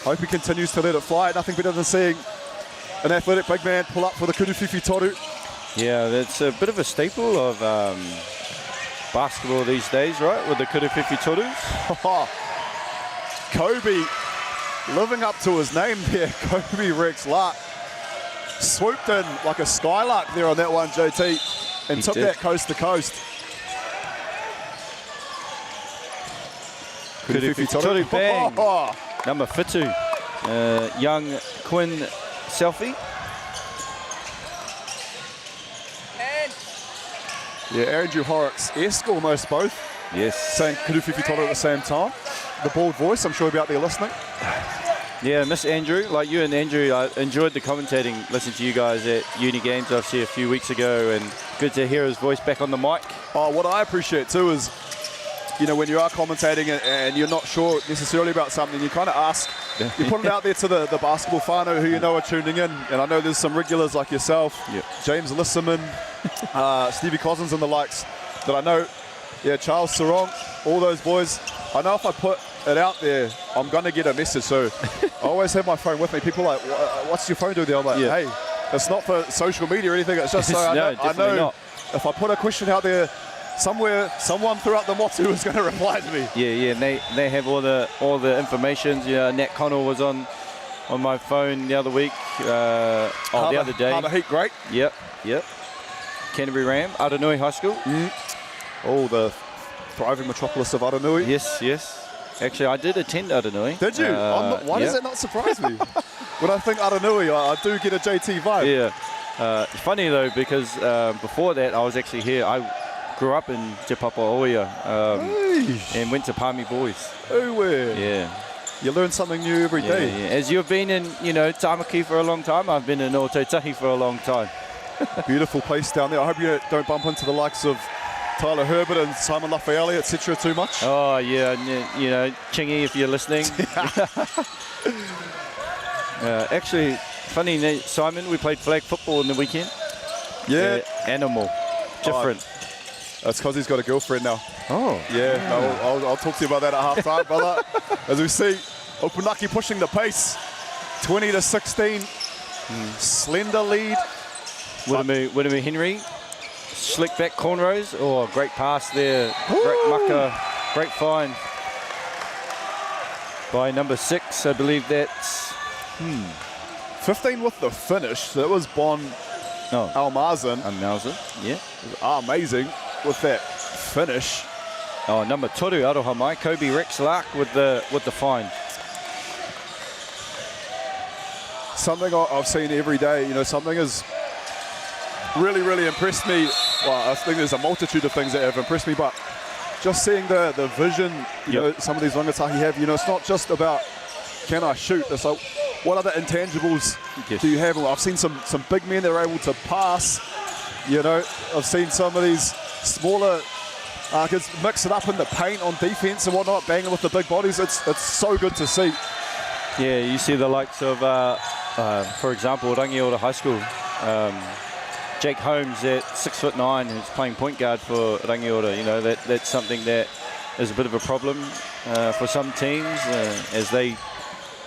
Hope he continues to let it fly. Nothing better than seeing an athletic big man pull up for the Kuruwhiwhi Toru. Yeah, that's a bit of a staple of basketball these days, right? With the Kuruwhiwhi Torus. Kobe living up to his name there. Kobe Rex Lark swooped in like a skylark there on that one, JT, and took that coast to coast. Kuruwhiwhi Toru, bang. Number Fitu, young Quinn selfie. Yeah, Andrew Horrocks-esque almost both. Yes. Saying Kuruwhiwhi Toru at the same time. The bald voice, I'm sure he'll be out there listening. Yeah, miss Andrew. Like you and Andrew, I enjoyed the commentating, listening to you guys at uni games obviously a few weeks ago, and good to hear his voice back on the mic. Oh, what I appreciate too is, when you are commentating and you're not sure necessarily about something, you kind of ask, you put it out there to the basketball whānau who are tuning in. And I know there's some regulars like yourself, James Lisserman, Stevie Cousins and the likes that I know. Yeah, Charles Sarong, all those boys. I know if I put it out there, I'm going to get a message. So I always have my phone with me. People are like, what's your phone doing there? I'm like, hey, it's not for social media or anything. It's just so I know if I put a question out there, somewhere, someone throughout the motu is going to reply to me. Yeah, and they have all the information. Nat Connell was on my phone the other week. The other day. Harbour Heat, great. Yep. Canterbury Ram, Aranui High School. Oh, the thriving metropolis of Aranui. Yes. Actually, I did attend Aranui. Did you? Why does that not surprise me? When I think Aranui, I do get a JT vibe. Yeah. Funny though, because before that, I was actually here. I grew up in Te Papaoia and went to Palmy Boys. Yeah. You learn something new every day. Yeah. As you've been in, Tamaki for a long time, I've been in Ōtautahi for a long time. Beautiful place down there. I hope you don't bump into the likes of Tyler Herbert and Simon Lafayette, etc. too much. Oh, yeah. Chingy, if you're listening. Actually, funny, Simon, we played flag football in the weekend. Yeah. Animal. Different. That's because he's got a girlfriend now. Oh. Yeah, I'll talk to you about that at half-time, brother. As we see, Opunaki pushing the pace. 20-16. Slender lead. Widemu Henry. Slick back cornrows. Oh, great pass there. Great mucker. Great find. By number 6, I believe that's... 15 with the finish. That was Bon Almazen. Yeah. Amazing with that finish. Oh, number 2, Aroha Mai. Kobe Rex Lark with the find. Something I've seen every day, something has really, really impressed me. Well, I think there's a multitude of things that have impressed me, but just seeing the vision, some of these rangatahi have, it's not just about can I shoot, it's like what other intangibles do you have? Well, I've seen some big men that are able to pass, I've seen some of these smaller kids mix it up in the paint on defense and whatnot, banging with the big bodies. It's so good to see. Yeah, you see the likes of, for example, Rangiora High School. Jake Holmes at 6'9", who's playing point guard for Rangiora. That's something that is a bit of a problem for some teams, as I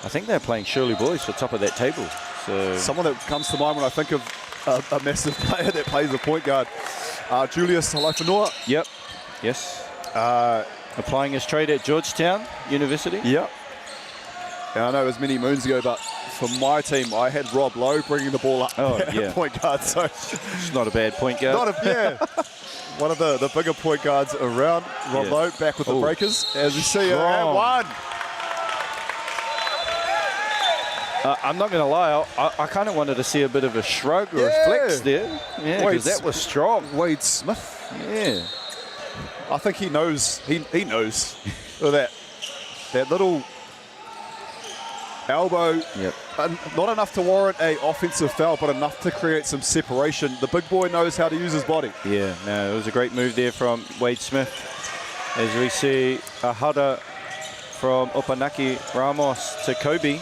think they're playing Shirley Boys for top of that table. So someone that comes to mind when I think of a massive player that plays a point guard, Julius Halaifanua. Yep. Yes. Applying his trade at Georgetown University. Yep. And I know it was many moons ago, but for my team, I had Rob Lowe bringing the ball up at point guard. So it's not a bad point guard. One of the bigger point guards around. Rob Lowe back with the breakers. As you see, and one. I'm not going to lie, I kind of wanted to see a bit of a shrug or a flex there. Yeah, because that was strong. Wade Smith. Yeah. I think he knows. He knows that little elbow. Yep. Not enough to warrant a offensive foul, but enough to create some separation. The big boy knows how to use his body. Yeah, no, it was a great move there from Wade Smith. As we see a header from Opunaki Ramos to Kobe.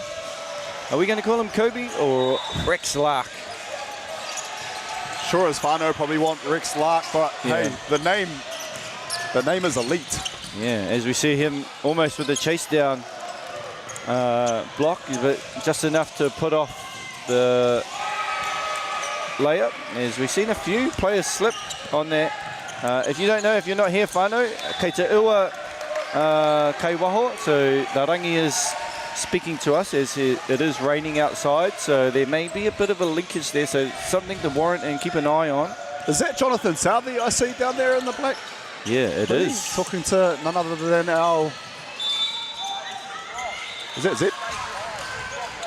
Are we going to call him Kobe or Rex Lark? Sure as whānau probably want Rex Lark, but hey, the name is elite. Yeah, as we see him almost with the chase down block, but just enough to put off the layup. As we've seen a few players slip on that. If you don't know, if you're not here, whānau, kei te ua kei waho, so the rangi is speaking to us as it is raining outside, so there may be a bit of a linkage there, so something to warrant and keep an eye on. Is that Jonathan Southey I see down there in the black? Yeah, it is. Talking to none other than our... Is that Zeb?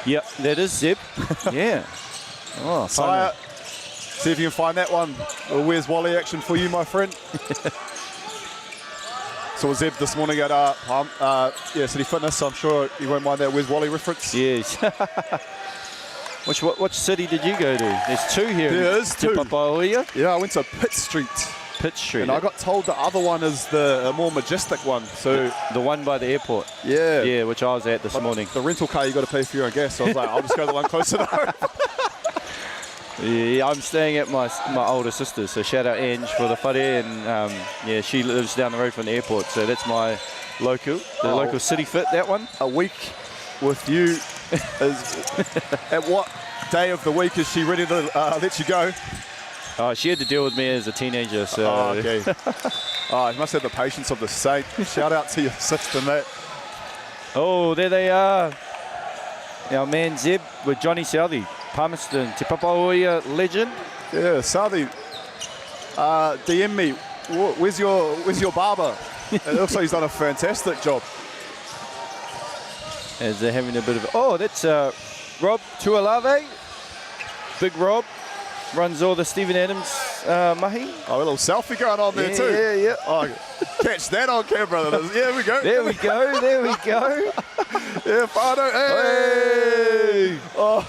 Yep, that is Zeb. Yeah. Oh, Sire, see if you can find that one. Where's Wally action for you, my friend? Saw Zeb this morning at City Fitness, so I'm sure you won't mind that Where's Wally reference. Yes. Which city did you go to? There's two here. There is two. Yeah, I went to Pitt Street. Pitt Street. And I got told the other one is the more majestic one. So the one by the airport. Yeah. Yeah, which I was at this morning. The rental car, you got to pay for your own gas. So I was like, I'll just go to the one closer to home. Yeah, I'm staying at my older sister, so shout out Ange for the whare, and yeah, she lives down the road from the airport, so that's my local, local city fit, that one. A week with you is at what day of the week is she ready to let you go? She had to deal with me as a teenager, so. Oh, okay. You must have the patience of the saint. Shout out to your sister, mate. Oh, there they are. Our man Zeb with Johnny Southey. Palmerston, Te Papaoia legend. Yeah, Southey, DM me. Where's your barber? It looks like he's done a fantastic job. as they're having a bit of... Oh, that's Rob Tualave. Big Rob. Runs all the Stephen Adams mahi. Oh, a little selfie going on there too. Yeah, yeah. Oh, catch that on camera. There we go. There we go, there we go. Yeah, Fado. Hey! Oh.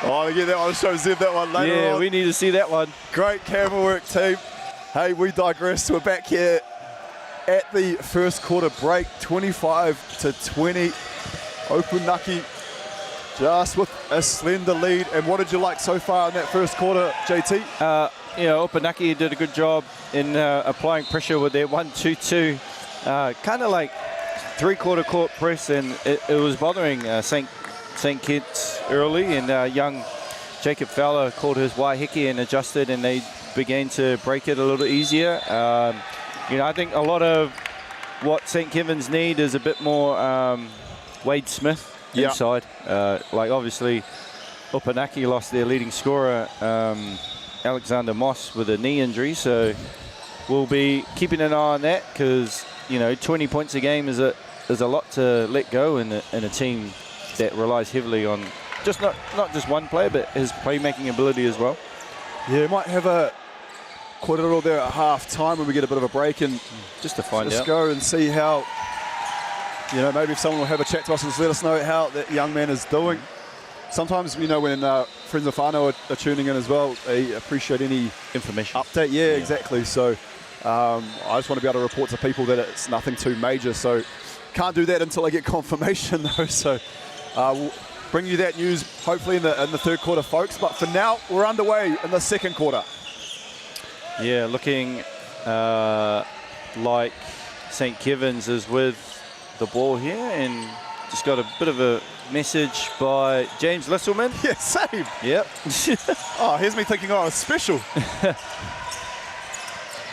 Oh, yeah, that one. Show Zeb that one later on. Yeah, we need to see that one. Great camera work, team. Hey, we digress. We're back here at the first quarter break, 25-20. Opunaki just with a slender lead. And what did you like so far in that first quarter, JT? Yeah, Opunaki did a good job in applying pressure with their 1-2-2. Kind of like three-quarter court press, and it was bothering St. Kitts early, and young Jacob Fowler called his waiheke and adjusted, and they began to break it a little easier. You know, I think a lot of what St. Kevin's need is a bit more Wade Smith inside. Like obviously Opunaki lost their leading scorer, Alexander Moss, with a knee injury, so we'll be keeping an eye on that, because you know 20 points a game is a lot to let go in a team that relies heavily on just not just one player, but his playmaking ability as well. Yeah, might have quite a little there at half time when we get a bit of a break, and just to find out. Go and see how, you know, maybe if someone will have a chat to us and just let us know how that young man is doing. Sometimes, you know, when friends of whānau are tuning in as well, they appreciate any information update. Yeah, exactly. So I just want to be able to report to people that it's nothing too major. So can't do that until I get confirmation though. So we'll bring you that news hopefully in the third quarter, folks. But for now, we're underway in the second quarter. Yeah, looking like St. Kevin's is with the ball here, and just got a bit of a message by James Lisselman. Yeah, same. Yep. Oh, here's me thinking, oh, it's special.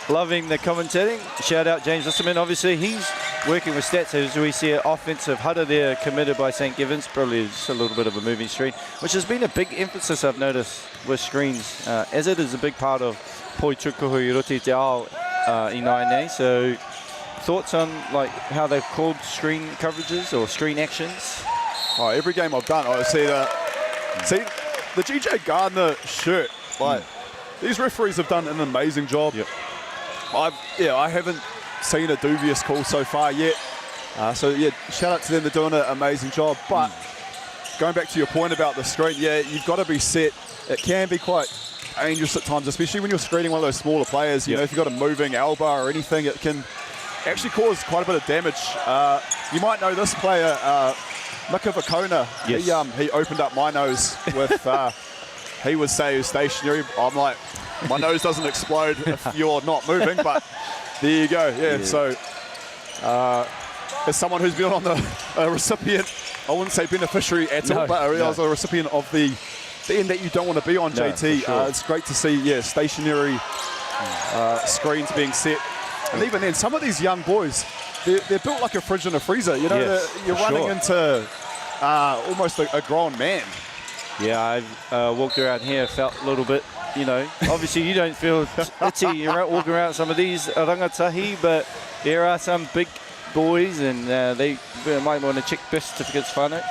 Loving the commentating. Shout out James Lisselman. Obviously, he's working with stats as we see an offensive header there committed by St. Kevin's. Probably just a little bit of a moving screen, which has been a big emphasis I've noticed with screens, as it is a big part of Poi Tukuhu i Roti Te Ao i Naine. So thoughts on like how they've called screen coverages or screen actions? Oh, every game I've done, I see the GJ Gardner shirt. Like these referees have done an amazing job. Yep. I haven't seen a dubious call so far yet. So yeah, shout out to them. They're doing an amazing job. But going back to your point about the screen, yeah, you've got to be set. It can be quite dangerous at times, especially when you're screening one of those smaller players. You know, if you've got a moving elbow or anything, it can actually cause quite a bit of damage. You might know this player, Mika Vakona. Yes. He opened up my nose with, he would say he was stationary. I'm like, my nose doesn't explode if you're not moving, but there you go. Yeah. So as someone who's been on the recipient, I wouldn't say beneficiary at all, but I was a recipient of the end that you don't want to be on, JT. Sure. It's great to see, stationary screens being set. And even then, some of these young boys, they're built like a fridge and a freezer. You know, you're running into almost a grown man. Yeah, I've walked around here, felt a little bit, you know, obviously you don't feel itchy. You're walking around some of these rangatahi, but there are some big boys, and they might want to check birth certificates, whānau.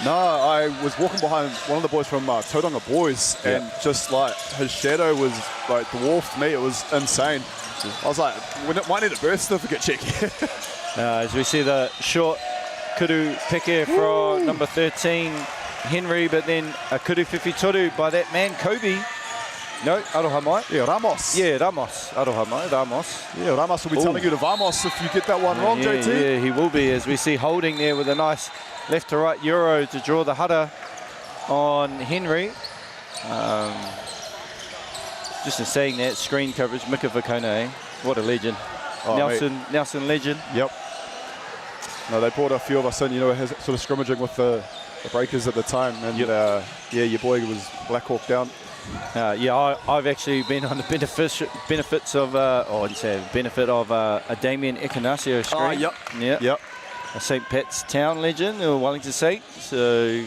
No, I was walking behind one of the boys from Tauranga Boys, and just like his shadow was like dwarfed me. It was insane. I was like, we might need a birth certificate check. As we see the short kuru peke from number 13, Henry, but then a kuru whiwhitoru by that man, Kobe. No, Aroha mai. Yeah, Ramos. Yeah, Ramos. Aroha mai, Ramos. Yeah, Ramos will be telling you to vamos if you get that one wrong, JT. Yeah, he will be, as we see Holding there with a nice left to right euro to draw the header on Henry. Just in saying that, screen coverage, Mika Vakona, what a legend. Oh, Nelson legend. Yep. No, they brought a few of us in, you know, sort of scrimmaging with the breakers at the time, and yeah, your boy was Black Hawk down. I've actually been on the benefits of, benefit of a Damien Ekanasio screen. Yep. A St. Pat's Town legend, or Wellington Saint. So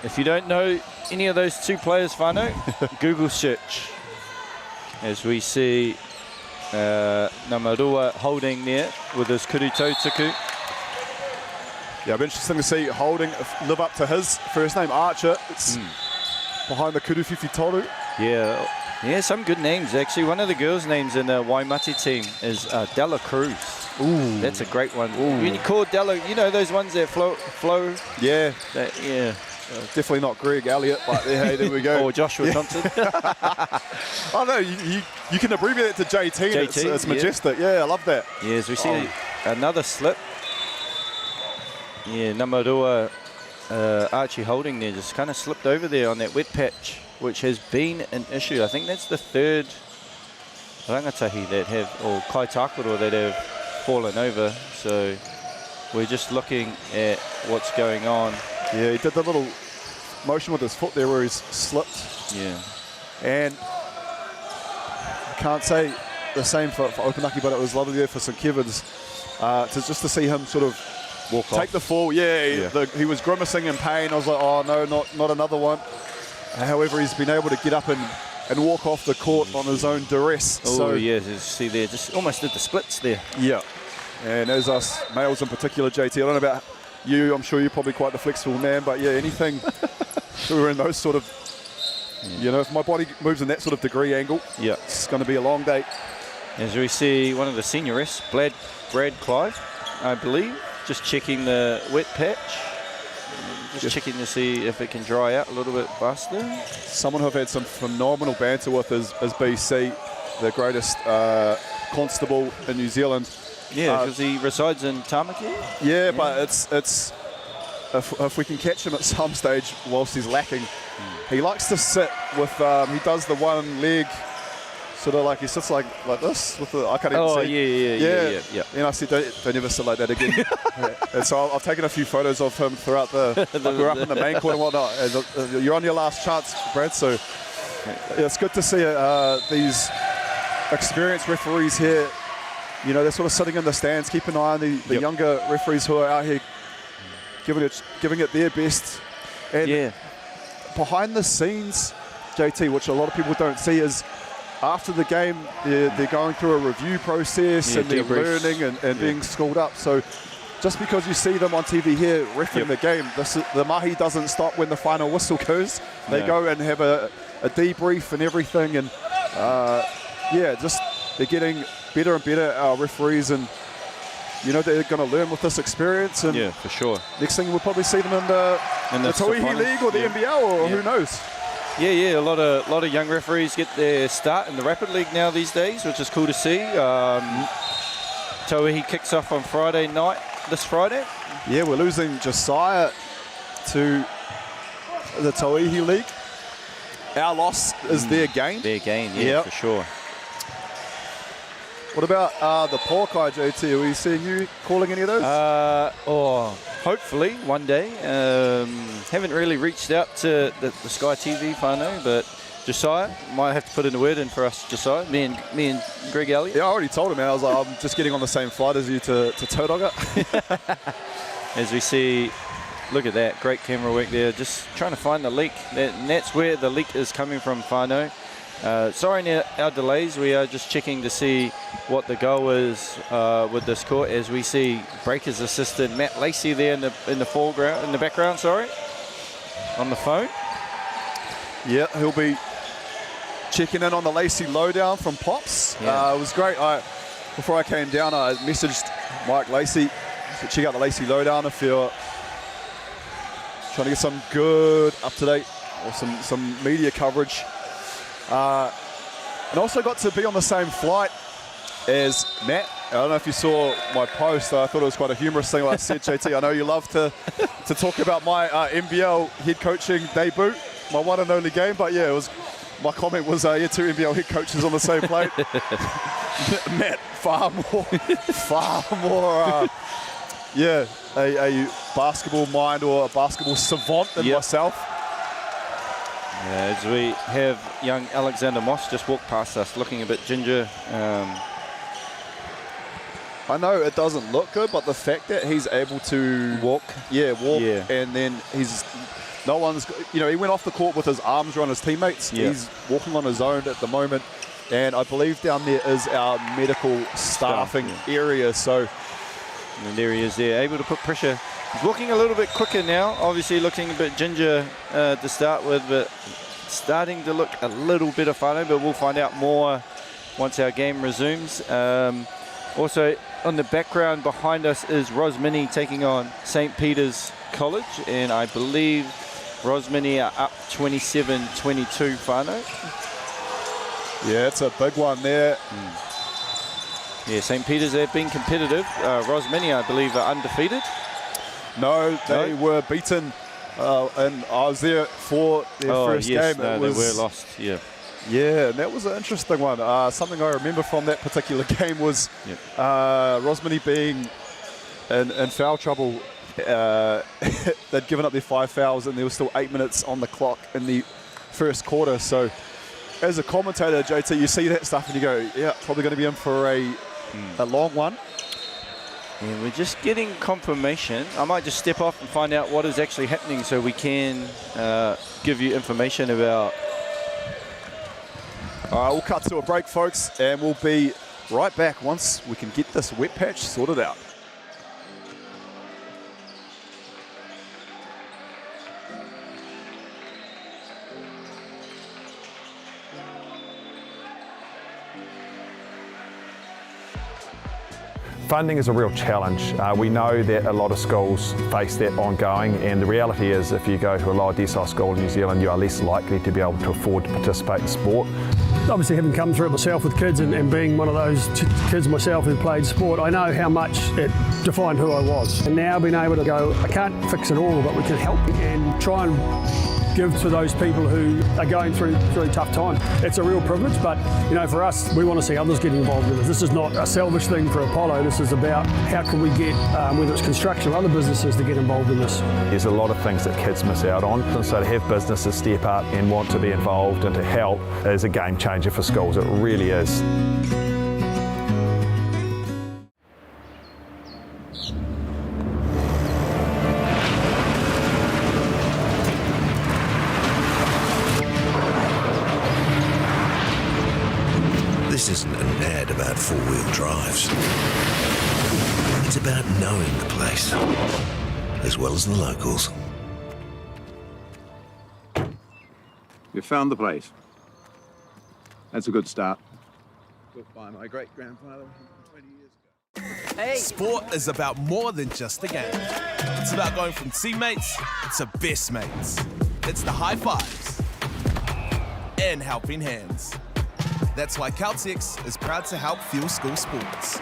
if you don't know any of those two players, whānau, Google search. As we see Namarua holding there with his kurito tuku. Yeah, it'll be interesting to see Holding live up to his first name, Archer. It's behind the Kuruwhiwhi Toru. Yeah, some good names actually. One of the girls' names in the Waimati team is Della Cruz. Ooh, that's a great one. When you call Della, you know those ones that flow. Yeah, yeah. Definitely not Greg Elliott, but hey, there we go. Or Joshua Thompson. Oh no, you can abbreviate it to JT. It's majestic. Yeah, I love that. Yeah, as we see another slip. Yeah, Namarua Archie Holding there just kind of slipped over there on that wet patch, which has been an issue. I think that's the third rangatahi that have, or kaitakaro that have fallen over. So we're just looking at what's going on. Yeah, he did the little motion with his foot there where he's slipped. Yeah. And I can't say the same for Opunaki, but it was lovely there for St Kevin's just to see him sort of take the fall. He was grimacing in pain. I was like, oh no, not another one. However, he's been able to get up and walk off the court on his own duress. Oh yeah, you see there, just almost did the splits there. Yeah, and as us males in particular, JT, I don't know about you, I'm sure you're probably quite the flexible man, but yeah, anything we're in those sort of, you know, if my body moves in that sort of degree angle, it's going to be a long day. As we see one of the seniorists, Brad Clive, I believe, just checking the wet patch. Just checking to see if it can dry out a little bit faster. Someone who I've had some phenomenal banter with is BC, the greatest constable in New Zealand. Yeah, because he resides in Tamaki. Yeah, but it's if we can catch him at some stage whilst he's lacking, he likes to sit with, he does the one leg, sort of like he sits like this with the, I can't even see. Yeah. And I said, don't ever sit like that again. And so I've taken a few photos of him throughout like we're up in the main court and whatnot. And you're on your last chance, Brad. So it's good to see these experienced referees here. You know, they're sort of sitting in the stands, keep an eye on the younger referees who are out here giving it their best. And behind the scenes, JT, which a lot of people don't see, is after the game, they're going through a review process and they're learning and being schooled up. So just because you see them on TV here reffing the game, the mahi doesn't stop when the final whistle goes. They go and have a debrief and everything. And just they're getting better and better, our referees, and you know they're going to learn with this experience. And yeah, for sure. Next thing we'll probably see them in the Tauihi League or the NBL or who knows. Yeah, a lot of young referees get their start in the Rapid League now these days, which is cool to see. Tauihi kicks off on Friday night, this Friday. Yeah, we're losing Josiah to the Tauihi League. Our loss is their gain. Their gain, yeah, for sure. What about the Pōkai, JT? Are we seeing you calling any of those? Hopefully one day. Haven't really reached out to the Sky TV whānau, but Josiah might have to put in a word in for us, Josiah. Me and Greg Elliott. Yeah, I already told him. I was like, I'm just getting on the same flight as you to Tauranga. As we see, look at that, great camera work there. Just trying to find the leak. And that's where the leak is coming from, whānau. Sorry our delays, we are just checking to see what the goal is with this court, as we see Breakers assistant Matt Lacey there in the foreground, in the background, on the phone. Yeah, he'll be checking in on the Lacey lowdown from Pops. It was great. Before I came down, I messaged Mike Lacey to check out the Lacey lowdown if you're trying to get some good up-to-date or some media coverage. And also got to be on the same flight as Matt. I don't know if you saw my post. I thought it was quite a humorous thing. Like I said, JT, I know you love to talk about my NBL head coaching debut, my one and only game. But yeah, my comment was, two NBL head coaches on the same plane. Matt, far more, a basketball mind or a basketball savant than myself. As we have young Alexander Moss just walk past us, looking a bit ginger. I know it doesn't look good, but the fact that he's able to walk, and then he went off the court with his arms around his teammates. He's walking on his own at the moment. and I believe down there is our medical staffing area. So, and there he is there, able to put pressure. He's walking a little bit quicker now, obviously looking a bit ginger to start with, but starting to look a little better, whānau, but we'll find out more once our game resumes. Also, on the background behind us is Rosmini taking on St. Peter's College, and I believe Rosmini are up 27-22, whānau. Yeah, it's a big one there. Yeah, St. Peter's, they've been competitive. Rosmini, I believe, are undefeated. No, they were beaten, and I was there for their first game. No, they were lost, yeah. Yeah, and that was an interesting one. Something I remember from that particular game was Rosmini being in foul trouble. They'd given up their 5 fouls and there was still 8 minutes on the clock in the first quarter. So as a commentator, JT, you see that stuff and you go, yeah, probably going to be in for a long one. Yeah, we're just getting confirmation. I might just step off and find out what is actually happening so we can give you information about. All right, we'll cut to a break, folks, and we'll be right back once we can get this wet patch sorted out. Funding is a real challenge. We know that a lot of schools face that ongoing, and the reality is if you go to a lower decile school in New Zealand, you are less likely to be able to afford to participate in sport. Obviously, having come through it myself with kids and being one of those kids myself who played sport, I know how much it defined who I was. And now being able to go, I can't fix it all, but we can help and try and give to those people who are going through really tough time. It's a real privilege, but you know, for us, we want to see others get involved in this. This is not a selfish thing for Apollo. This is about how can we get, whether it's construction or other businesses, to get involved in this. There's a lot of things that kids miss out on, and so to have businesses step up and want to be involved and to help is a game changer for schools. It really is. This isn't an ad about four-wheel drives. It's about knowing the place, as well as the locals. We found the place. That's a good start. Built by my great-grandfather 20 years ago. Hey. Sport is about more than just a game. It's about going from teammates to best mates. It's the high fives and helping hands. That's why Caltex is proud to help fuel school sports.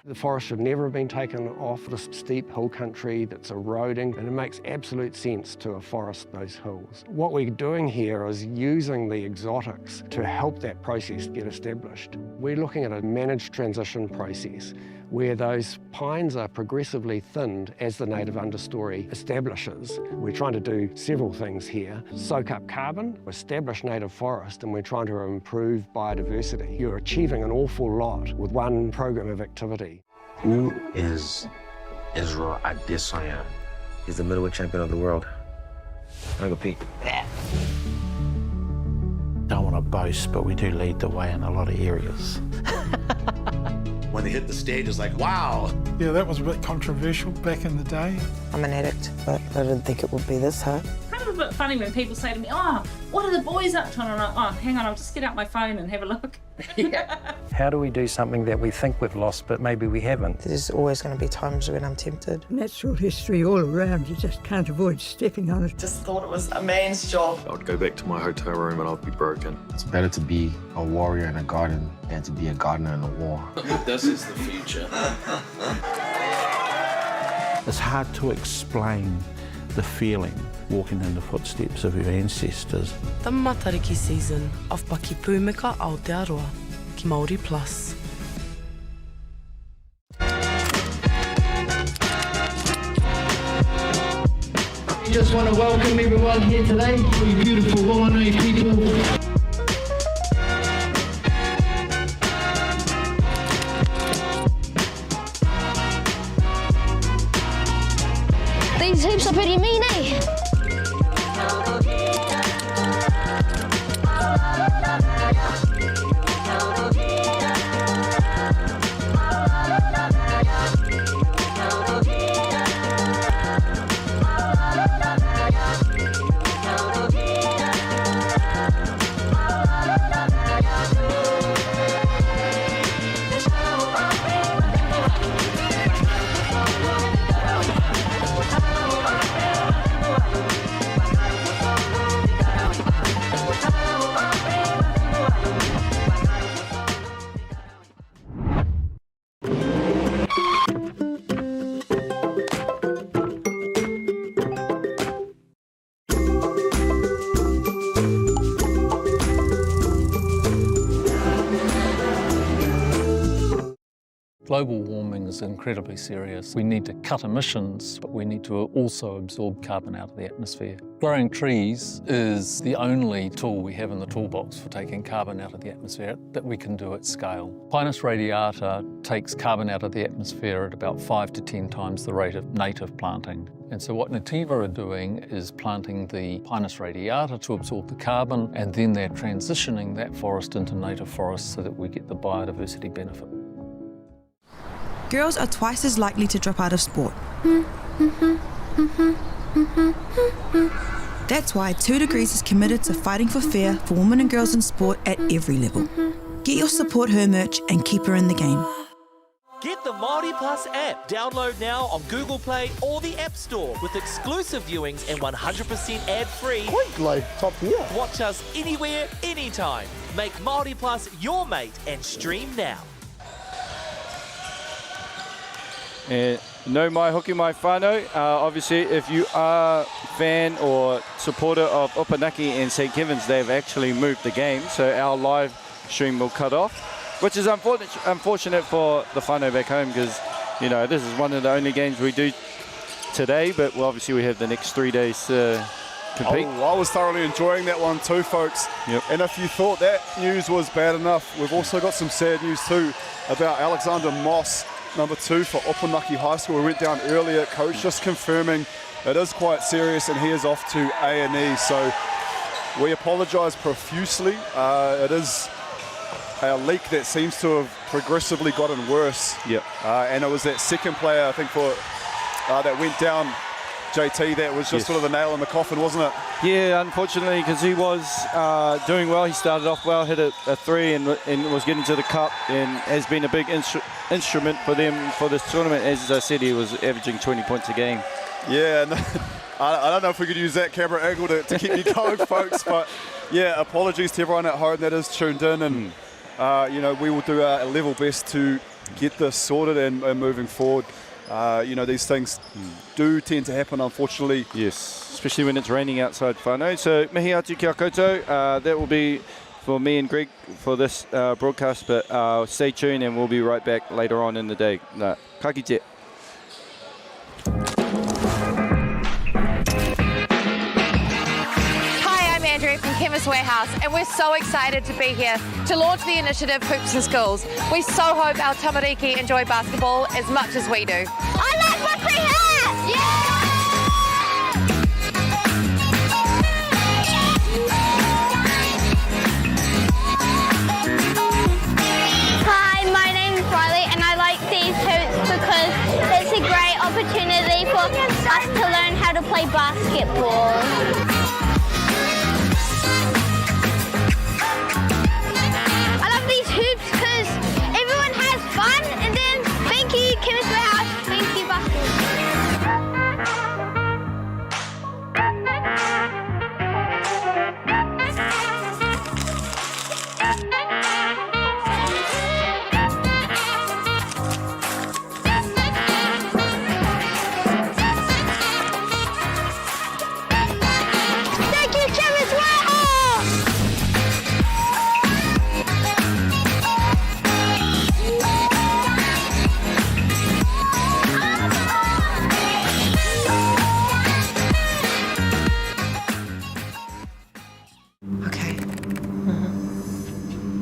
The forest should never have been taken off this steep hill country that's eroding, and it makes absolute sense to afforest those hills. What we're doing here is using the exotics to help that process get established. We're looking at a managed transition process where those pines are progressively thinned as the native understory establishes. We're trying to do several things here. Soak up carbon, establish native forest, and we're trying to improve biodiversity. You're achieving an awful lot with one program of activity. Who is Israel Adesanya? He's the middleweight champion of the world. I go Pete. Don't want to boast, but we do lead the way in a lot of areas. When they hit the stage, it's like, wow. Yeah, that was a bit controversial back in the day. I'm an addict, but I didn't think it would be this hard. Kind of a bit funny when people say to me, oh, what are the boys up to? And I'm like, oh, hang on, I'll just get out my phone and have a look. How do we do something that we think we've lost, but maybe we haven't? There's always going to be times when I'm tempted. Natural history all around, you just can't avoid stepping on it. Just thought it was a man's job. I would go back to my hotel room and I'd be broken. It's better to be a warrior in a garden than to be a gardener in a war. This is the future. It's hard to explain the feeling walking in the footsteps of your ancestors. The Matariki season of Pakipūmika Aotearoa, ki MāORI Plus. We just want to welcome everyone here today, all you beautiful Whanganui people. These hoops are pretty mean, eh? Global warming is incredibly serious. We need to cut emissions, but we need to also absorb carbon out of the atmosphere. Growing trees is the only tool we have in the toolbox for taking carbon out of the atmosphere that we can do at scale. Pinus radiata takes carbon out of the atmosphere at about 5 to 10 times the rate of native planting. And so what Nativa are doing is planting the Pinus radiata to absorb the carbon, and then they're transitioning that forest into native forest so that we get the biodiversity benefit. Girls are twice as likely to drop out of sport. That's why 2 Degrees is committed to fighting for fair for women and girls in sport at every level. Get your Support Her merch and keep her in the game. Get the MāORI Plus app. Download now on Google Play or the App Store with exclusive viewings and 100% ad-free. Top here. Watch us anywhere, anytime. Make MāORI Plus your mate and stream now. No mai hoki mai whānau. Obviously, if you are a fan or supporter of Opanaki and St. Kevin's, they've actually moved the game, so our live stream will cut off, which is unfortunate for the whānau back home, because, you know, this is one of the only games we do today, but obviously we have the next 3 days to compete. I was thoroughly enjoying that one too, folks. Yep. And if you thought that news was bad enough, we've also got some sad news too about Alexander Moss, number 2 for Opanaki High School. We went down earlier, coach just confirming it is quite serious and he is off to A&E. So we apologise profusely. It is a leak that seems to have progressively gotten worse. Yep. And it was that second player, I think, for that went down, JT, that was just sort of the nail in the coffin, wasn't it? Yeah, unfortunately, because he was doing well. He started off well, hit a 3 and was getting to the cup, and has been a big instrument for them for this tournament. As I said, he was averaging 20 points a game. Yeah, no, I don't know if we could use that camera angle to keep you going, folks, but yeah, apologies to everyone at home that is tuned in, and you know, we will do our level best to get this sorted and moving forward. You know, these things do tend to happen, unfortunately. Yes, especially when it's raining outside whānau. So, mihi atu kia koutou. That will be for me and Greg for this broadcast, but stay tuned and we'll be right back later on in the day. Ka kite. From Chemist Warehouse, and we're so excited to be here to launch the initiative Hoops in Schools. We so hope our tamariki enjoy basketball as much as we do. I like what we have! Yeah! Hi, my name is Riley, and I like these hoops because it's a great opportunity for us to learn how to play basketball. Hoops because everyone has fun, and then thank you Chemist Warehouse, thank you Thank you Chemist Warehouse!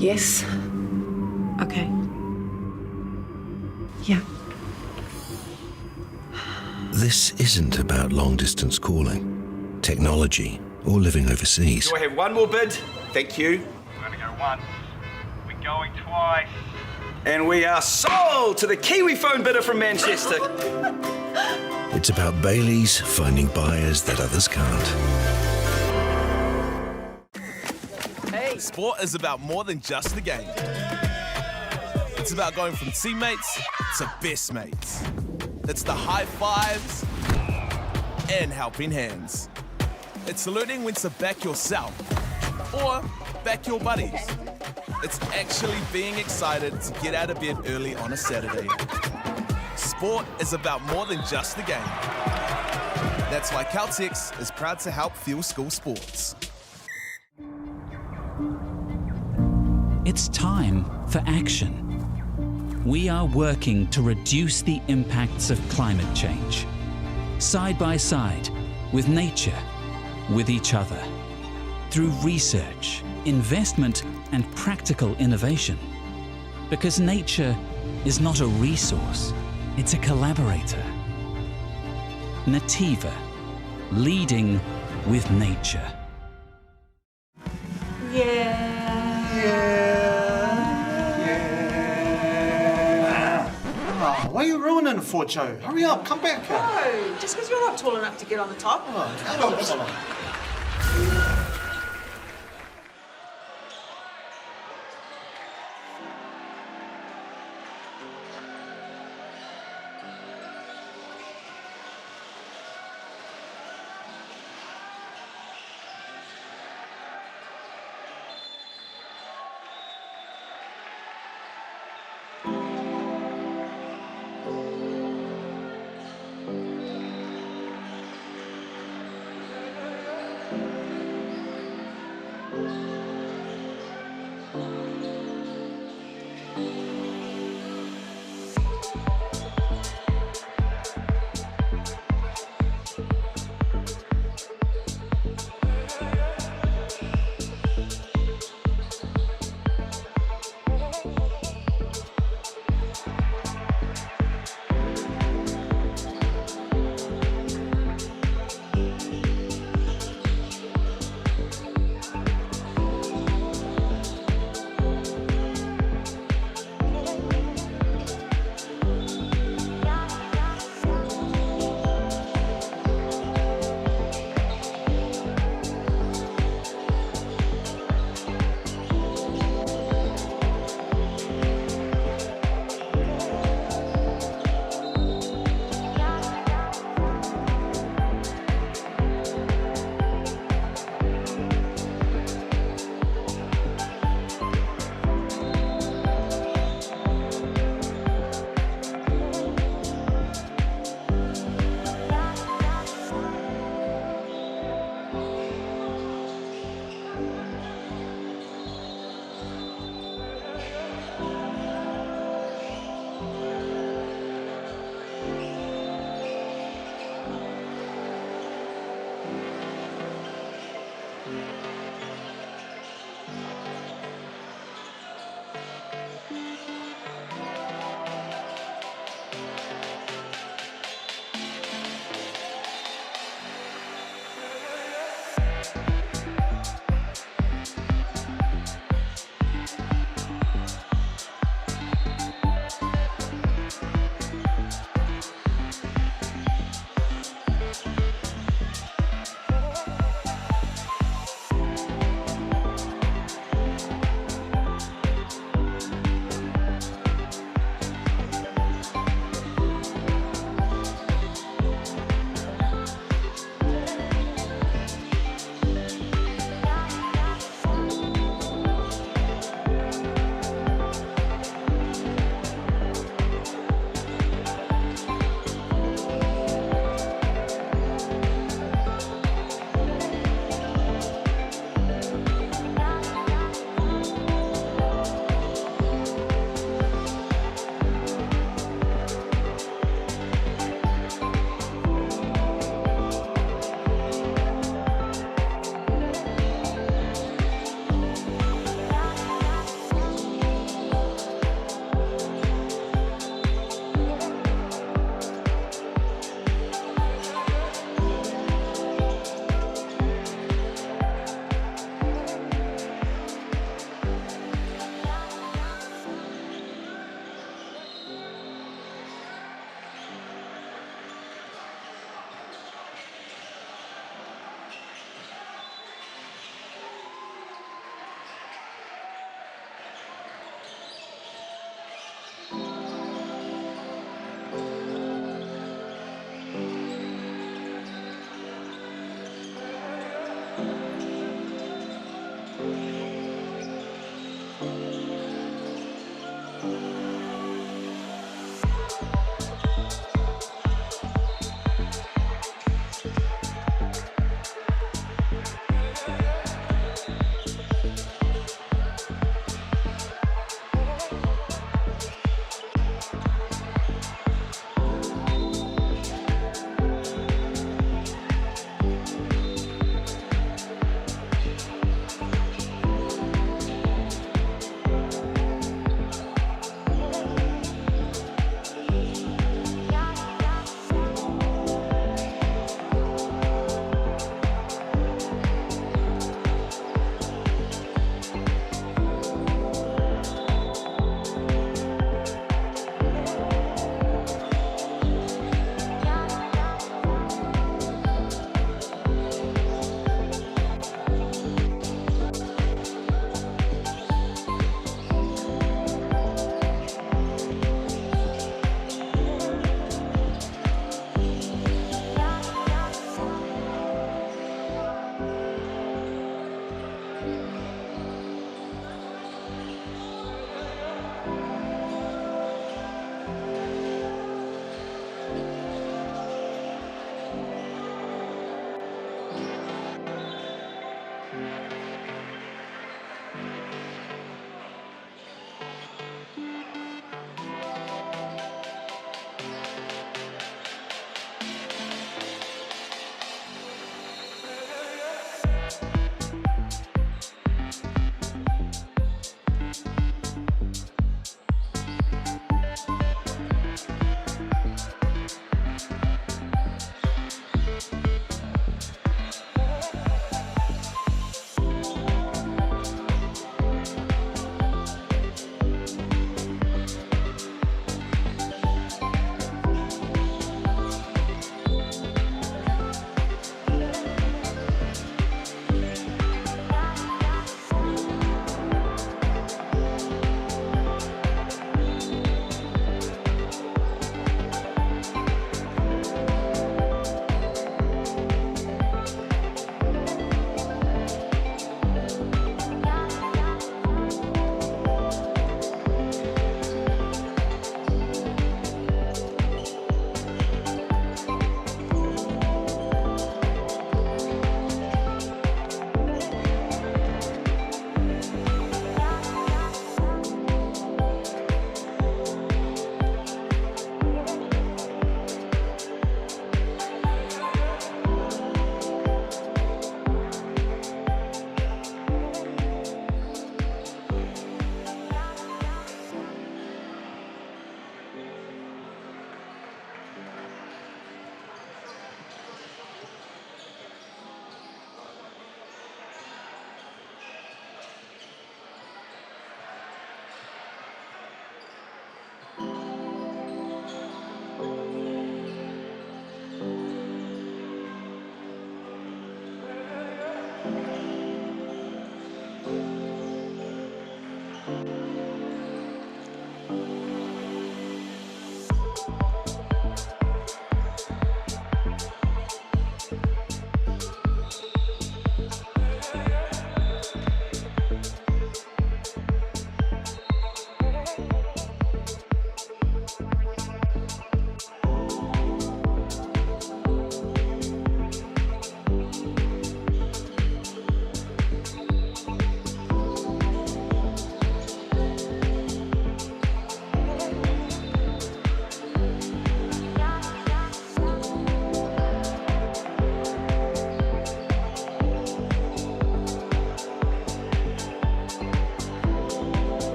Yes. Okay. Yeah. This isn't about long-distance calling, technology, or living overseas. Do I have one more bid? Thank you. We're going to go once. We're going twice. And we are sold to the Kiwi phone bidder from Manchester. It's about Bailey's finding buyers that others can't. Sport is about more than just the game. It's about going from teammates to best mates. It's the high fives and helping hands. It's learning when to back yourself or back your buddies. It's actually being excited to get out of bed early on a Saturday. Sport is about more than just the game. That's why Caltex is proud to help fuel school sports. It's time for action. we are working to reduce the impacts of climate change, side by side with nature, with each other, through research, investment and practical innovation. Because nature is not a resource, it's a collaborator. Nativa, leading with nature. Oh, why are you ruining it for, Joe? Hurry up, come back. No, just because you're not tall enough to get on the top.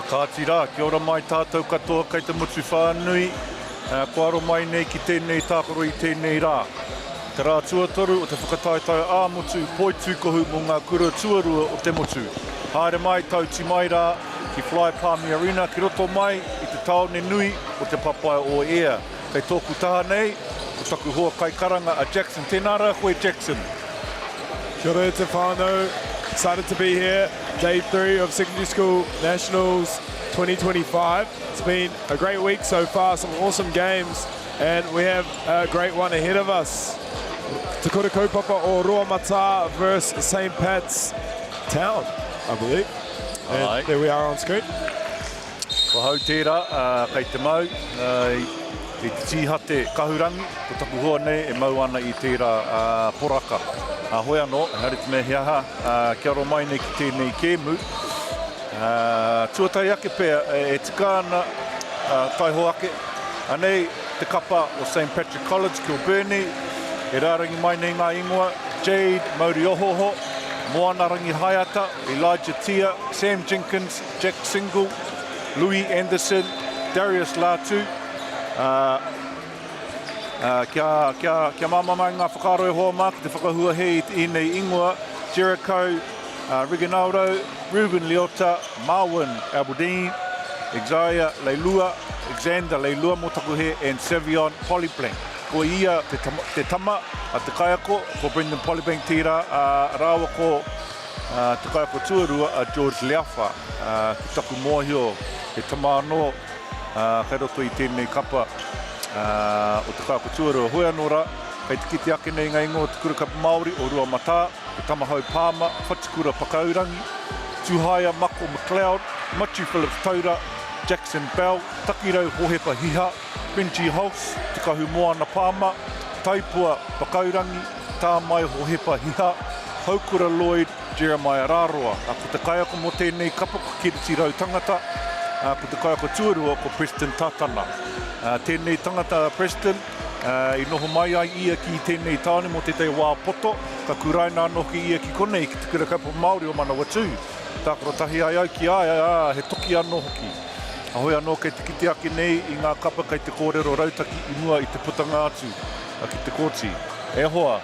Ka tira, kia ora mai tātou katoa kei te mutu whānui. Ko aro mai nei ki tēnei tākoro I tēnei rā. Te rā tuatoru o te whakataitau āmutu, poi tūkohu mō ngā kura tuarua o te mutu. Haere mai tauti mai rā ki Fly Palmy Arena, ki roto mai I te taone nui o te papai o ea. Kei tōku taha nei, ko taku hoa kai karanga a Jackson. Tēnā rā koe Jackson. Kia ora te whānau. Excited to be here. Day 3 of Secondary School Nationals 2025. It's been a great week so far, some awesome games, and we have a great one ahead of us. Te kura kaupapa o Roamata versus St. Pat's Town, I believe. And there we are on screen. Ko hau tērā, kei te mau, I te tihate kahurangi, ko taku hoa nei e mau ana I tērā poraka. Hoi anō, haere te mea hiaha, kia ro mai nei ki tēnei kēmu. Tuatai ake pēr, e tika ana kai ho ake. Anei te kapa o St. Patrick College, Kilburnie. E rārangi mai nei ngā ingoa, Jade, Mauri Ohoho, Moana Rangi Haiata, Elijah Tia, Sam Jenkins, Jack Single, Louis Anderson, Darius Latu. Kia mama mai ngā whakaroe hoa mā ki te whakahua hei I nei ingoa, Jericho, Rigonaldo, Ruben Leota, Marwin Aberdeen, Exia Leilua, Alexander Leilua mō taku he, and Savion Polyplank. Ko ia te tama a te kaiako, ko Brendan Polyplank tira, rāua ko te kaiako tuarua a George Leafa, ki taku mōhio, he tama anō, kei roto I tēnei kapa, o te kaiako tuarua hoi anō rā, kei te kiti ake nei ngā ingoa te kura kapa Māori o Roamata, te tamahau Pāma, Whatikura Pakaurangi, Tuhaya Mako McLeod, Machi Phillips Taura, Jackson Bell, Takirau Hohepa Hiha, Benji House, Te Kahu Moana Pāma, Taipua Pakaurangi, Tā Mai Hohepa Hiha, Haukura Lloyd, Jeremiah Rāroa. Ko te kaiako mō tēnei kapa ko Kiriti Rau tangata, ko te kaiako tuarua ko Preston Tatana. Tēnei tangata Preston, I noho mai ai ia ki tēnei tāne mō tētai wā poto, ka kuraina anō ki ia ki konei ki te kura kapa Māori o Manawatu. Tākoro tahi ai au ki ai, he toki anō hoki. Ahoi anō kei te kiti ake nei I ngā kapa kei te kōrero rautaki I mua I te putanga atu, ki te kōti. E hoa,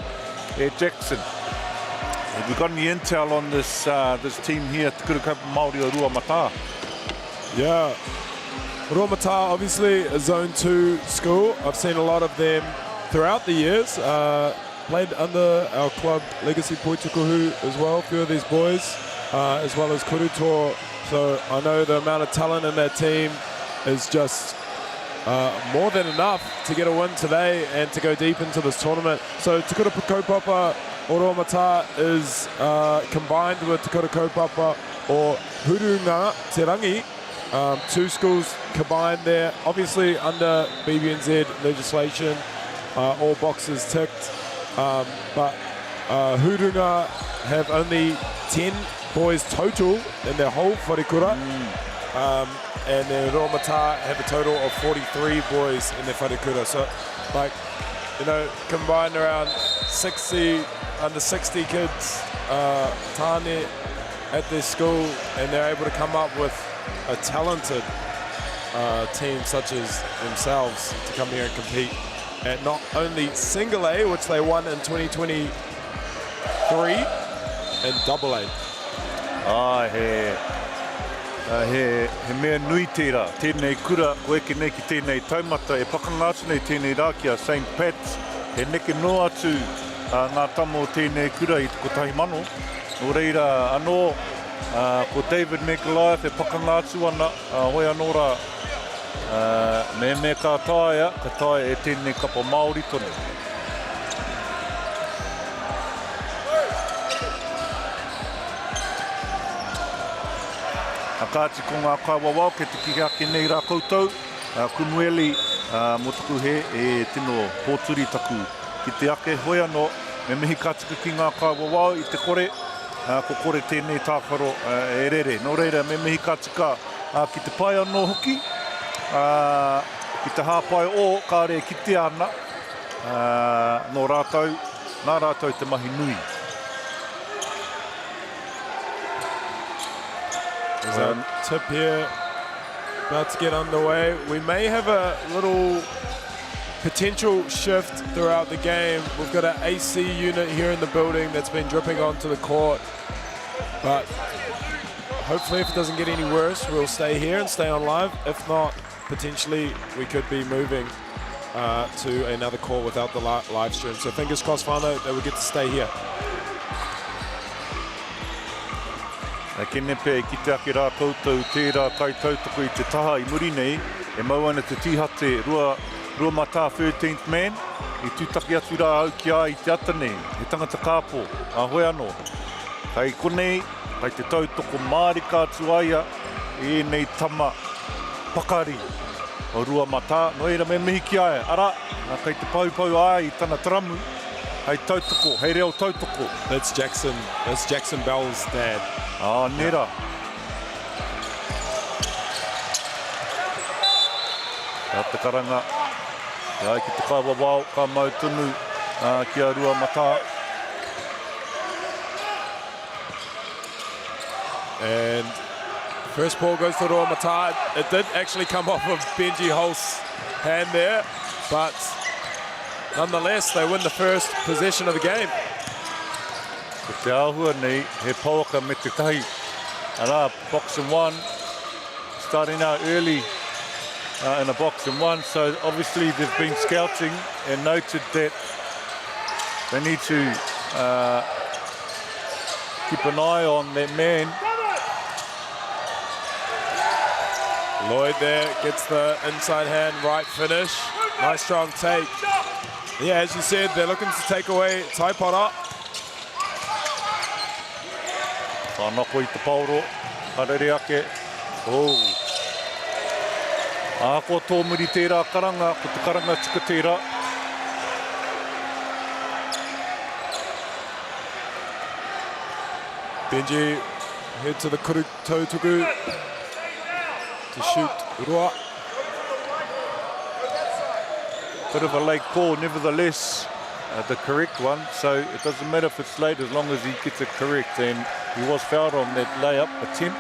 e Jackson. Have you got any intel on this team here, te kura kapa Māori o Roamata? Yeah. Roamata, obviously a Zone 2 school. I've seen a lot of them throughout the years. Played under our club Legacy Poitukuhu as well, a few of these boys, as well as Kurutor. So I know the amount of talent in that team is just more than enough to get a win today and to go deep into this tournament. So Te Kura Kaupapa o Roamata is combined with Te Kura Kaupapa or Hurunga Te Rangi. Two schools combined there, obviously under BBNZ legislation, all boxes ticked, but Hurunga have only 10 boys total in their whole wharekura, and then Roamata have a total of 43 boys in their wharekura. So, like, you know, combined around 60, under 60 kids, tāne at their school, and they're able to come up with a talented team such as themselves to come here and compete at not only single A, which they won in 2023, and double A. Ai he he mea nui tērā, tēnei kura, ko eke nei ki tēnei taumata, e pakanga atu nei tēnei rā ki a St. Pat's, he neke no atu ngā tamo o tēnei kura i ko tahi mano. Nō reira anō, ko David me Goliath e pakanga atu ana, hoi anō rā, me ka tāia e tēnei kapa Māori tonu. Kāti ko ngā kāwawao ke te kihake nei rā koutou, kunueli mo taku he e tino pōturi taku ki te ake hoi anō, me mihi kātika ki ngā kāwawao i te kore, ko kore tēnei tāwharo e rere. Nō reira, me mihi kātika ki te pai anō hoki, ki te hāpai o, kāre ki te ana, nō rātou, nā rātou te mahi nui. There's a tip here, about to get underway. We may have a little potential shift throughout the game. We've got an AC unit here in the building that's been dripping onto the court. But hopefully if it doesn't get any worse, we'll stay here and stay on live. If not, potentially we could be moving to another court without the live stream. So fingers crossed, whānau, that we get to stay here. Kene pē ki te ake rā koutou tērā kai tautoko i te taha i muri nei, e mau ana te tihate rua mata 13th man, i tūtaki atu rā au ki a i te ata nei, he tangata kāpō, a hoi anō. Kai konei, kai te tautoko Māori kātu aia, e nei tama pakari o rua mata, no eira me mihi ki aia, ara, kai te paupau aia i tana taramu, hei tautoko, hei reo tautoko. That's Jackson Bell's dad. Nera. Te karanga, ki te kāwawao, ka mau tunu ki a rua mata. And first ball goes to Rua Mata. It did actually come off of Benji Holt's hand there, but nonetheless, they win the first possession of the game. Te āhua nei, he pauaka me te tahi. Arā, box and one, starting out early in a box and one, so obviously they've been scouting and noted that they need to keep an eye on that man. Lloyd there gets the inside hand right finish. Nice strong take. Yeah, as you said, they're looking to take away Taipara. Whanako i te pauro, harere ake. Ko tōmuri tērā karanga, ko te karanga tika tērā. Benji head to the kuru tautuku to shoot Rua. Bit of a late call, nevertheless, the correct one. So it doesn't matter if it's late as long as he gets it correct. And he was fouled on that layup attempt.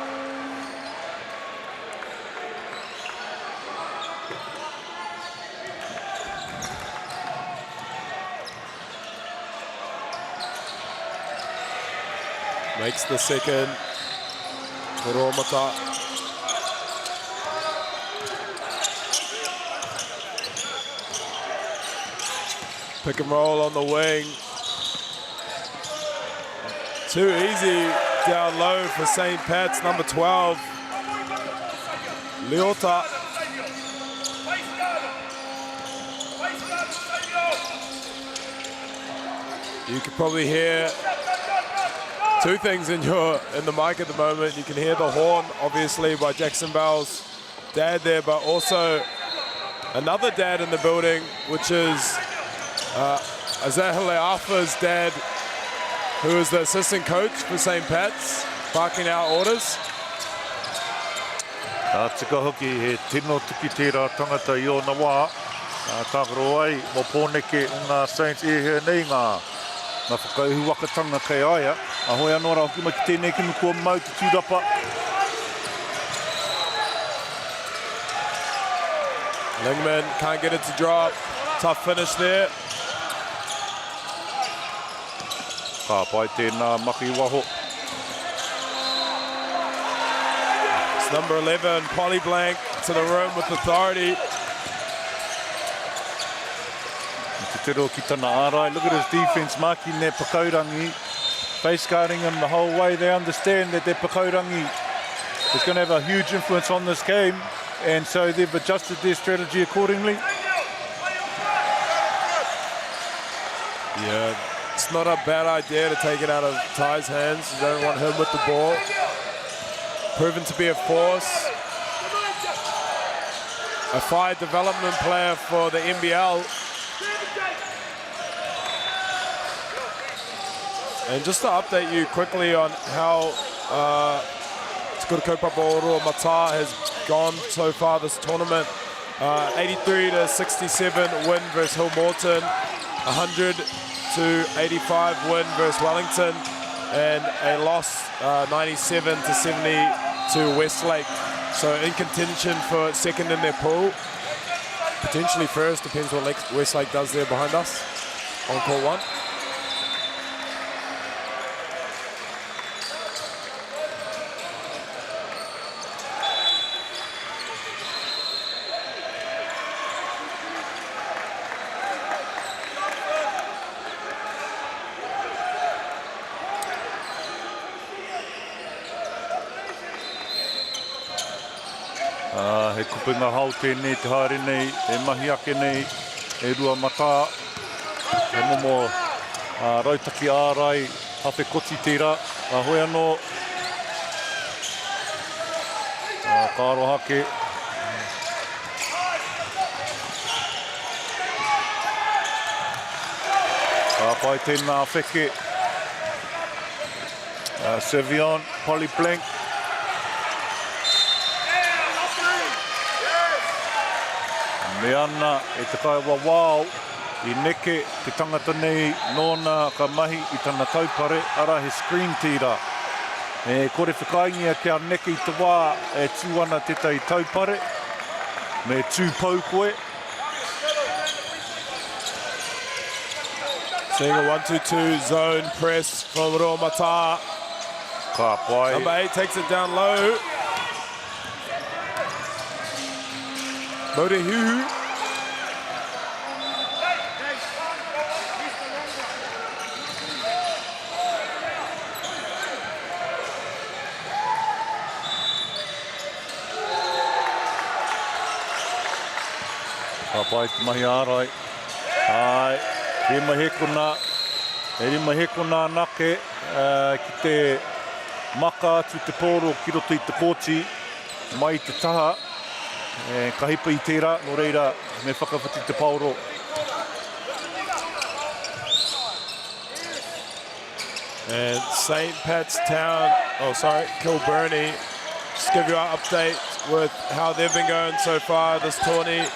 Makes the second. Rua Mata. Pick and roll on the wing. Too easy down low for St. Pat's, number 12. Leota. You could probably hear two things in the mic at the moment. You can hear the horn, obviously, by Jackson Bell's dad there, but also another dad in the building, which is Azahale Afa's dad, who is the assistant coach for St. Pat's, barking out orders. Tika hoki he tino tuki tērā tangata I o na wā. Tākaro ai, mo pōneke o ngā Saints e hea nei ngā whakauhu wakatanga kei aia. A hoi anō rā hoki mai ki tēnei kimi kua mau te tūrapa. Lingman can't get it to drop. Tough finish there. Ka pai tēnā maki waho. It's number 11, Polly Blank, to the room with authority. Te tero ki tana ārai. Look at his defence marking their pakaurangi. Face guarding him the whole way. They understand that their pakaurangi is going to have a huge influence on this game, and so they've adjusted their strategy accordingly. Yeah, it's not a bad idea to take it out of Ty's hands. You don't want him with the ball. Proven to be a force. A fire development player for the NBL. And just to update you quickly on how Te Kura Kaupapa o Roa Mata has gone so far this tournament. 83-67 win versus Hill Morton, 100-85 win versus Wellington, and a loss 97-70 to Westlake. So in contention for second in their pool, potentially first, depends what Westlake does there behind us on court one. He kupunga hau tēnei te haere nei, e mahi ake nei, e rua mata. He momo rautaki ārai, hawhe koti tērā, a hoi anō. Ka aro hake. Ka pai tēnā wheke. Sevion, Polly Blank. Me ana e te kai wawao I neke te tangata nei nōna ka mahi I tana taupare ara he screen tira. E kore whakaingia kia neke I te wā e tū ana te tai taupare me tū pau koe. Seeing a 1-2-2 zone press from Roa Mata. Ka pai. Number 8 takes it down low. Morehuhu. Ka pai te mahi ārai. Ai, he mahekona, nake ki te maka atu te pōro ki roto I te kōti, mai te taha, ka hipa I tērā, no reira me whakawhiti te pauro. And St. Pat's Town, Kilburnie, just give you an update with how they've been going so far this tourney.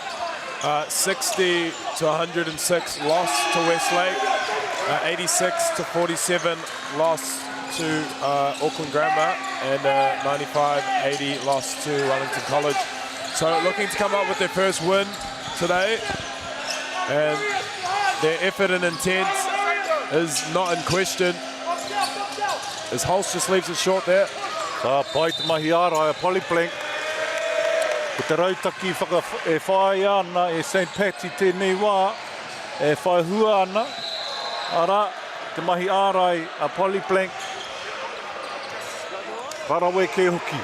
60-106 loss to Westlake, 86-47 loss to Auckland Grammar, and 95-80 loss to Wellington College. So looking to come up with their first win today, and their effort and intent is not in question. As Holst just leaves it short there. Ka pai te mahi ārai a Polly Blank. Ko te rautaki e whae ana e St. Pat I tēnei wā, e whae hua ana. Ara, te mahi ārai a Polly Blank. Karawe ke hoki.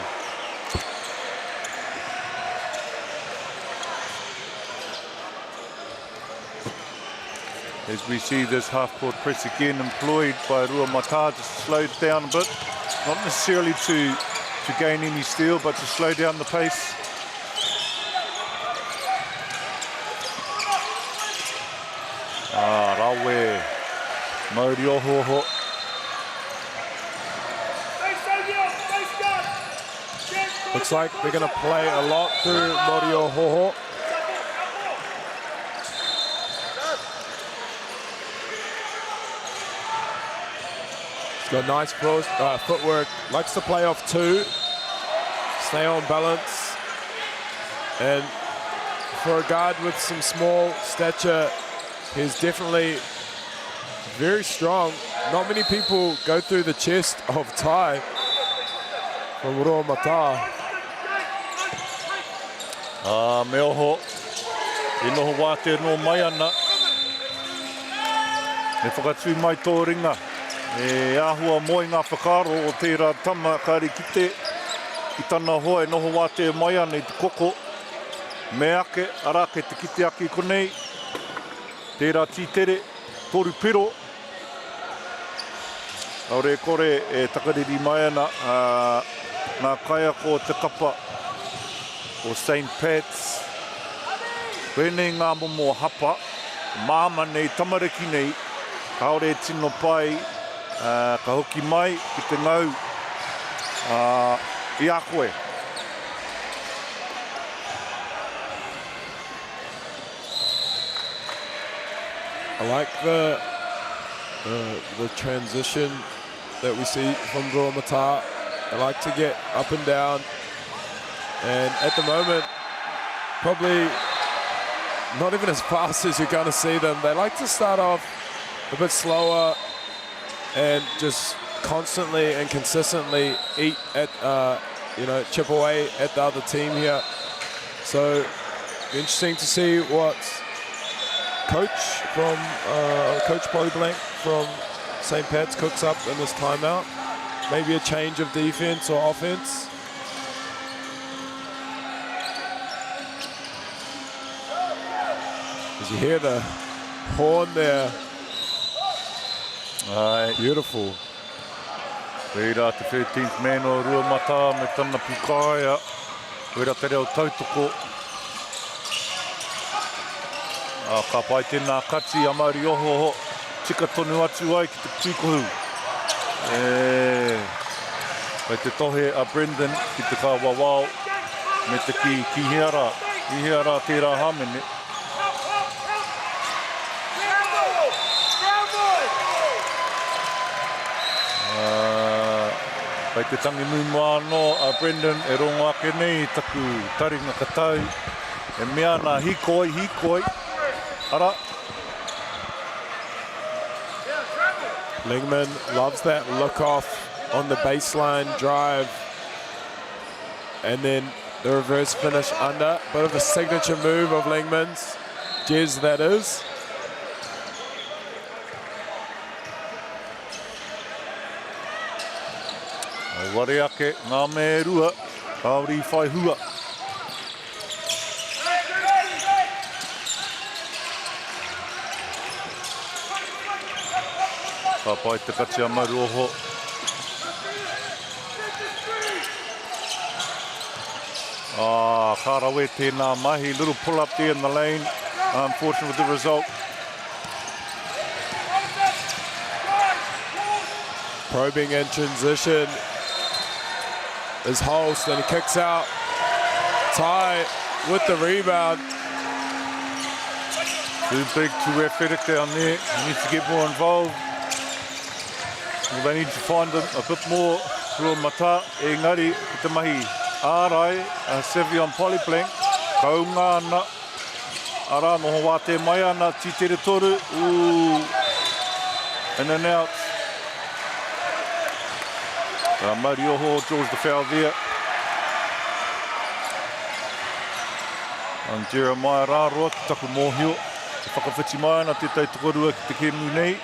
As we see this half-court press again employed by Rua Mata, just to slow it down a bit. Not necessarily to gain any steal, but to slow down the pace. Rawe, Mauri Ohoho. Looks like they're going to play a lot through Mauri Ohoho. He's got nice footwork, likes to play off two, stay on balance, and for a guard with some small stature, he's definitely very strong. Not many people go through the chest of Ty from Roa Mata. Me oho, e noho wāte no mai ana. Me whakatui mai tō ringa. E āhua moi ngā whakaro o tērā tama kāri kite. I tana hoa e noho wāte mai ana i te koko. Me ake, arake te kite ake konei. Tērā tītere, toru pero. Aure kore e takariri mai ana ngā kaiako o te kapa o St. Pat's. Whenei ngā momo hapa, māma nei, tamariki nei, kaore e tino pai, ka hoki mai ki te ngau i a koe. I like the transition that we see from Rōmata. They like to get up and down, and at the moment, probably not even as fast as you're going to see them. They like to start off a bit slower and just constantly and consistently eat at, chip away at the other team here. So interesting to see what Coach Polly Blank from St. Pat's cooks up in this timeout. Maybe a change of defense or offense. As you hear the horn there. Beautiful. Reira te 13th man o Rūmata me tana pukaia. Reira te reo tautoko. Ka pai tēnā kati a Māori ohoho. Tika tonu atu ai ki te tūkohu. Pai te tohe a Brendan ki te kāwawao. Me te ki hiara. I hiara tērā hamene. Pai te tangi mumua anō a Brendan e rongo ake nei taku taringa katau. E mea nā hikoi. Ara. Lingman loves that look off on the baseline drive. And then the reverse finish under. Bit of a signature move of Lingman's. Jez, that is. Ware ake, ngā me rua, Māori whai hua. Ka pai te kati a maru oho. Kārawe tēnā mahi, little pull up there in the lane. Unfortunate with the result. Probing in transition is Holst, and he kicks out. Ty with the rebound. Too big, too athletic down there. He needs to get more involved. Well, they need to find a bit more Rōmata. Engari, ki te mahi ārai, Sevion Polyblank. Kaunga ana. Ara, noho wāte mai ana, tītere toru. In and out. Māori oho draws the foul there. And Jeremiah Rāroa, ki taku mōhio. Te whakawhiti mai ana te taitokorua ki te kemu nei.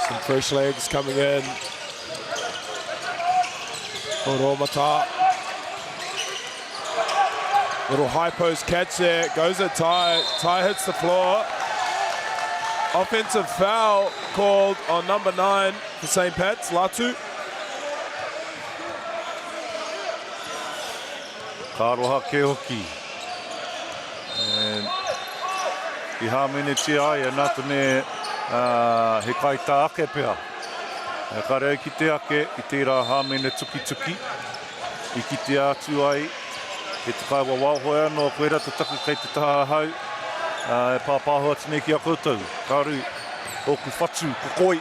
Some fresh legs coming in for Rōmata. Little high post catch there, goes at Ty. Ty hits the floor. Offensive foul called on number 9 for St. Pat's, Latu. Kāroha ke hoki. And i hāmene te ai, e nātane he kaita ake pēr. Ka reo ki te ake, i tērā hāmene tuki. I ki te atu ai, e te kai wawahoe anō, koe rata taku kei te taha hau. E pāpāhua tine ki a koutou. Karu, oku whatu, kokoi.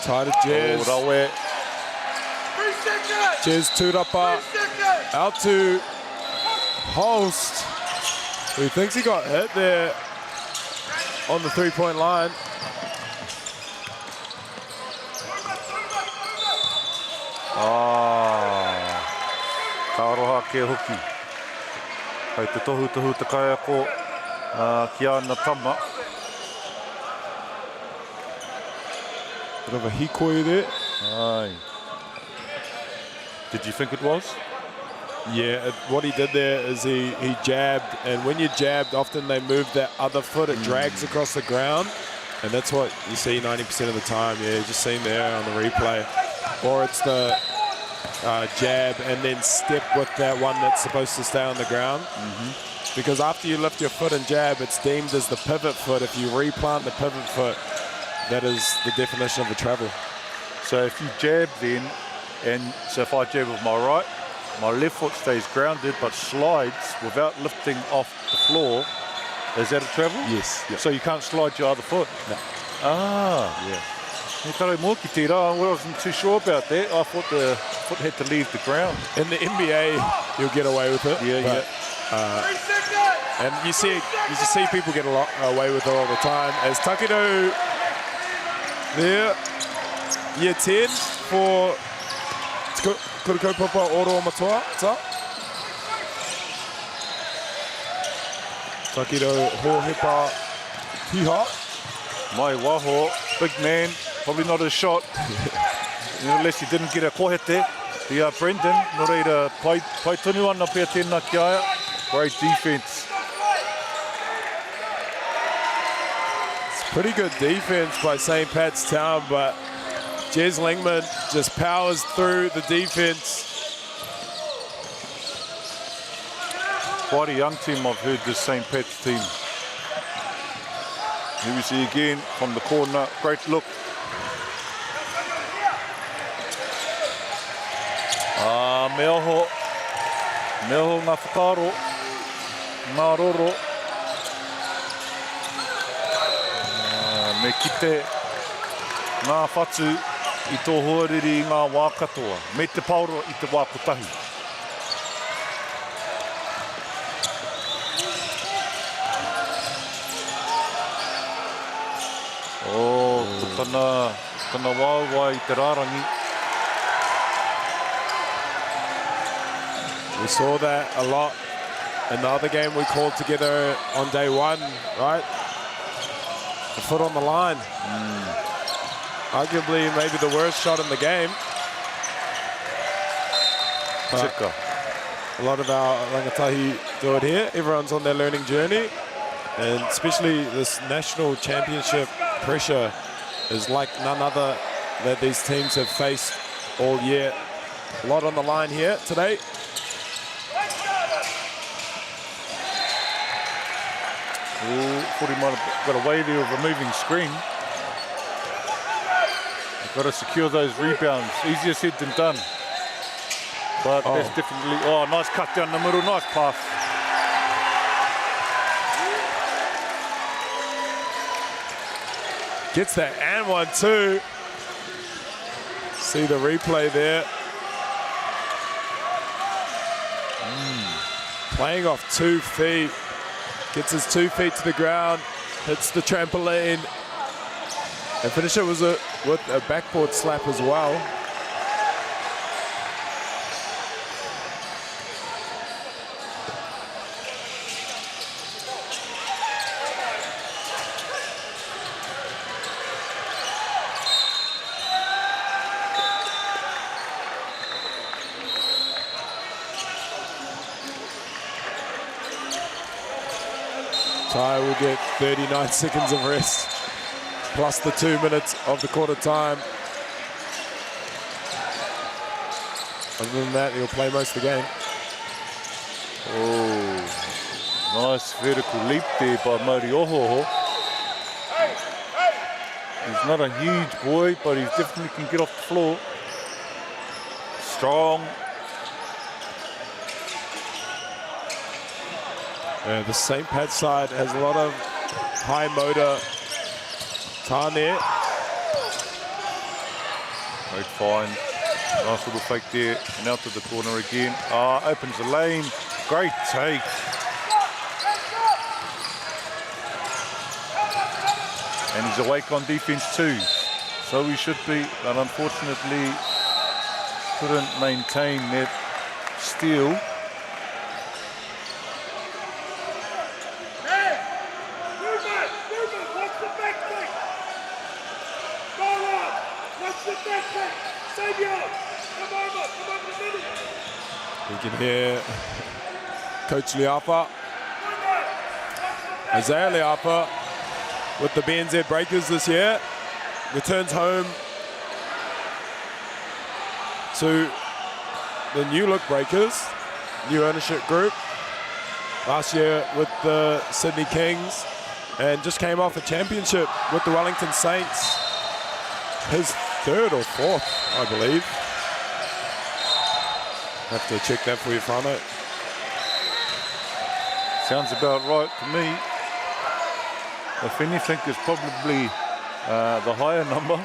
Tie to Jez. Rawe. Jez tūrapa out to Holst, who thinks he got hit there. on the three-point line. Karoha ke hoki. Hei te tohu te kai ako ki ana tama. Bit of a hikoi there. Aye. Did you think it was? Yeah, what he did there is he jabbed, and when you jabbed, often they move that other foot, it drags across the ground, and that's what you see 90% of the time. Yeah, you just seen there on the replay. Or it's the jab and then step with that one that's supposed to stay on the ground. Because after you lift your foot and jab, it's deemed as the pivot foot. If you replant the pivot foot, that is the definition of a travel. So if you jab then, and so if I jab with my right, my left foot stays grounded but slides without lifting off the floor, is that a travel? Yes. Yep. So you can't slide your other foot? No. Yeah. I wasn't too sure about that. I thought the foot had to leave the ground. In the NBA, you'll get away with it. Yeah, and you see people get away with it all the time. As Takedo there, year 10 for Kurikaupapa Oro Matua. Takedo Hohepa Hiha. Mai waho, big man, probably not a shot. Unless he didn't get a kohete. The Brendan, no reira pai tonu ana pia tēnā ki aia. Great defense. It's pretty good defense by St. Pat's Town, but Jez Lingman just powers through the defense. Quite a young team, I've heard, this St. Pat's team. Here we see again from the corner, great look. Meoho ngā whakaro, ngā roro. Me kite ngā whatu I tō huariri I ngā wā katoa. Me te pauro I te wā kotahi. Tana wāua I te rārangi. We saw that a lot in the other game we called together on day one, right? The foot on the line. Arguably maybe the worst shot in the game. But a lot of our rangatahi do it here. Everyone's on their learning journey. And especially this national championship pressure is like none other that these teams have faced all year. A lot on the line here today. Thought he might have got away there with a moving screen. You've got to secure those rebounds. Easier said than done. But that's definitely... Oh, nice cut down the middle. Nice pass. Gets that and 1-2. See the replay there. Playing off 2 feet. Gets his 2 feet to the ground. Hits the trampoline. And finishes with a backboard slap as well. Ty will get 39 seconds of rest, plus the 2 minutes of the quarter time. Other than that, he'll play most of the game. Oh, nice vertical leap there by Mauri Ohoho. He's not a huge boy, but he definitely can get off the floor. Strong. The St. Pat side has a lot of high motor. Tane. Great find. Nice little fake there. And out to the corner again. Opens the lane. Great take. And he's awake on defense too. So we should be, but unfortunately couldn't maintain that steal. You can hear Coach Liapa, Isaiah Liapa, with the BNZ Breakers this year, returns home to the New Look Breakers, new ownership group, last year with the Sydney Kings, and just came off a championship with the Wellington Saints, his third or fourth, I believe. Have to check that for you, Frano. Sounds about right to me. If anything, it's probably the higher number.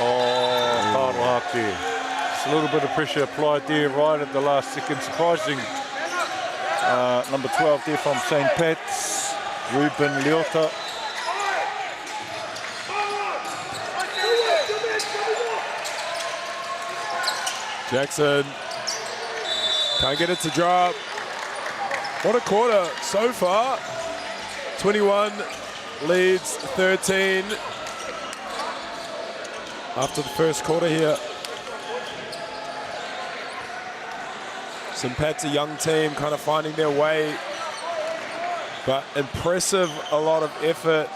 Oh, Karohake. Just a little bit of pressure applied there right at the last second. Surprising. Number 12 there from St. Pat's, Ruben Leota. Jackson can't get it to drop. What a quarter so far. 21 leads 13 after the first quarter here. St. Pat's a young team kind of finding their way, but impressive, a lot of effort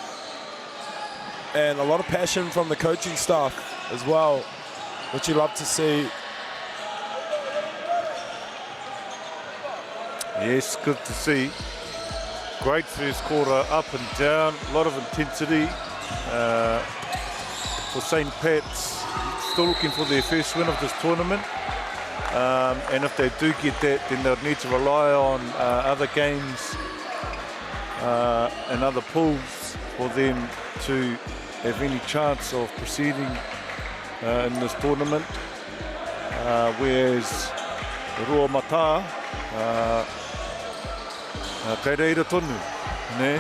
and a lot of passion from the coaching staff as well, which you love to see. Yes, good to see. Great first quarter, up and down, a lot of intensity for St. Pat's. Still looking for their first win of this tournament. And if they do get that, then they'll need to rely on other games and other pools for them to have any chance of proceeding in this tournament. Whereas Rua Mata, kei reira tonu, ne?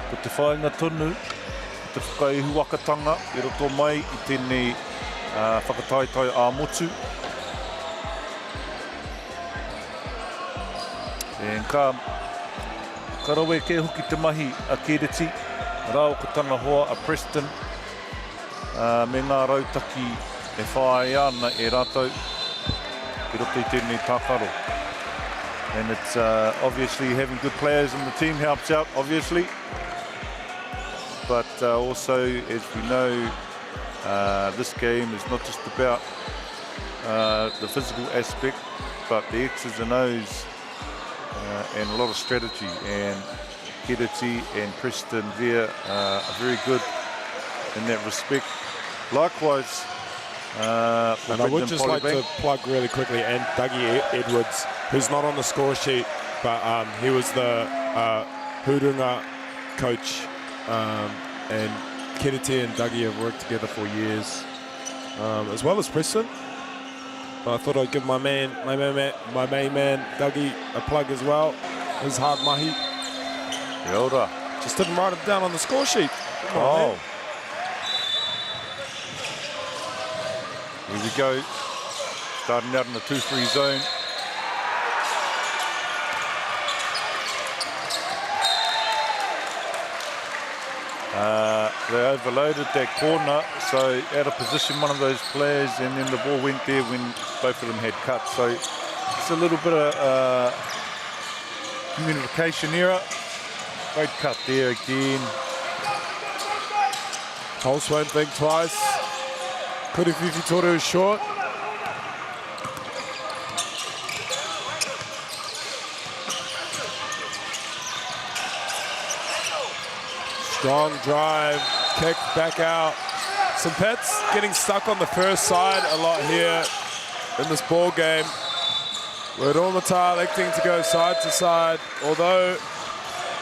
Ko te whainga tonu, te whakaihu wakatanga, i roto mai i tēnei whakataitai a motu. E ka rawe ke hoki te mahi a Keriti, rao ko tanga hoa a Preston, me ngā rautaki e whae ana e rātou, i roto i tēnei tāwharo. And it's obviously having good players in the team helps out, obviously. But also, as we know, this game is not just about the physical aspect, but the X's and O's and a lot of strategy. And Keriti and Preston there are very good in that respect. Likewise, and I would just like to plug really quickly, and Dougie Edwards, who's not on the score sheet, but he was the Hurunga coach, and Keriti and Dougie have worked together for years, as well as Preston. But I thought I'd give my main man Dougie a plug as well. His hard mahi. Yoda. Just didn't write it down on the score sheet. Come on, man. Here we go. Starting out in the 2-3 zone. They overloaded that corner, so out of position one of those players, and then the ball went there when both of them had cut. So it's a little bit of communication error. Great cut there again. Pulse won't think twice. Kurififi Toru is short. Strong drive, kick back out. St. Pat's getting stuck on the first side a lot here in this ball game. With Omata electing to go side to side, although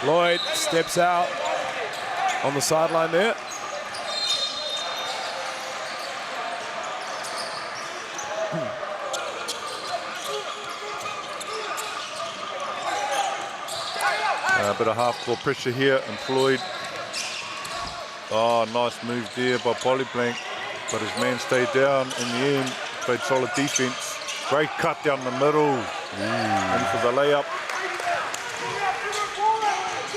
Lloyd steps out on the sideline there. bit of half-court pressure here, and Floyd. Oh, nice move there by Polyblank, but his man stayed down in the end, played solid defense. Great cut down the middle, and for the layup.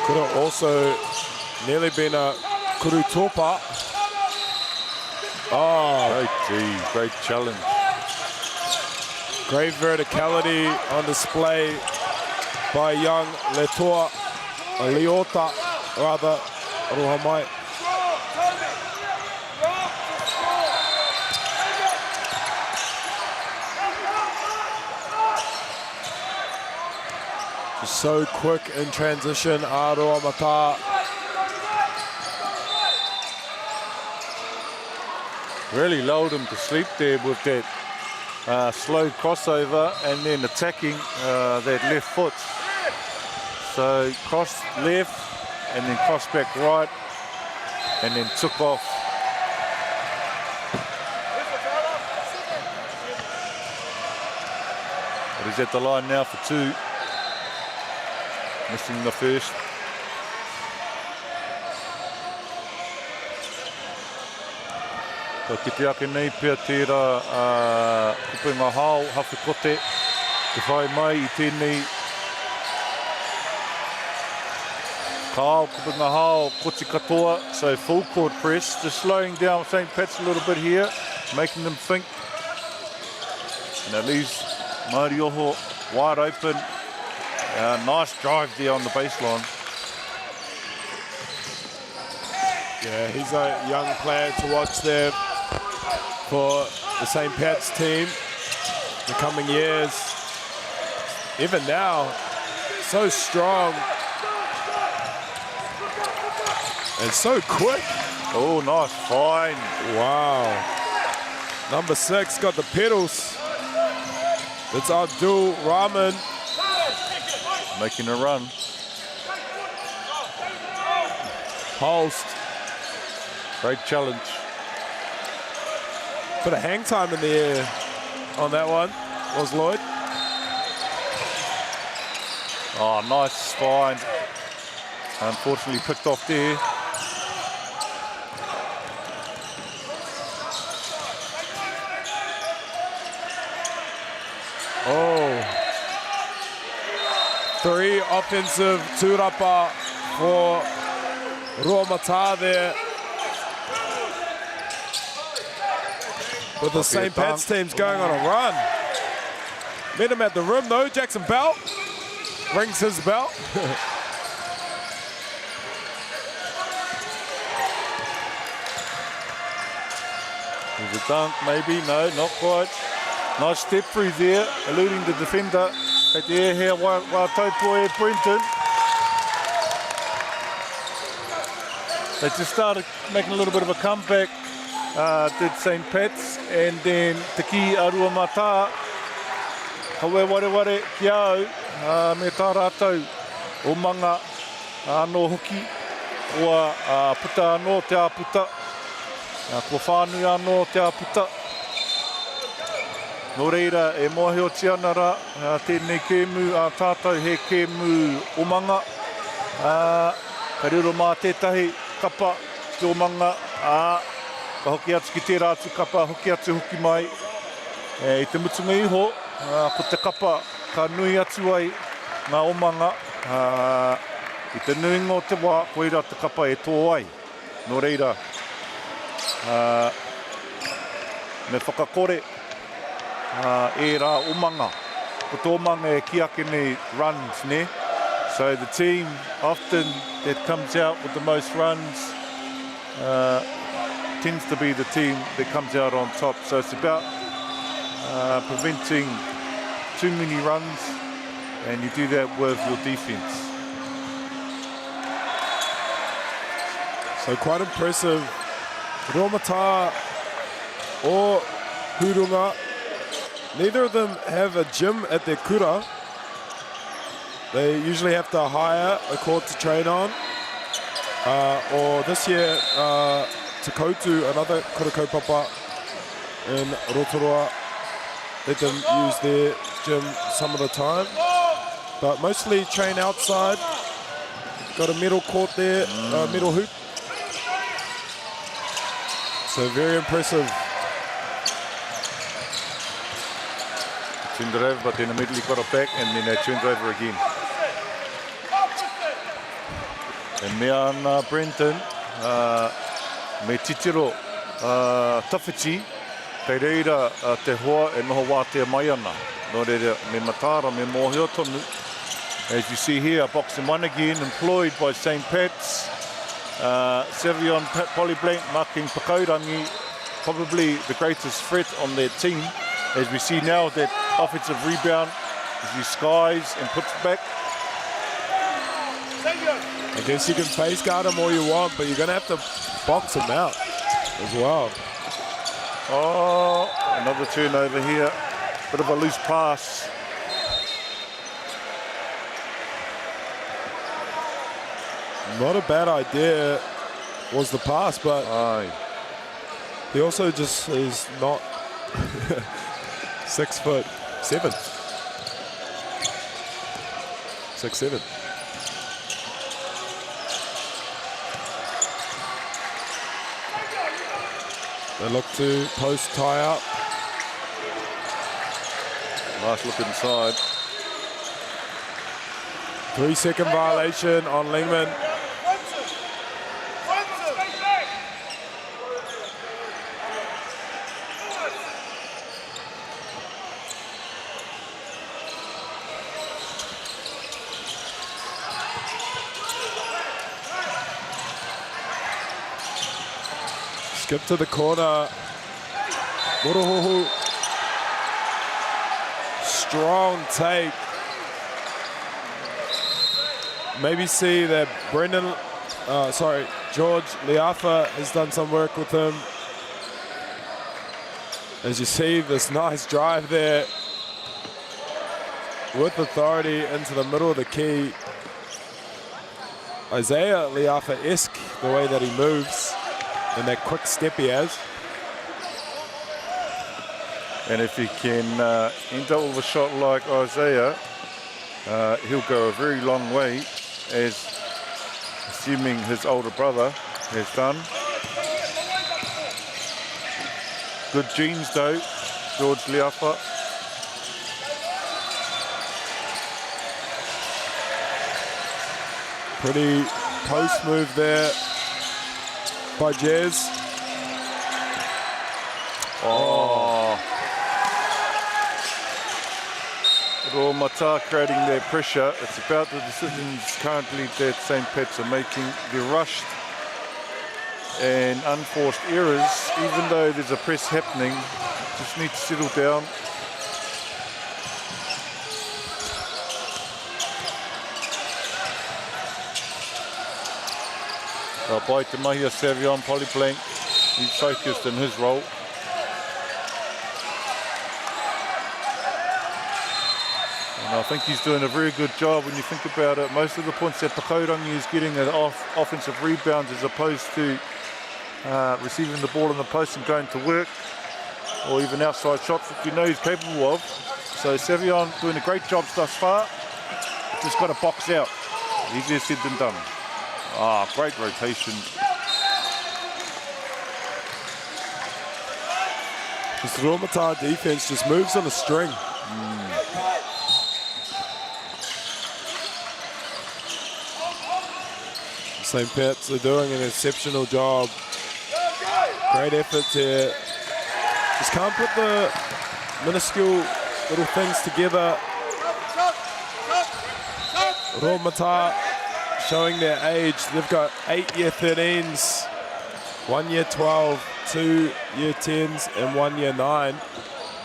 Could have also nearly been a Kuru Topa. Oh, great challenge. Great verticality on display by young Leota, rather, Rohamai. Just so quick in transition, Aroa Mata. Really lulled him to sleep there with that slow crossover and then attacking that left foot. So cross left and then cross back right and then took off. But he's at the line now for 2. Missing the first. Ka ki te ake nei pia tērā kupenga hao, hawhi kote, te whai mai I tēnei kao kupenga hao, koti katoa, so full court press, just slowing down St. Pat's a little bit here, making them think. And that leaves Māori Oho wide open. Nice drive there on the baseline. Yeah, he's a young player to watch there for the St. Pat's team the coming years. Even now, so strong and so quick. Oh, nice find. Wow. Number 6 got the pedals. It's Abdul Rahman. Making a run. Holst. Great challenge. Bit of hang time in the air on that one, was Lloyd. Oh, nice find. Unfortunately picked off there. Oh. 3 offensive tūrapa for Ruamata there. But the St. Pat's team's going on a run. Met him at the rim though, Jackson Bell rings his bell. There's a dunk maybe, no, not quite. Nice step through there, eluding the defender. At the air here, while Taupo Brenton. They just started making a little bit of a comeback, did St. Pat's, and then Te Ki Arua Mata. Haue ware ki au, me tā rātou o manga anō hoki, ua puta anō te aputa, kua whānui anō te aputa. Nō reira, e mohe o tiana rā, tēnei kēmu, tātou he kēmu o manga. Ka riro mā tētahi kapa te o manga, ka hoki atu ki tērā atu kapa, hoki atu hoki mai. I te mutunga iho, ko te kapa ka nui atu ai ngā o manga. I te nuinga o te wā, koira te kapa e tō ai. Nō reira, me whakakore, e rā o manga. Ko tō manga e ki ake nei runs, ne? So the team often that comes out with the most runs tends to be the team that comes out on top. So it's about preventing too many runs, and you do that with your defense. So quite impressive. Ruamata or Hurunga, neither of them have a gym at their kura. They usually have to hire a court to train on. Or this year, Te Koutu, another kura kaupapa in Rotorua, let them use their gym some of the time. But mostly train outside got a middle court there, middle hoop. So very impressive. Turned it over, but then immediately got it back, and then they turned over again. And mea ana Brenton, me titiro tawhiti, kei reira te hoa e noho wātea mai ana. No reira me matara, me mōhio tonu. As you see here, boxing one again, employed by St. Pat's. Sevion Polyblank marking Pakaurangi, probably the greatest threat on their team. As we see now that offensive rebound, as he skies and puts back. I guess you can face guard him all you want, but you're going to have to box him out as well. Oh, another turnover here. Bit of a loose pass. Not a bad idea was the pass, but he also just is not 6'7". 6'7". They look to post tie up. Nice look inside. 3-second violation on Lingman. Skip to the corner. Morohohu. Strong take. Maybe see that George Liafa has done some work with him. As you see this nice drive there with authority into the middle of the key. Isaiah Liafa-esque, the way that he moves and that quick step he has. And if he can enter with a shot like Isaiah, he'll go a very long way, as assuming his older brother has done. Good genes though, George Liafa. Pretty post move there by Jez. Oh. Raw Mata creating their pressure. It's about the decisions currently that St. Pat's are making. They're rushed and unforced errors, even though there's a press happening. Just need to settle down. By Te Mahia Savion Polyblank, he's focused in his role. And I think he's doing a very good job when you think about it. Most of the points that Pakaurangi is getting are offensive rebounds as opposed to receiving the ball in the post and going to work, or even outside shots that you know he's capable of. So Savion doing a great job thus far. Just got to box out. Easier said than done. Ah, great rotation. This Rōmata defense just moves on a string. St. Pat's are doing an exceptional job. Great efforts here. Just can't put the minuscule little things together. Rōmata showing their age. They've got 8 year 13s, 1 year 12, 2 year 10s, and 1 year 9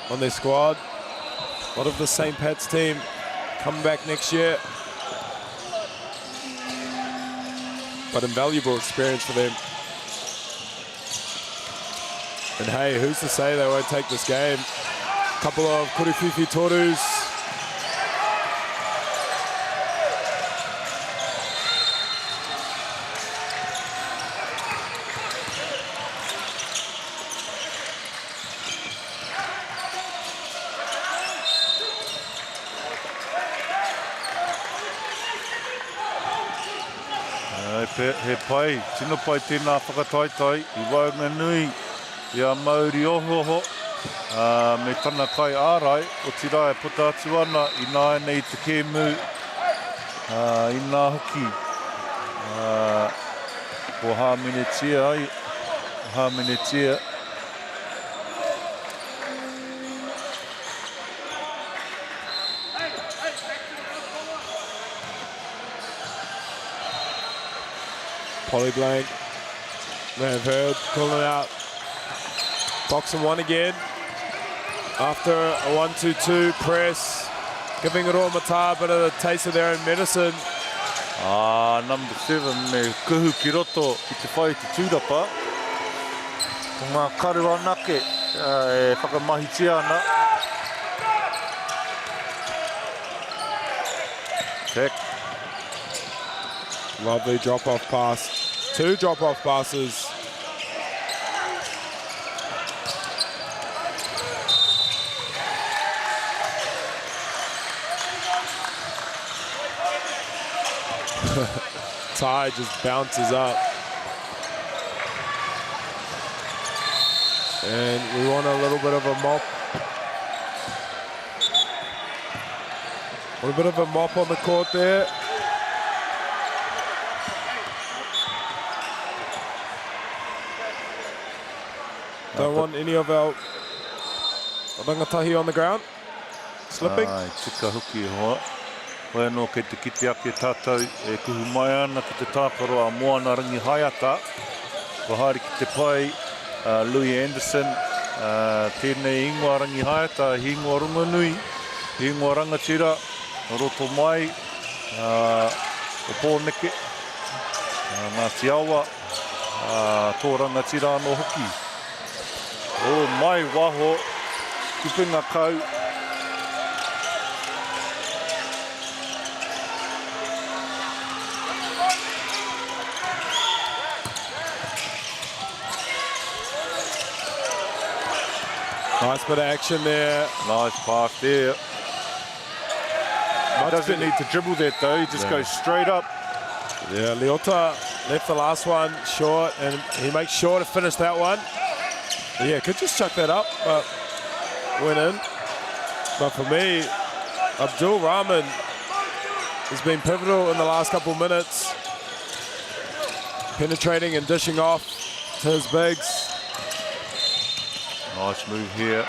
on their squad. A lot of the St. Pat's team coming back next year. But invaluable experience for them. And hey, who's to say they won't take this game? A couple of Kuriwhiwhi Torus. He pai, tino pai tēnā whakataitai, I waunga nui, ia MΑORI ohoho, me tana kai ārai, o tira e puta atu ana, I nā nei te kēmu, I nā hoki, o hāmenetia ai, hāmenetia. Polly Blank, may have heard, calling out. Boxing one again. After a 1-2-2 press, giving Rōmata a bit of a taste of their own medicine. Number 7, me kuhu ki roto ki te whai te tūrapa. Ko ngā karu anake, e whakamahitia ana. Check. Lovely drop-off pass. 2 drop-off passes. Ty just bounces up. And we want a little bit of a mop. A little bit of a mop on the court there. Don't want any of our rangatahi on the ground. Slipping. Tika hoki hoa. Hoi anō kei te kite ake tātou e kuhu mai ana ki te tākaro a Moana Rangi Haiata. Wahari ki te pai Louis Anderson. Tēnei ingoa Rangi Haiata, hi ingoa Runganui, hi ingoa Rangatira, roto mai, o Pōneke, ngā te awa, tō Rangatira anō hoki. O mai waho, kupinga kau. Nice bit of action there. Nice pass there. He doesn't need to dribble that though, he just goes straight up. Yeah, Leota left the last one short and he makes sure to finish that one. Yeah, could just chuck that up, but went in. But for me, Abdul Rahman has been pivotal in the last couple of minutes. Penetrating and dishing off to his bigs. Nice move here,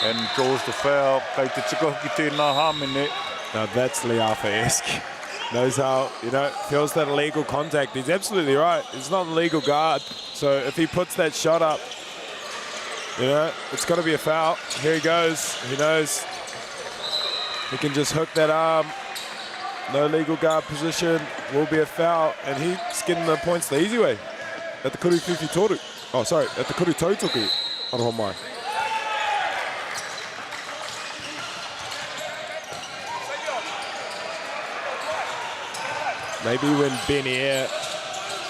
and draws the foul. Kei te tika hoki tēnā hāmene. Now that's Liafa-esque. Knows how, feels that illegal contact. He's absolutely right. It's not an illegal guard. So if he puts that shot up, it's got to be a foul. Here he goes. He knows he can just hook that arm. No legal guard position. Will be a foul. And he's getting the points the easy way. At the kuru whiwhi toru. Oh, sorry. At the kuru tautoku. Aroha mai. Maybe when Ben Air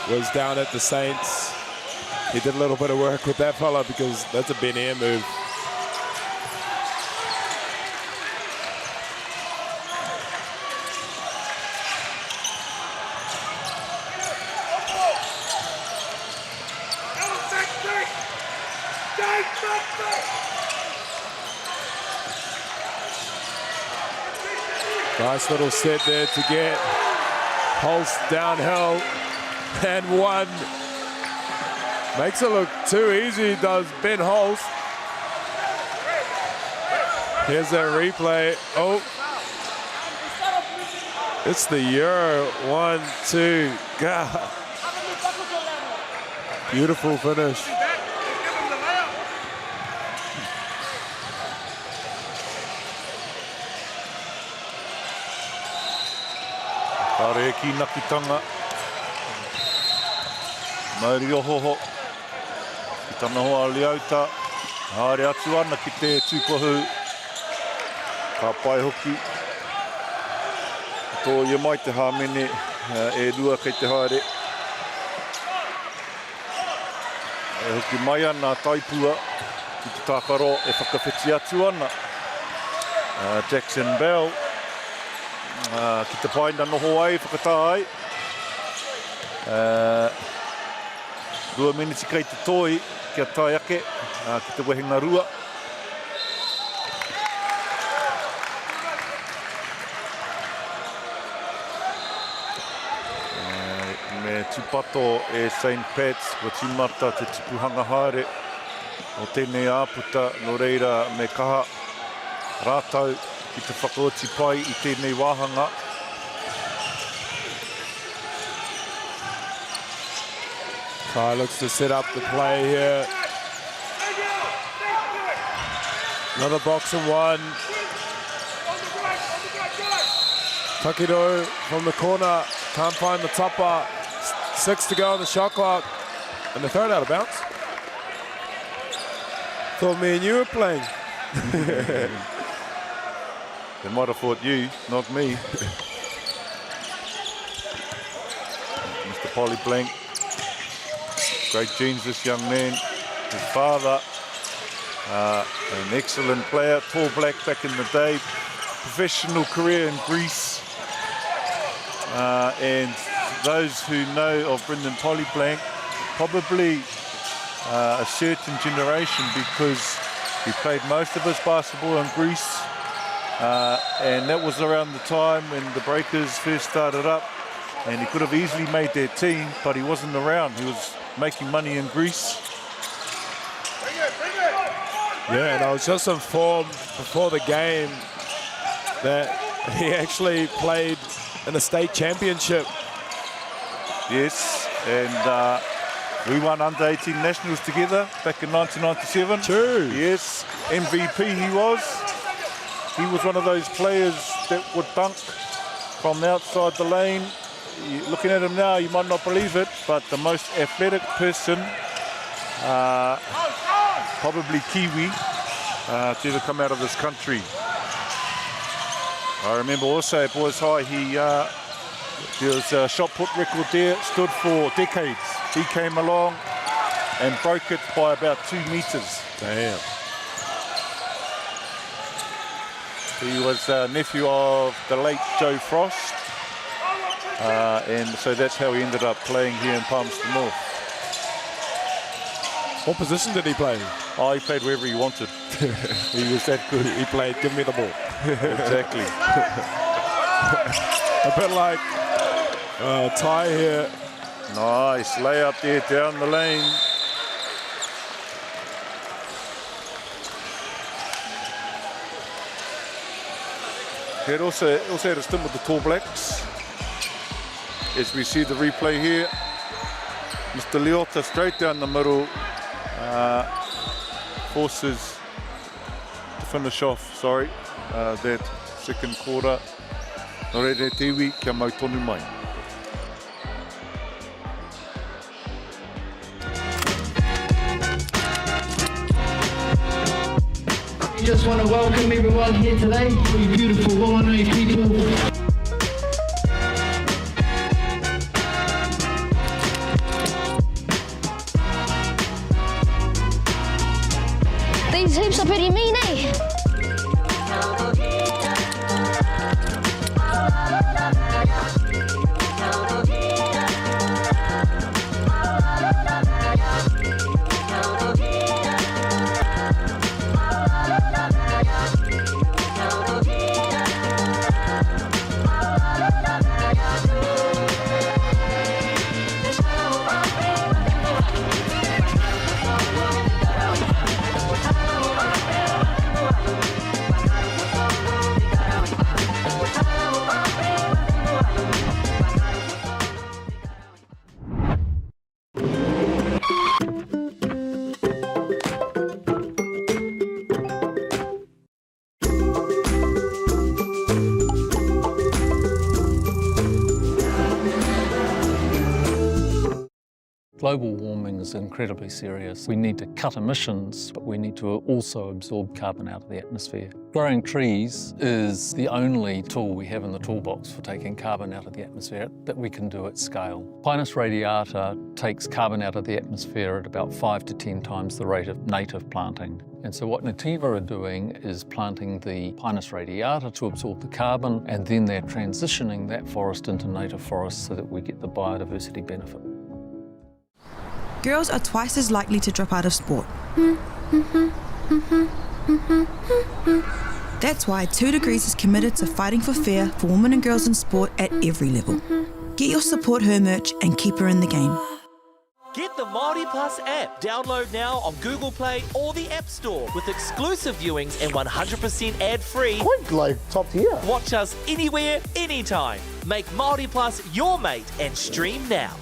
was down at the Saints, he did a little bit of work with that fella because that's a Ben Air move. Nice little set there to get Holst downhill and one. Makes it look too easy, does Ben Holst. Here's that replay. Oh, it's the Euro. 1, 2, God. Beautiful finish. Tare ki nakitanga. MΑORI ohoho. Ki tana hoa Leota. Haere atu ana ki te tūpahu. Ka pai hoki. Tō ia mai te hāmene e rua kei te haere. E hoki mai ana taipua ki te tākaro e whakawhiti atu ana. Jackson Bell. Ki te paina noho ai, whakatā ai. 2 minutes kei te toi kia tai ake ki te wehenga rua. Me tupato e St. Pat's wa timata te tipuhanga haere o tēnei āputa no reira me kaha rātau ki te whakaoti pai i tēnei wāhanga. Kai looks to set up the play here. Another box and one. Takido from the corner, can't find the topper. 6 to go on the shot clock, and they throw it out of bounds. Thought me and you were playing. They might have thought you, not me. Mr. Polyblank. Great genes, this young man. His father, an excellent player, tall black back in the day. Professional career in Greece. And those who know of Brendan Polyblank, probably a certain generation, because he played most of his basketball in Greece. And that was around the time when the Breakers first started up, and he could have easily made their team, but he wasn't around. He was making money in Greece. Yeah, and I was just informed before the game that he actually played in a state championship. Yes, and we won under-18 nationals together back in 1997. True. Yes, MVP he was. He was one of those players that would dunk from outside the lane. Looking at him now, you might not believe it, but the most athletic person, probably Kiwi, to ever come out of this country. I remember also at Boys High, there was a shot put record there, stood for decades. He came along and broke it by about 2 meters. Damn. He was a nephew of the late Joe Frost. And so that's how he ended up playing here in Palmerston North. What position did he play? Oh, he played wherever he wanted. He was that good. He played, give me the ball. Exactly. A bit like Ty here. Nice layup there down the lane. He had also had a stint with the Tall Blacks. As we see the replay here, Mr. Leota straight down the middle, forces to finish off, that second quarter. Nō reire te iwi, kia mau tonu mai. We just want to welcome everyone here today, all you beautiful Whanganui people. These hoops are pretty mean, eh? Global warming is incredibly serious. We need to cut emissions, but we need to also absorb carbon out of the atmosphere. Growing trees is the only tool we have in the toolbox for taking carbon out of the atmosphere that we can do at scale. Pinus radiata takes carbon out of the atmosphere at about 5 to 10 times the rate of native planting. And so what Nativa are doing is planting the Pinus radiata to absorb the carbon, and then they're transitioning that forest into native forest so that we get the biodiversity benefit. Girls are twice as likely to drop out of sport. That's why 2 Degrees is committed to fighting for fair for women and girls in sport at every level. Get your Support Her merch and keep her in the game. Get the MāORI Plus app. Download now on Google Play or the App Store with exclusive viewings and 100% ad-free. Quite like top tier. Watch us anywhere, anytime. Make MāORI Plus your mate and stream now.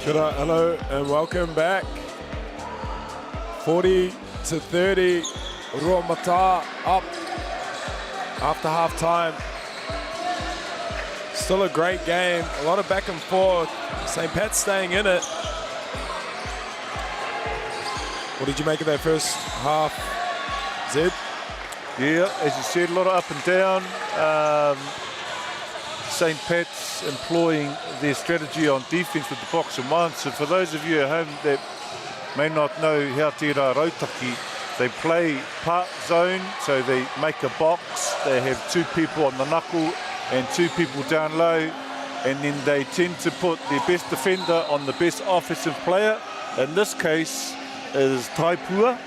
Kia ora, hello and welcome back. 40-30, Ruamata up after half time. Still a great game, a lot of back and forth. St. Pat's staying in it. What did you make of that first half, Zed? Yeah, as you said, a lot of up and down. St. Pat's employing their strategy on defence with the box and one. So for those of you at home that may not know how te rā rautaki, they play part zone, so they make a box. They have 2 people on the knuckle and 2 people down low, and then they tend to put their best defender on the best offensive player. In this case is Taipua,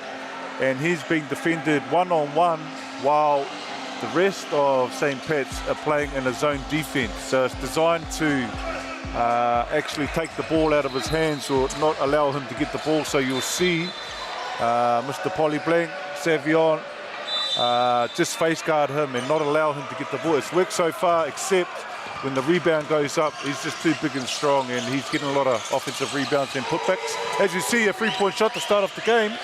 and he's being defended one-on-one while the rest of St. Pat's are playing in a zone defence. So it's designed to actually take the ball out of his hands or not allow him to get the ball. So you'll see Mr. Polyblank, Savion, just face guard him and not allow him to get the ball. It's worked so far, except when the rebound goes up, he's just too big and strong, and he's getting a lot of offensive rebounds and putbacks. As you see, a 3-point shot to start off the game.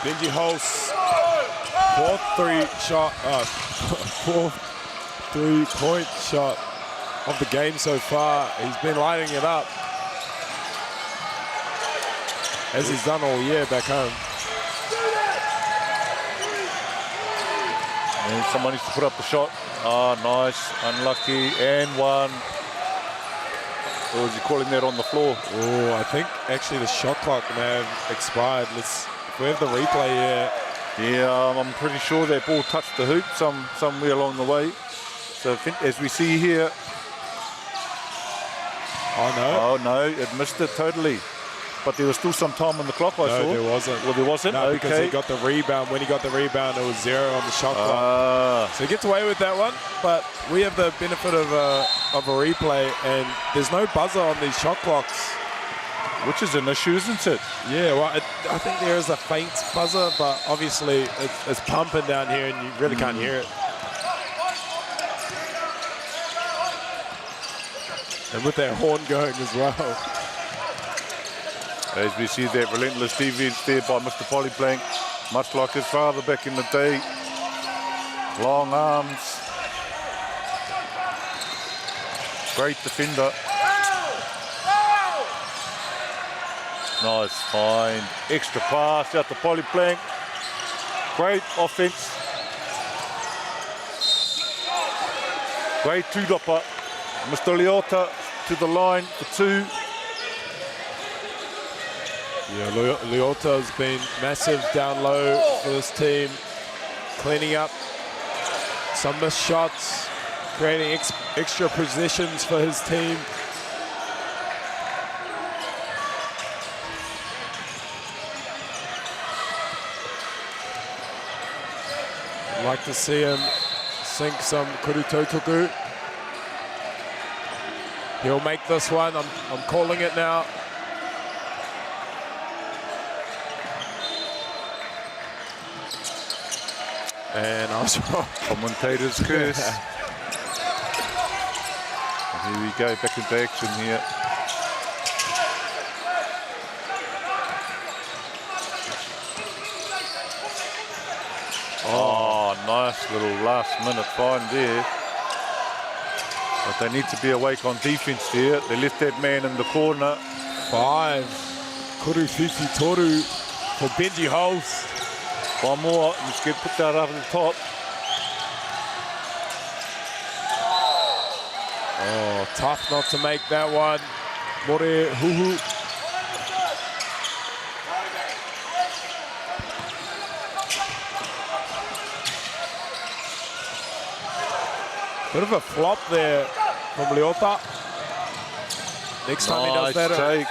Benji Hulse, 4th 3-point shot of the game so far. He's been lighting it up, as he's done all year back home. And someone needs to put up the shot. Ah, nice, unlucky, and one. Or is he calling that on the floor? Oh, I think actually the shot clock may have expired. If we have the replay here. Yeah, I'm pretty sure that ball touched the hoop somewhere along the way. So as we see here. Oh no. Oh no, it missed it totally. but there was still some time on the clock, I saw. No, there wasn't. Well, there wasn't? No, because okay. he got the rebound. When he got the rebound, it was 0 on the shot clock. So he gets away with that one, but we have the benefit of a replay, and there's no buzzer on these shot clocks. Which is an issue, isn't it? Yeah, well, I think there is a faint buzzer, but obviously it's pumping down here, and you really can't hear it. And with that horn going as well. As we see that relentless defense there by Mr. Polyplank, much like his father back in the day. Long arms. Great defender. Nice find. Extra pass out to Polyplank. Great offense. Great two-dopper. Mr. Leota to the line for 2. Yeah, Leota has been massive down low for this team, cleaning up some missed shots, creating extra positions for his team. I'd like to see him sink some Kurutautuku. He'll make this one. I'm calling it now. And I was wrong. Commentator's curse. And here we go, back into action here. Oh, nice little last minute find there. But they need to be awake on defense there. They left that man in the corner. 5. Kurufifi Toru for Benji Holst. One more, let's get put that up at the top. Oh, tough not to make that one. More Huhu. Bit of a flop there from Leota. Next time he does that. Take.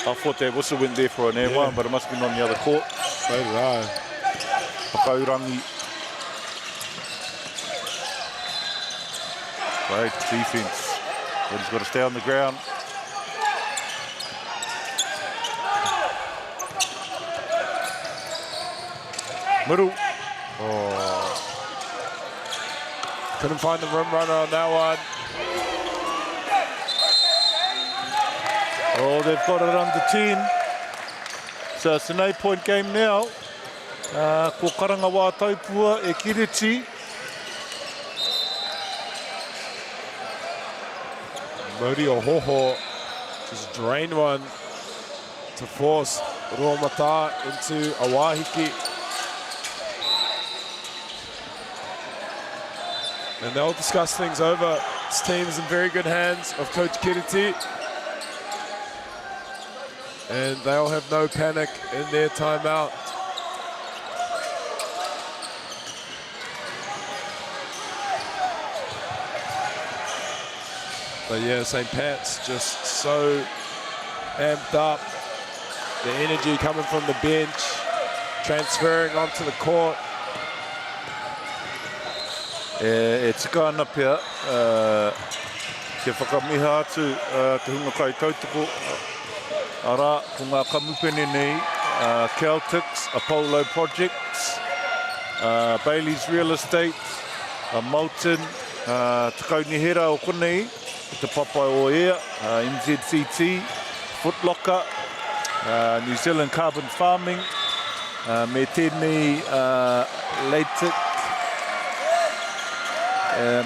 I thought that whistle went there for an air one, but it must have been on the other court. So did I. Pakaurangi. Great defense. But he's got to stay on the ground. Middle. Oh. Couldn't find the rim runner on that one. Oh, they've got it under 10. So it's an 8-point game now. Ko karanga wā taupua e Kiriti. Modi Ohoho just drained one to force Ruamata into a wahiki. And they'll discuss things over. This team is in very good hands of Coach Kiriti. And they'll have no panic in their timeout. But yeah, St. Pat's just so amped up. The energy coming from the bench, transferring onto the court. E tika ana pia, ke whakamiha atu te hunga kai tautoko. Ara, ko ngā kamupene nei, Celtics, Apollo Projects, Bailey's Real Estate, Moulton, te kaunihera o konei, te papai o ea, NZCT, Foot Locker, New Zealand Carbon Farming, me tēnei Leitic,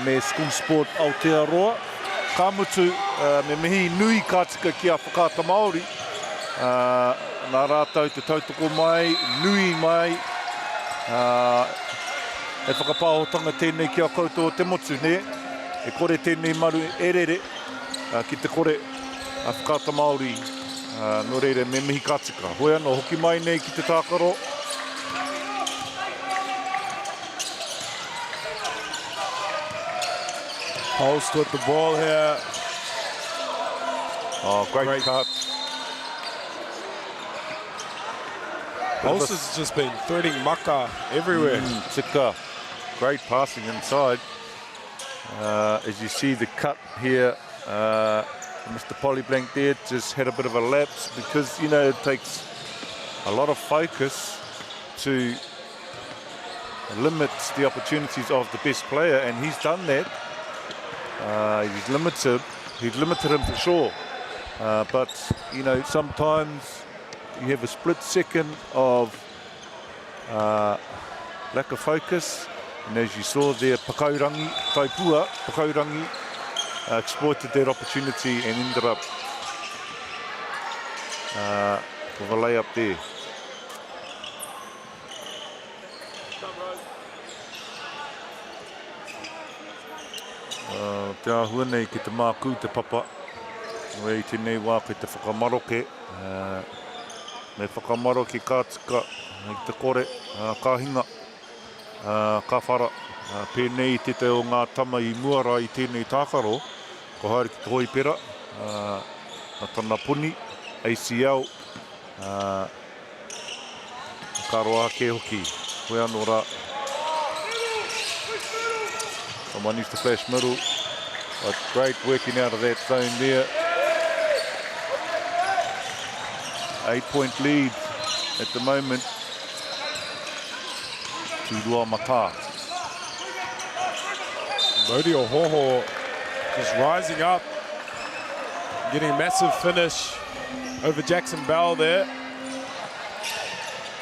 me School Sport Aotearoa. Ka mutu, me mihi nui ka tika ki a whakata Māori. Nā rātou te tautoko mai, nui mai. E whakapāhotanga tēnei ki a koutou te motu, ne? E kore tēnei maru erere ki te kore a whakata Māori. No reire, me mihi ka tika. Hoi anō, hoki mai nei ki te tākaro. Holst with the ball here. Oh, great cut. Ulster's just been threading maka everywhere. Tika, great passing inside. As you see the cut here, Mr. Polyblank there just had a bit of a lapse because, you know, it takes a lot of focus to limit the opportunities of the best player, and he's done that. He's limited him for sure. But, you know, sometimes you have a split second of lack of focus. And as you saw there, Pakaurangi, Taipua, Pakaurangi exploited that opportunity and ended up with a layup there. Te ahua nei ki te māku te papa. Wei tēnei wā ki te whakamaroke. Me whakamaroke kātika i te kore, ka hinga, ka whara. Pēnei te te o ngā tama I muara I tēnei tākaro. Ko haere ki te hoi pera, na tana puni, ACL. Ka roa ke hoki, koe anō rā. Someone needs to flash middle. But great working out of that zone there. 8-point lead at the moment to Rua Mata. Modi Ohoho just rising up, getting a massive finish over Jackson Bell there.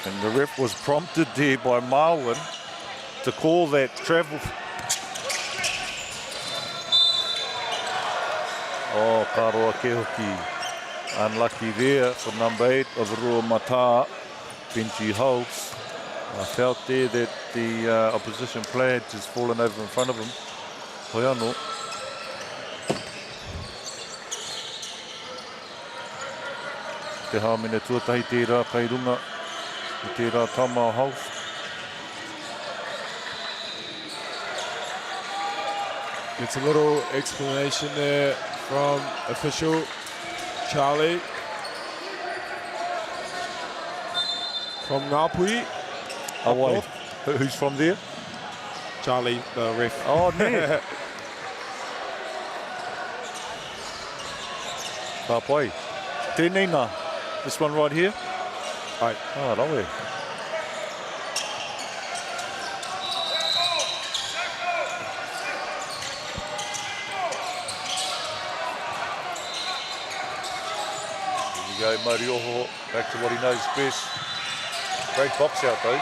And the ref was prompted there by Marwin to call that travel. Oh, Karoa Kehoki. Unlucky there for number 8 of Rua Mata, Benji Hulse. I felt there that the opposition player had just fallen over in front of him. Hoi anō. Te haumene tuatahi tērā kai runga, I tērā tama o Hulse. It's a little explanation there from official Charlie from Ngāpui. Away. Who's from there? Charlie, the ref. Oh, no. Kāpai. Tēnei nā. This one right here? Aye. Oh, rawe. Go Mari Oho, back to what he knows best. Great box out though.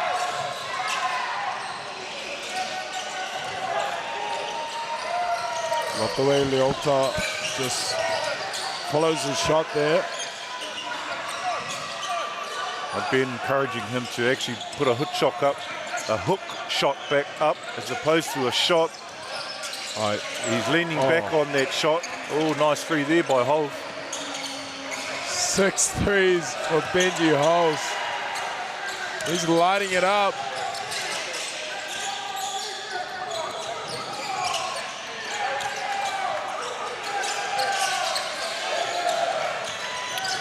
Not the way Leota just follows his shot there. I've been encouraging him to actually put a hook shot back up as opposed to a shot. He's leaning back on that shot. Oh, nice three there by Hulse. 6 threes for Benji Hulse. He's lighting it up.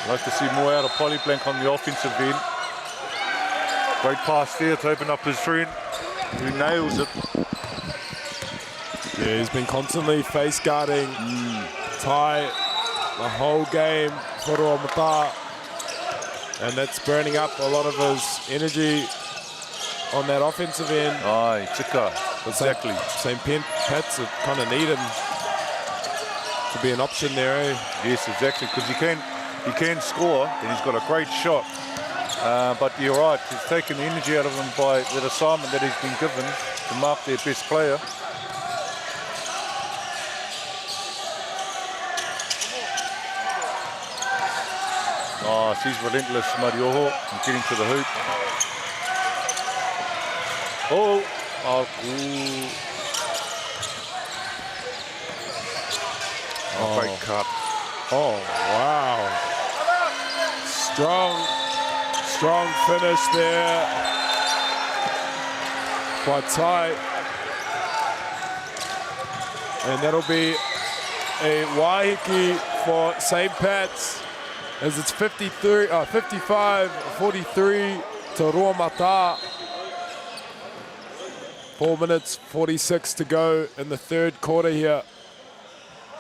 Like to see more out of Polyblank on the offensive end. Great pass there to open up his friend, who nails it. Yeah, he's been constantly face guarding Ty the whole game for Rua Mata, and that's burning up a lot of his energy on that offensive end. Aye, Tika, exactly. Same Pats that kind of need him to be an option there, eh? Yes, exactly, because he can score, and he's got a great shot. But you're right, he's taken the energy out of him by that assignment that he's been given to mark their best player. Oh, she's relentless, Marioho, and getting to the hoop. Great cut. Oh, wow. Strong finish there by Ty. And that'll be a Waiheke for St. Pat's, as it's 55-43 to Ruamata. 4 minutes 46 to go in the third quarter here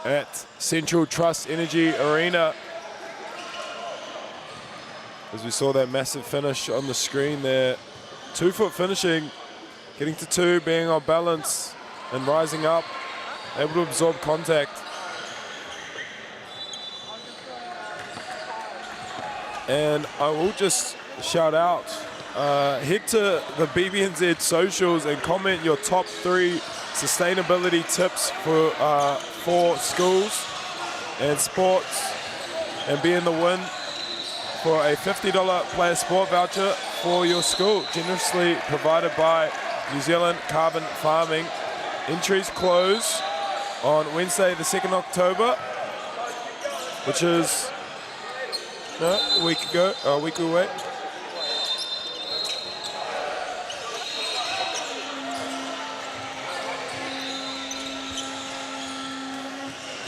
at Central Trust Energy Arena. As we saw that massive finish on the screen there. 2-foot finishing, getting to 2, being on balance and rising up, able to absorb contact. And I will just shout out, head to the BBNZ socials and comment your top 3 sustainability tips for schools and sports, and be in the win for a $50 player sport voucher for your school, generously provided by New Zealand Carbon Farming. Entries close on Wednesday the 2nd October, which is a week away.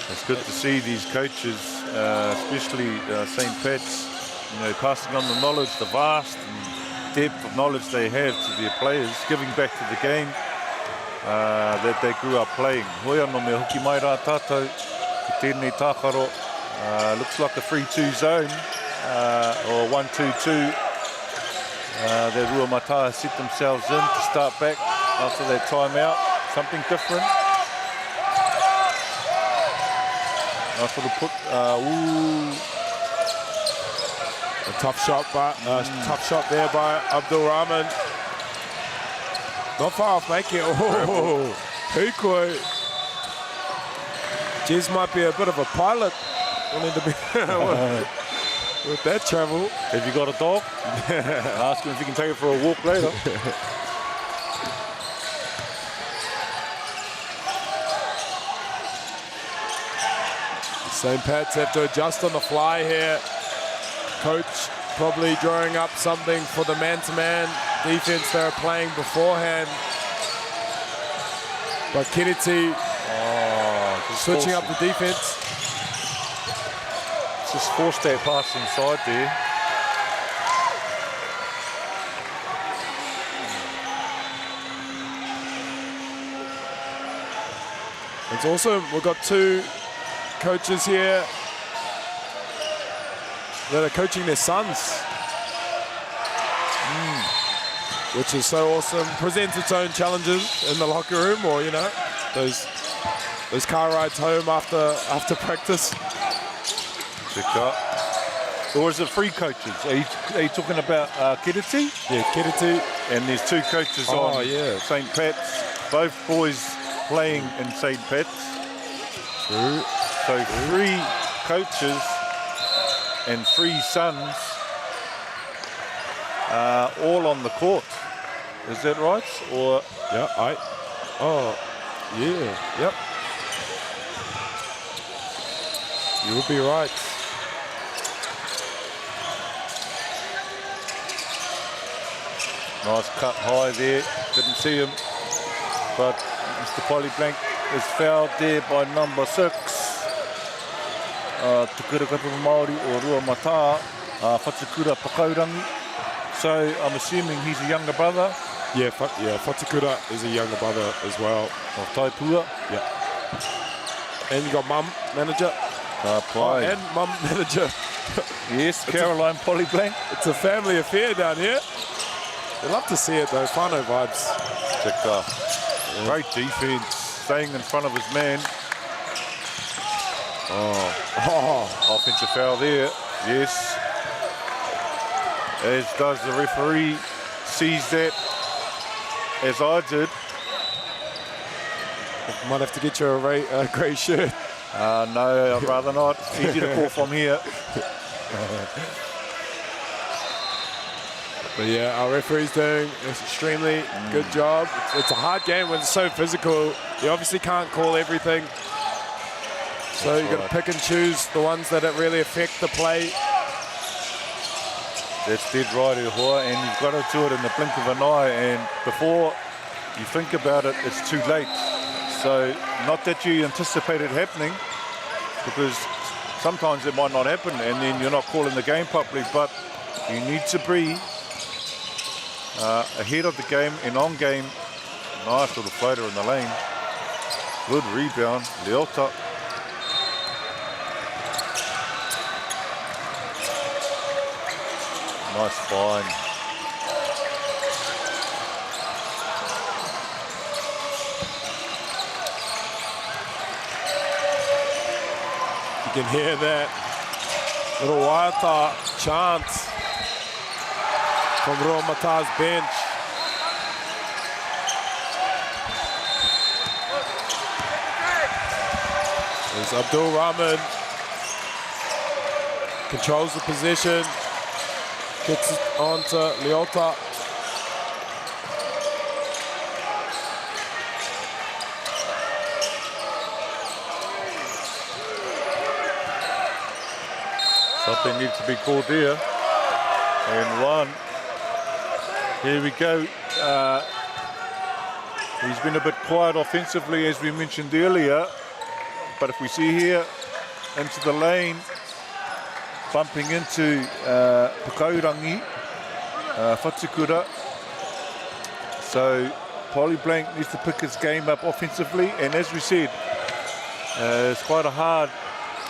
It's good to see these coaches, especially St. Pat's, passing on the knowledge, the vast and depth of knowledge they have to their players, giving back to the game that they grew up playing. Hoi anō me hoki mai rā tātou, ki tēnei tākaro. Looks like a 3-2 zone, or 1-2-2. The Ruamata set themselves in to start back after their timeout. Something different. Nice little put. A tough shot there by Abdul Rahman. Not far off making it. Oh, Hukoi. Jez might be a bit of a pilot. Wanting to be with that travel. Have you got a dog? Ask him if he can take it for a walk later. St. Pat's have to adjust on the fly here. Coach probably drawing up something for the man-to-man defense they were playing beforehand. But Kiriti switching up the defense. Just forced that pass inside there. It's also, we've got 2 coaches here that are coaching their sons, which is so awesome. Presents its own challenges in the locker room, or those car rides home after practice. Or is it 3 coaches? Are you talking about Kiriti? Yeah, Kiriti. And there's 2 coaches on St. Pat's. Both boys playing in St. Pat's. True. So 3 coaches and 3 sons all on the court. Is that right? Or yep. You would be right. Nice cut high there. Didn't see him. But Mr. Polyblank is fouled there by number 6. Tukura kapa Māori o Ruamata, Whatukura Pakaurangi. So I'm assuming he's a younger brother. Yeah, Whatukura is a younger brother as well. Of Taipua. Yeah. And you got mum manager. And mum manager. Yes, Caroline Polyblank. It's a family affair down here. They love to see it though, whānau vibes. Great defense, staying in front of his man. Offensive foul there, yes. As does the referee, sees that, as I did. Might have to get you a grey shirt. No, I'd rather not. It's easy to call from here. But yeah, our referee's doing an extremely good job. It's a hard game when it's so physical. You obviously can't call everything. So you've got to pick and choose the ones that really affect the play. That's dead right, Ehua, and you've got to do it in the blink of an eye, and before you think about it, it's too late. So not that you anticipate it happening, because sometimes it might not happen and then you're not calling the game properly, but you need to be ahead of the game and on game. Nice little floater in the lane. Good rebound, Leota. Nice find. You can hear that little Waiata chant from Romata's bench. There's Abdul Rahman. Controls the position. Gets it onto Leota. Something needs to be called here. And one. Here we go. He's been a bit quiet offensively, as we mentioned earlier. But if we see here, into the lane, bumping into Pakaurangi, Whatukura. So Polly Blank needs to pick his game up offensively. And as we said, it's quite a hard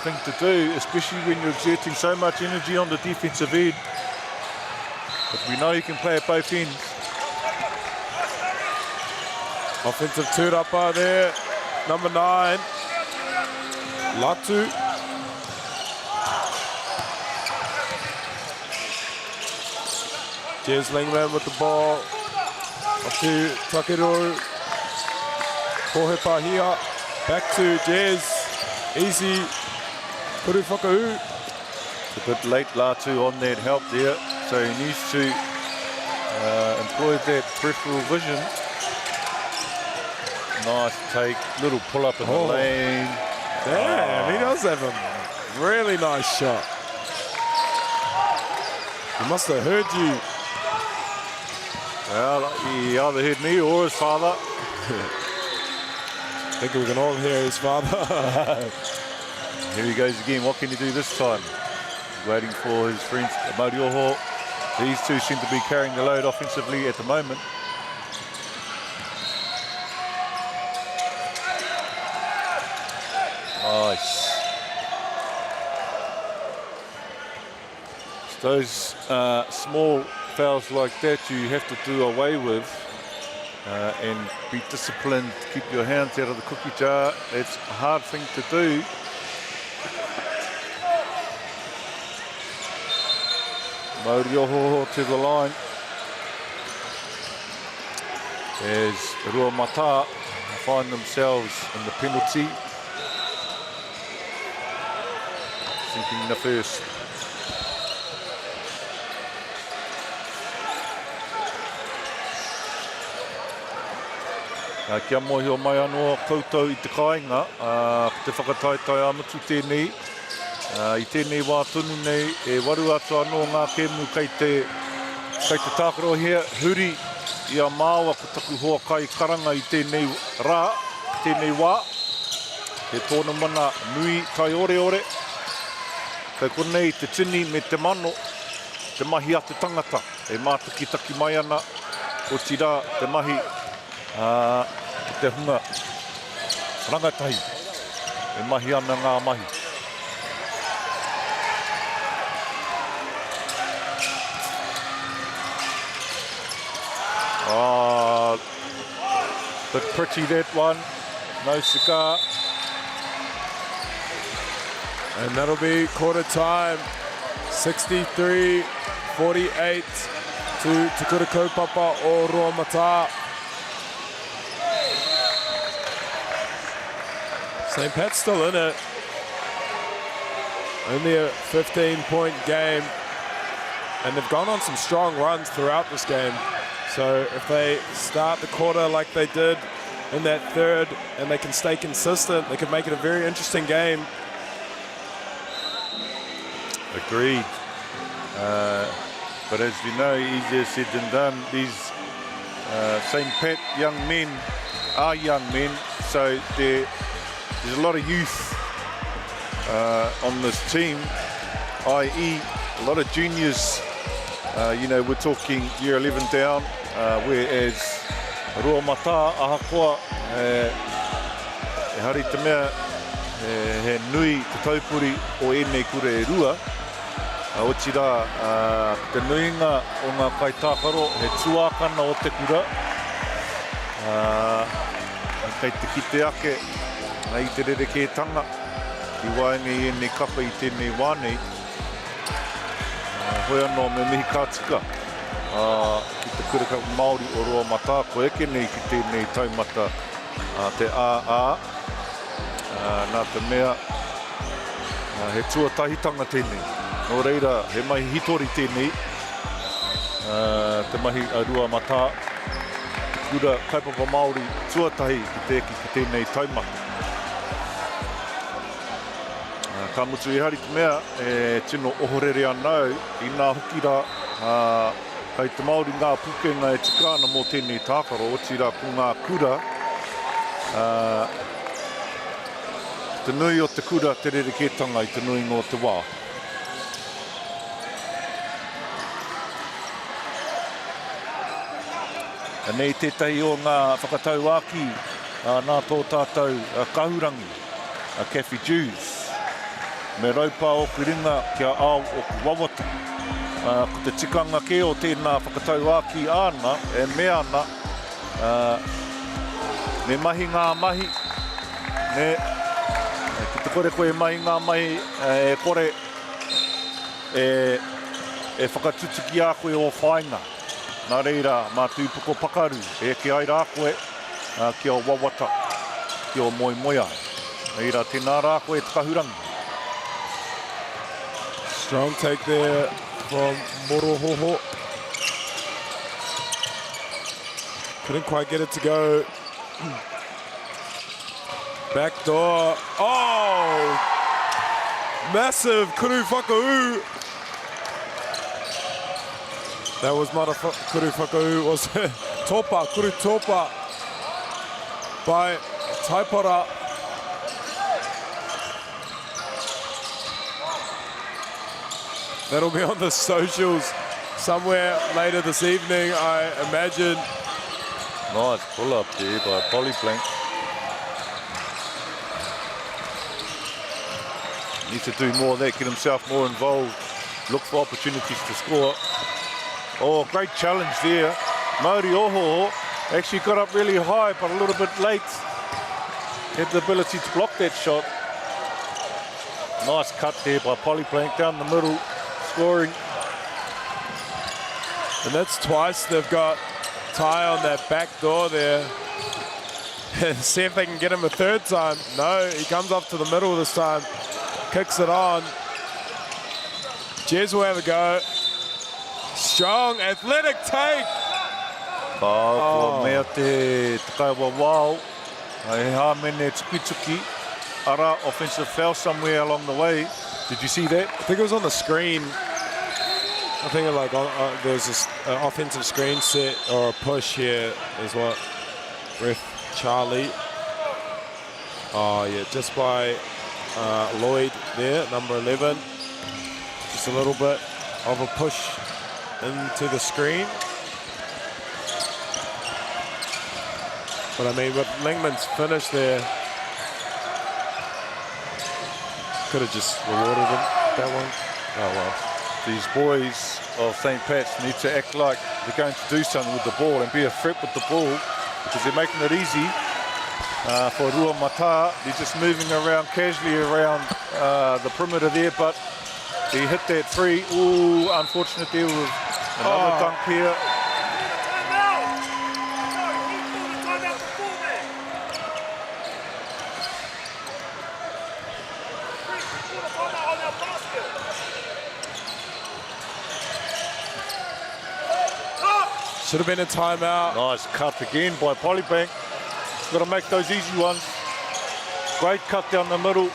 thing to do, especially when you're exerting so much energy on the defensive end. But we know you can play at both ends. Offensive tūrapa there, number 9, Latu. Jez Langman with the ball. Up to Takeru. Pohepahia. Back to Jez. Easy. Puru whakau. It's a bit late, Latu, on that help there. So he needs to employ that peripheral vision. Nice take, little pull up in the lane. Damn, he does have a really nice shot. He must have heard you. Well, he either heard me or his father. I think we can all hear his father. Here he goes again. What can he do this time? Waiting for his friends, Mārioho. These two seem to be carrying the load offensively at the moment. Nice. It's those small fouls like that you have to do away with and be disciplined, keep your hands out of the cookie jar. It's a hard thing to do. Mārioho to the line. As Ruamata find themselves in the penalty. Sinking the first. Kia mohi o mai anō koutou I te kāinga, te whakataitai amatu tēnei. I tēnei wā tonu nei, e waru atu anō ngā kēmu kei te tākaro hea, huri I a māua ko taku hoa kai karanga I tēnei rā, tēnei wā. He tōna mana nui kai ore ore. Kei konei te tini me te mano, te mahi a te tangata. E mātuki taki mai ana, o tira te mahi te hunga rangatahi. E mahi ana ngā mahi. But pretty that one, no cigar. And that'll be quarter time, 63-48 to Te Kura Kaupapa o Ruamata. St. Pat's still in it. Only a 15-point game. And they've gone on some strong runs throughout this game. So if they start the quarter like they did in that third and they can stay consistent, they can make it a very interesting game. Agreed. But as we know, easier said than done. These St. Pat young men are young men, so there's a lot of youth on this team, i.e. a lot of juniors You know, we're talking year 11 down, whereas Rua Mata, ahakoa, e hari te mea, he nui te taupuri o enei kura e rua. O tira, te nuinga o ngā kaitākaro, he tuākana o te kura. Kei te kite ake, i te rerekētanga, i waenga i enei kapa i tēnei wānei. Hoi anō me mihi kātika. Ki te kureka Māori o Rua Mata, ko eke nei ki tēnei taumata te AA. Nā te mea, he tuatahitanga tēnei. Nō reira, he mahi hitori tēnei, te mahi a Rua Mata, kura kaipapa Māori tuatahi ki te eki ki tēnei taumata. Ka mutu i hari te mea, e tino ohorere anau, i nā hukira, kei te Māori ngā pukenga e tikana mō tēnei tākaro, o tira ku ngā kura, te nui o te kura te rerekētanga i te nui ngō te wā. Nei tētahi o ngā whakatau āki, nā tō tātou kahurangi, Cafe Jews. Me raupā o ku ringa kia ao o ku wawata. Ko te tikanga ke o tēnā whakatau āki āna, e mea ana, me mahi ngā mahi, ki te kore koe mahi ngā mahi, e kore e whakatutuki a koe o whainga. Nā reira, mā tūpuko pakaru, e ki ai rā koe, ki o wawata, ki o moi moia. Reira, tēnā rā koe te kahurangi. Strong take there from Morohoho. Couldn't quite get it to go. Back door. Oh! Massive kuru whakau. That was not a kuru whakau, was topa, kuru topa by Taipora. That'll be on the socials somewhere later this evening, I imagine. Nice pull up there by Polyplank. Needs to do more of that, get himself more involved, look for opportunities to score. Oh, great challenge there. Māori Ohoho actually got up really high, but a little bit late. Had the ability to block that shot. Nice cut there by Polyplank down the middle. Scoring. And that's twice they've got Ty on that back door there. See if they can get him a third time. No, he comes up to the middle this time. Kicks it on. Jez will have a go. Strong, athletic take. Ko mea te kaiwa wao. He hāmene tuki. Ara, offensive foul somewhere along the way. Did you see that? I think it was on the screen. I think like there's this offensive screen set or a push here is what ref Charlie. Oh yeah, just by Lloyd there, number 11. Just a little bit of a push into the screen. But I mean, with Lingman's finish there, could have just rewarded him that one. Oh well. These boys of St. Pat's need to act like they're going to do something with the ball and be a threat with the ball, because they're making it easy for Rua Mata. They're just moving around casually around the perimeter there, but he hit that three. Ooh, unfortunate there with another dunk here. Should have been a timeout. Nice cut again by Polybank. Got to make those easy ones. Great cut down the middle.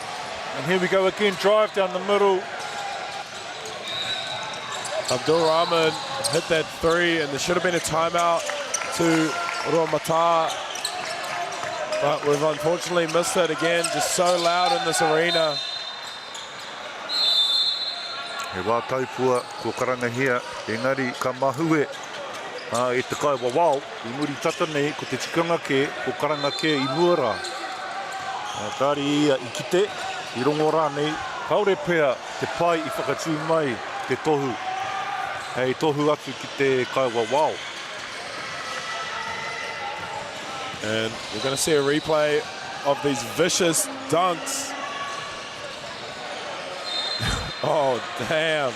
And here we go again, drive down the middle. Abdul Rahman hit that three, and there should have been a timeout to Rua Mata. But we've unfortunately missed it again. Just so loud in this arena. He wā taupua ko karangahia, engari ka mahue e te kai wawao, I muri tata nei ko te tikanga ke, ko karanga ke I muara. Tāri ia I kite, I rongo rānei, kaore pēa te pai I whakatū mai te tohu. Hei tohu atu ki te kai wawao. And we're going to see a replay of these vicious dunks. Oh, damn.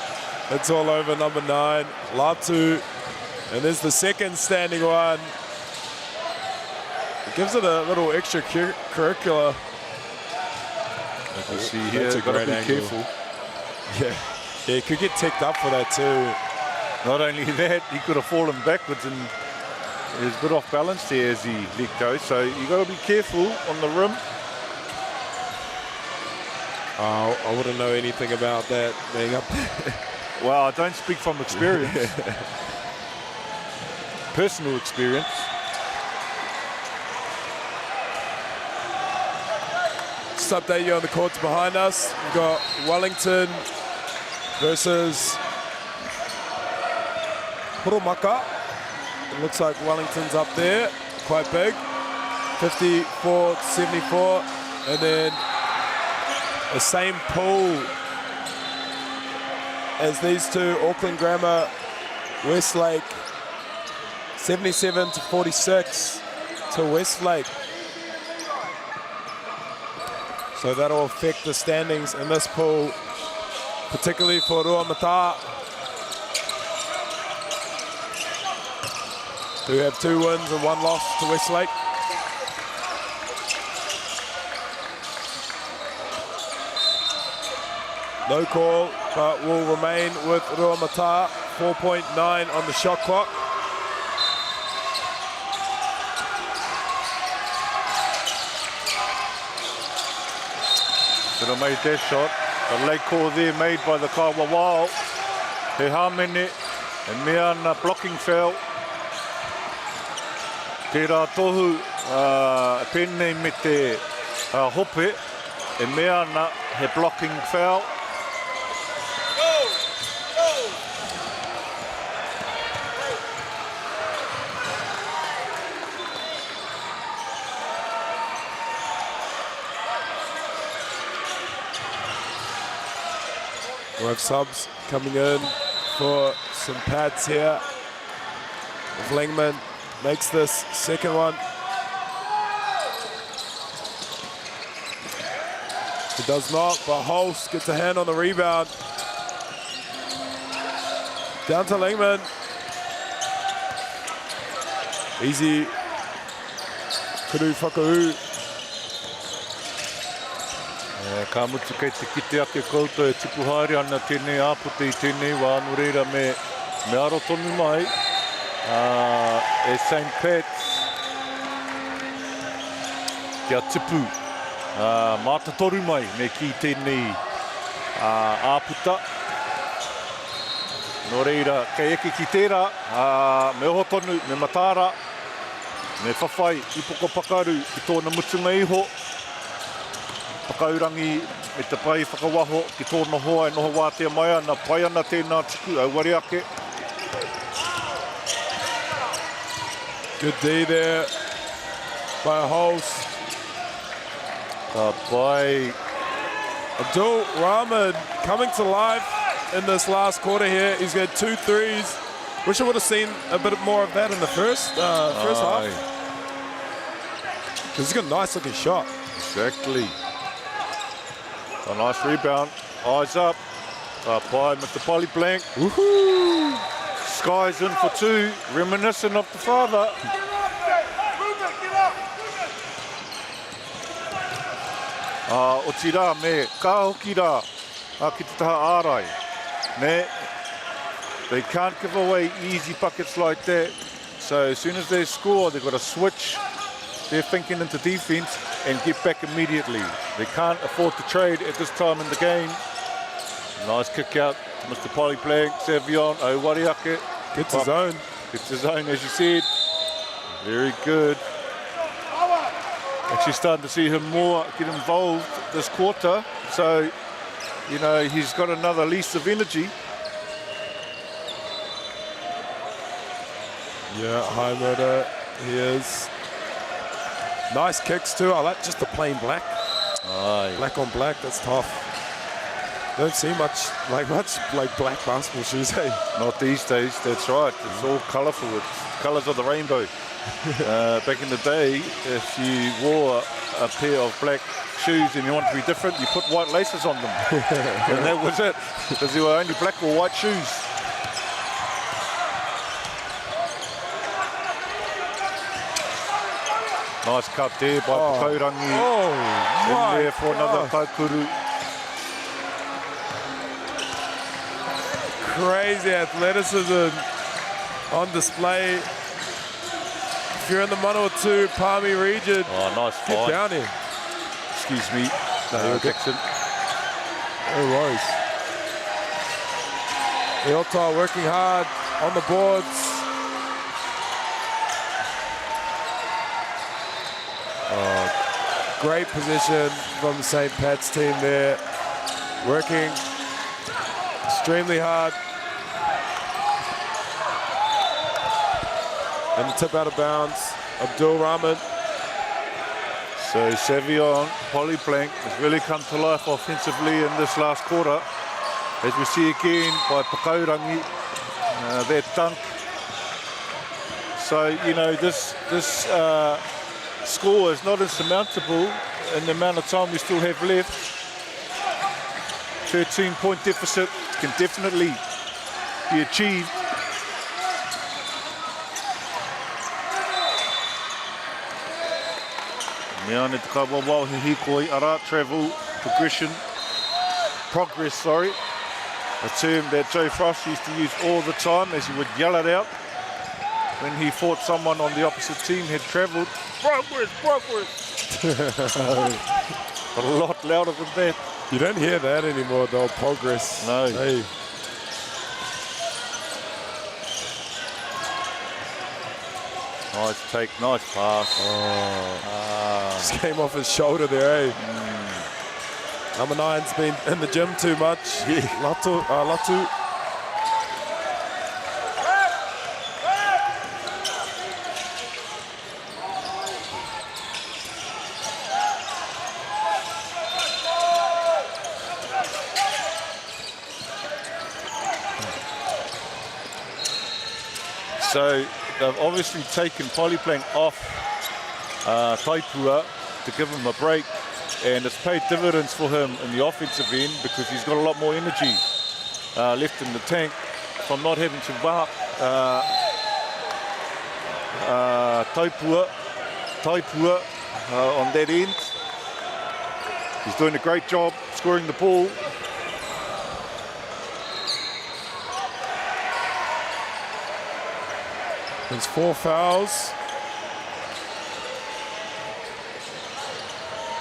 It's all over number 9, Latu. And there's the second standing one. It gives it a little extracurricular. As you see here, that's a gotta great be angle. careful. Yeah, he could get ticked up for that too. Not only that, he could have fallen backwards and he was a bit off balance there as he let go. So you got to be careful on the rim. Oh, I wouldn't know anything about that being up there. Well, I don't speak from experience. Personal experience. Just update you on the courts behind us. We've got Wellington versus Purumaka. It looks like Wellington's up there, quite big. 54-74, and then the same pool as these two, Auckland Grammar, Westlake, 77-46 to Westlake. So that'll affect the standings in this pool, particularly for Ruamata, who have 2 wins and 1 loss to Westlake. No call, but will remain with Ruamata. 4.9 on the shot clock. Should have made that shot. The late call there made by the Kawawao. He hamene and Meana blocking foul. Te rā tohu pene me te hope e Meana he blocking foul. We'll have subs coming in for some pads here. Langman makes this second one. It does not, but Holst gets a hand on the rebound. Down to Langman. Easy. Kuru whakau. Ka mutu kei te kite ake koutou e tipu haere ana tēnei āpute I tēnei wā anu reira me aro tonu mai. E St. Pat's kia tipu mātatoru mai me ki tēnei āputa. Nō reira, kei eke ki tērā, me oho tonu, me matara, me whawhai, I poko pakaru ki tōna mutunga iho. Pakaurangi me te pai whakawaho ki tōna hoa e noho wātea mai ana, pai ana tēnā tiku au wari ake. Good D there by Holst. Ka pai. Abdul Rahman coming to life in this last quarter here. He's got 2 threes. Wish I would have seen a bit more of that in the first half. Because he's got a nice looking shot. Exactly. A nice rebound. Eyes up. Pai, Mr. Polly Blank. Woohoo! Sky's in for 2. Reminiscent of the father. O ti rā me, ka hoki rā, ki te taha ārai. Ne, they can't give away easy buckets like that. So as soon as they score, they've got to switch their thinking into defense and get back immediately. They can't afford to trade at this time in the game. Nice kick out, Mr. Polly Blank, Savion, Owariake. Gets his own. Gets his own, as you said. Very good. Actually starting to see him more get involved this quarter. So you know, he's got another lease of energy. Yeah, high murder. He is. Nice kicks too. I like just the plain black. Aye. Black on black. That's tough. Don't see much like black basketball shoes. Hey. Not these days. That's right. It's all colourful. It's colours of the rainbow. Back in the day, if you wore a pair of black shoes and you want to be different, you put white laces on them. And that was it. Because there were only black or white shoes. Nice cut there by Pakaurangi. In there for another kaukuru. Crazy athleticism on display. If you're in the Manawatu Palmy region, nice get fight. down here. Excuse me, Dixon. No worries. Eota working hard on the boards. Great position from the St. Pat's team there. Working extremely hard. And the tip out of bounds. Abdul Rahman. So Savion Polyplank has really come to life offensively in this last quarter. As we see again by Pakaurangi, that dunk. So, you know, this score is not insurmountable in the amount of time we still have left. 13-point deficit can definitely be achieved. Meane te kawawa he hikoi ara, travel, progress, sorry. A term that Joe Frost used to use all the time as he would yell it out when he fought someone on the opposite team had travelled. Progress! A lot louder than that. You don't hear that anymore though, progress. No. Hey. Nice take, nice pass. Just came off his shoulder there, eh? Number 9's been in the gym too much. Latu. So they've obviously taken Polyplank off Taipua to give him a break, and it's paid dividends for him in the offensive end because he's got a lot more energy left in the tank from not having to mark Taipua on that end. He's doing a great job scoring the ball. There's 4 fouls.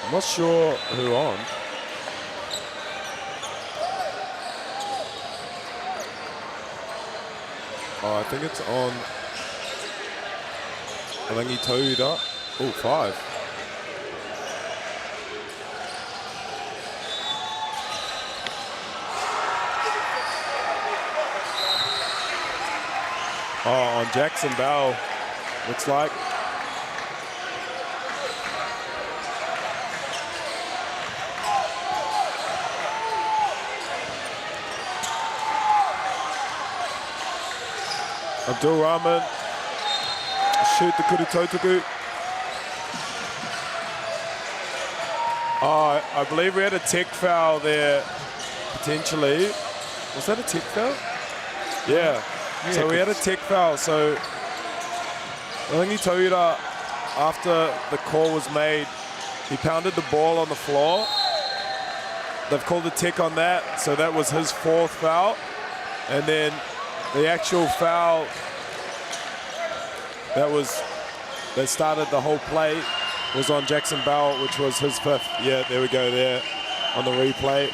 I'm not sure who on. I think it's on Alangi Tauda. Oh, 5. On Jackson Bell, looks like. Abdul Rahman, shoot the Kuritotuku. I believe we had a tech foul there, potentially. Was that a tech foul? Yeah. So we had a tech foul. So Alangi Tauda, after the call was made, he pounded the ball on the floor. They've called a tech on that, so that was his 4th foul. And then the actual foul that started the whole play was on Jackson Bell, which was his 5th. Yeah, there we go there on the replay.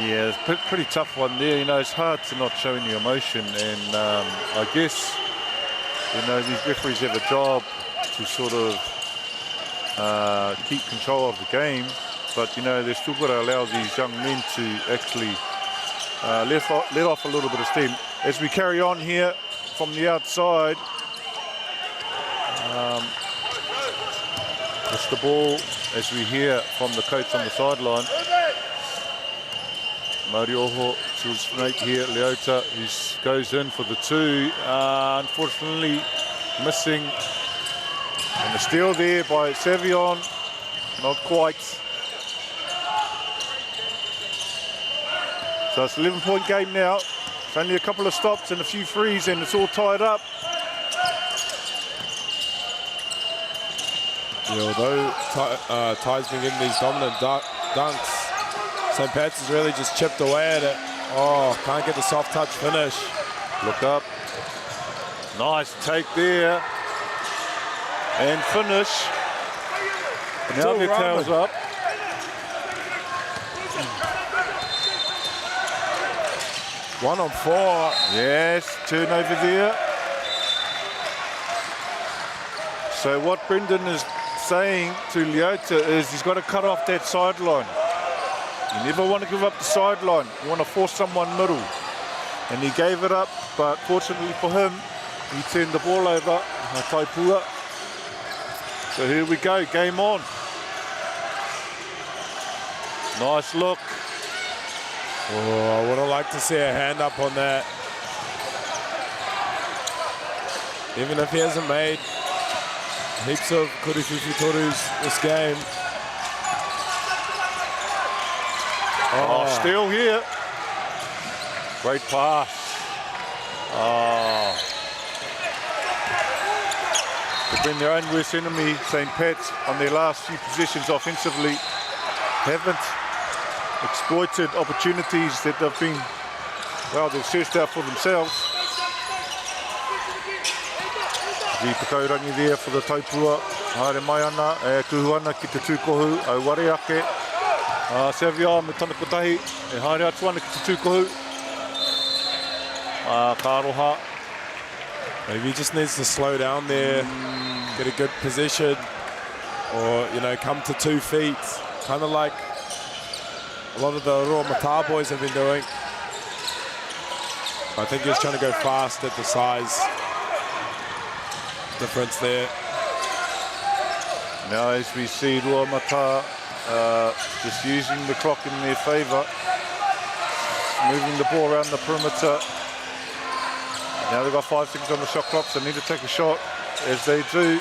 Yeah, it's a pretty tough one there. You know, it's hard to not show any emotion, and I guess, you know, these referees have a job to sort of keep control of the game, but you know, they've still got to allow these young men to actually let off a little bit of steam. As we carry on here from the outside, it's the ball, as we hear from the coach on the sideline. Māori Oho to his mate here, Leota, who goes in for the two. Unfortunately, missing. And a steal there by Savion. Not quite. So it's an 11-point game now. It's only a couple of stops and a few frees, and it's all tied up. Yeah, although Ty's been getting these dominant dunks, St. Pat's has really just chipped away at it. Oh, can't get the soft touch finish. Look up. Nice take there. And finish. Now their tails up. One on four. Yes, turnover there. So what Brendan is saying to Leota is he's got to cut off that sideline. You never want to give up the sideline. You want to force someone middle. And he gave it up, but fortunately for him, he turned the ball over. Taipua. So here we go, game on. Nice look. Oh, I would have liked to see a hand up on that. Even if he hasn't made heaps of kuriwhiwhi torus this game. Oh, still here. Great pass. Oh. They've been their own worst enemy, St. Pat's, on their last few possessions offensively. Haven't exploited opportunities that they've been, well, they've searched out for themselves. Pakaurangi there for the taipua. Haere mai ana, kuhuana ki te tūkohu, au ware ake. Savia me tana kotahi, e haere atu ana ki te tūkohu. Ka aroha. Maybe he just needs to slow down there, get a good position, or, you know, come to 2 feet. Kind of like a lot of the Roa Mata boys have been doing. I think he's trying to go fast at the size difference there. Now as we see Roa Mata just using the clock in their favour, moving the ball around the perimeter. Now they've got 5 seconds on the shot clock, so they need to take a shot, as they do.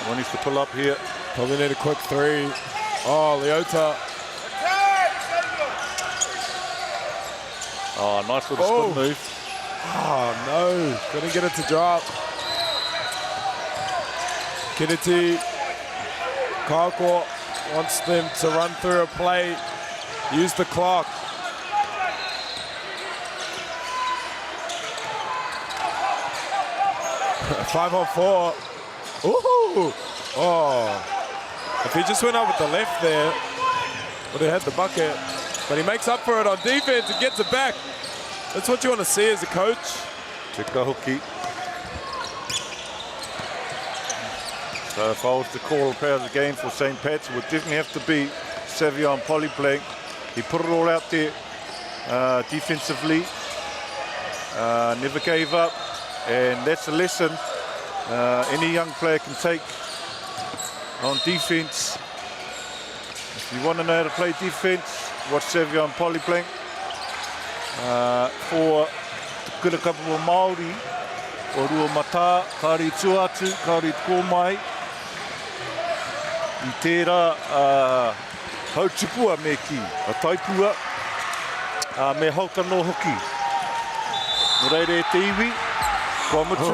One needs to pull up here. Probably need a quick three. Oh, Leota. Oh, nice little spin move. Oh, no. Couldn't get it to drop. Kennedy. Kako wants them to run through a play. Use the clock. Five on four. Ooh! Oh! If he just went up with the left there, would have had the bucket. But he makes up for it on defense and gets it back. That's what you want to see as a coach. Tika hoki. So if I was to call a player of the game for St. Pat's, it would definitely have to be Savion Polyplank. He put it all out there defensively. Never gave up. And that's a lesson any young player can take on defense. If you want to know how to play defense, watch Savion Polyplank. For te kura kapu o Māori, o Rua Mata, kāri tuatu, kāri kōmai. I tērā hautupua me ki, a taipua me haukano hoki. Nō reire te iwi, kua mutu,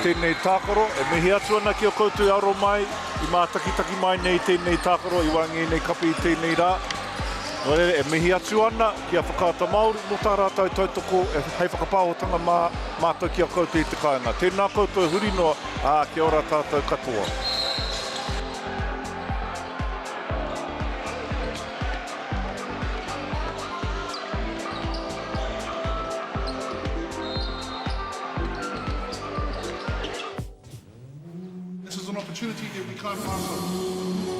tēnei tākaro, e mihi atu ana ki o koutou aro mai, I mātakitaki mai nei tēnei tākaro, I wangi nei kapi I tēnei rā. Nō reire, e mihi atu ana ki a whakaata Māori, no tā rātou tautoko, e hei whakapāhotanga mātou ki a koutou I te kāinga. Tēnā koutou huri noa, kia ora tātou katoa. opportunity that we can't pass on.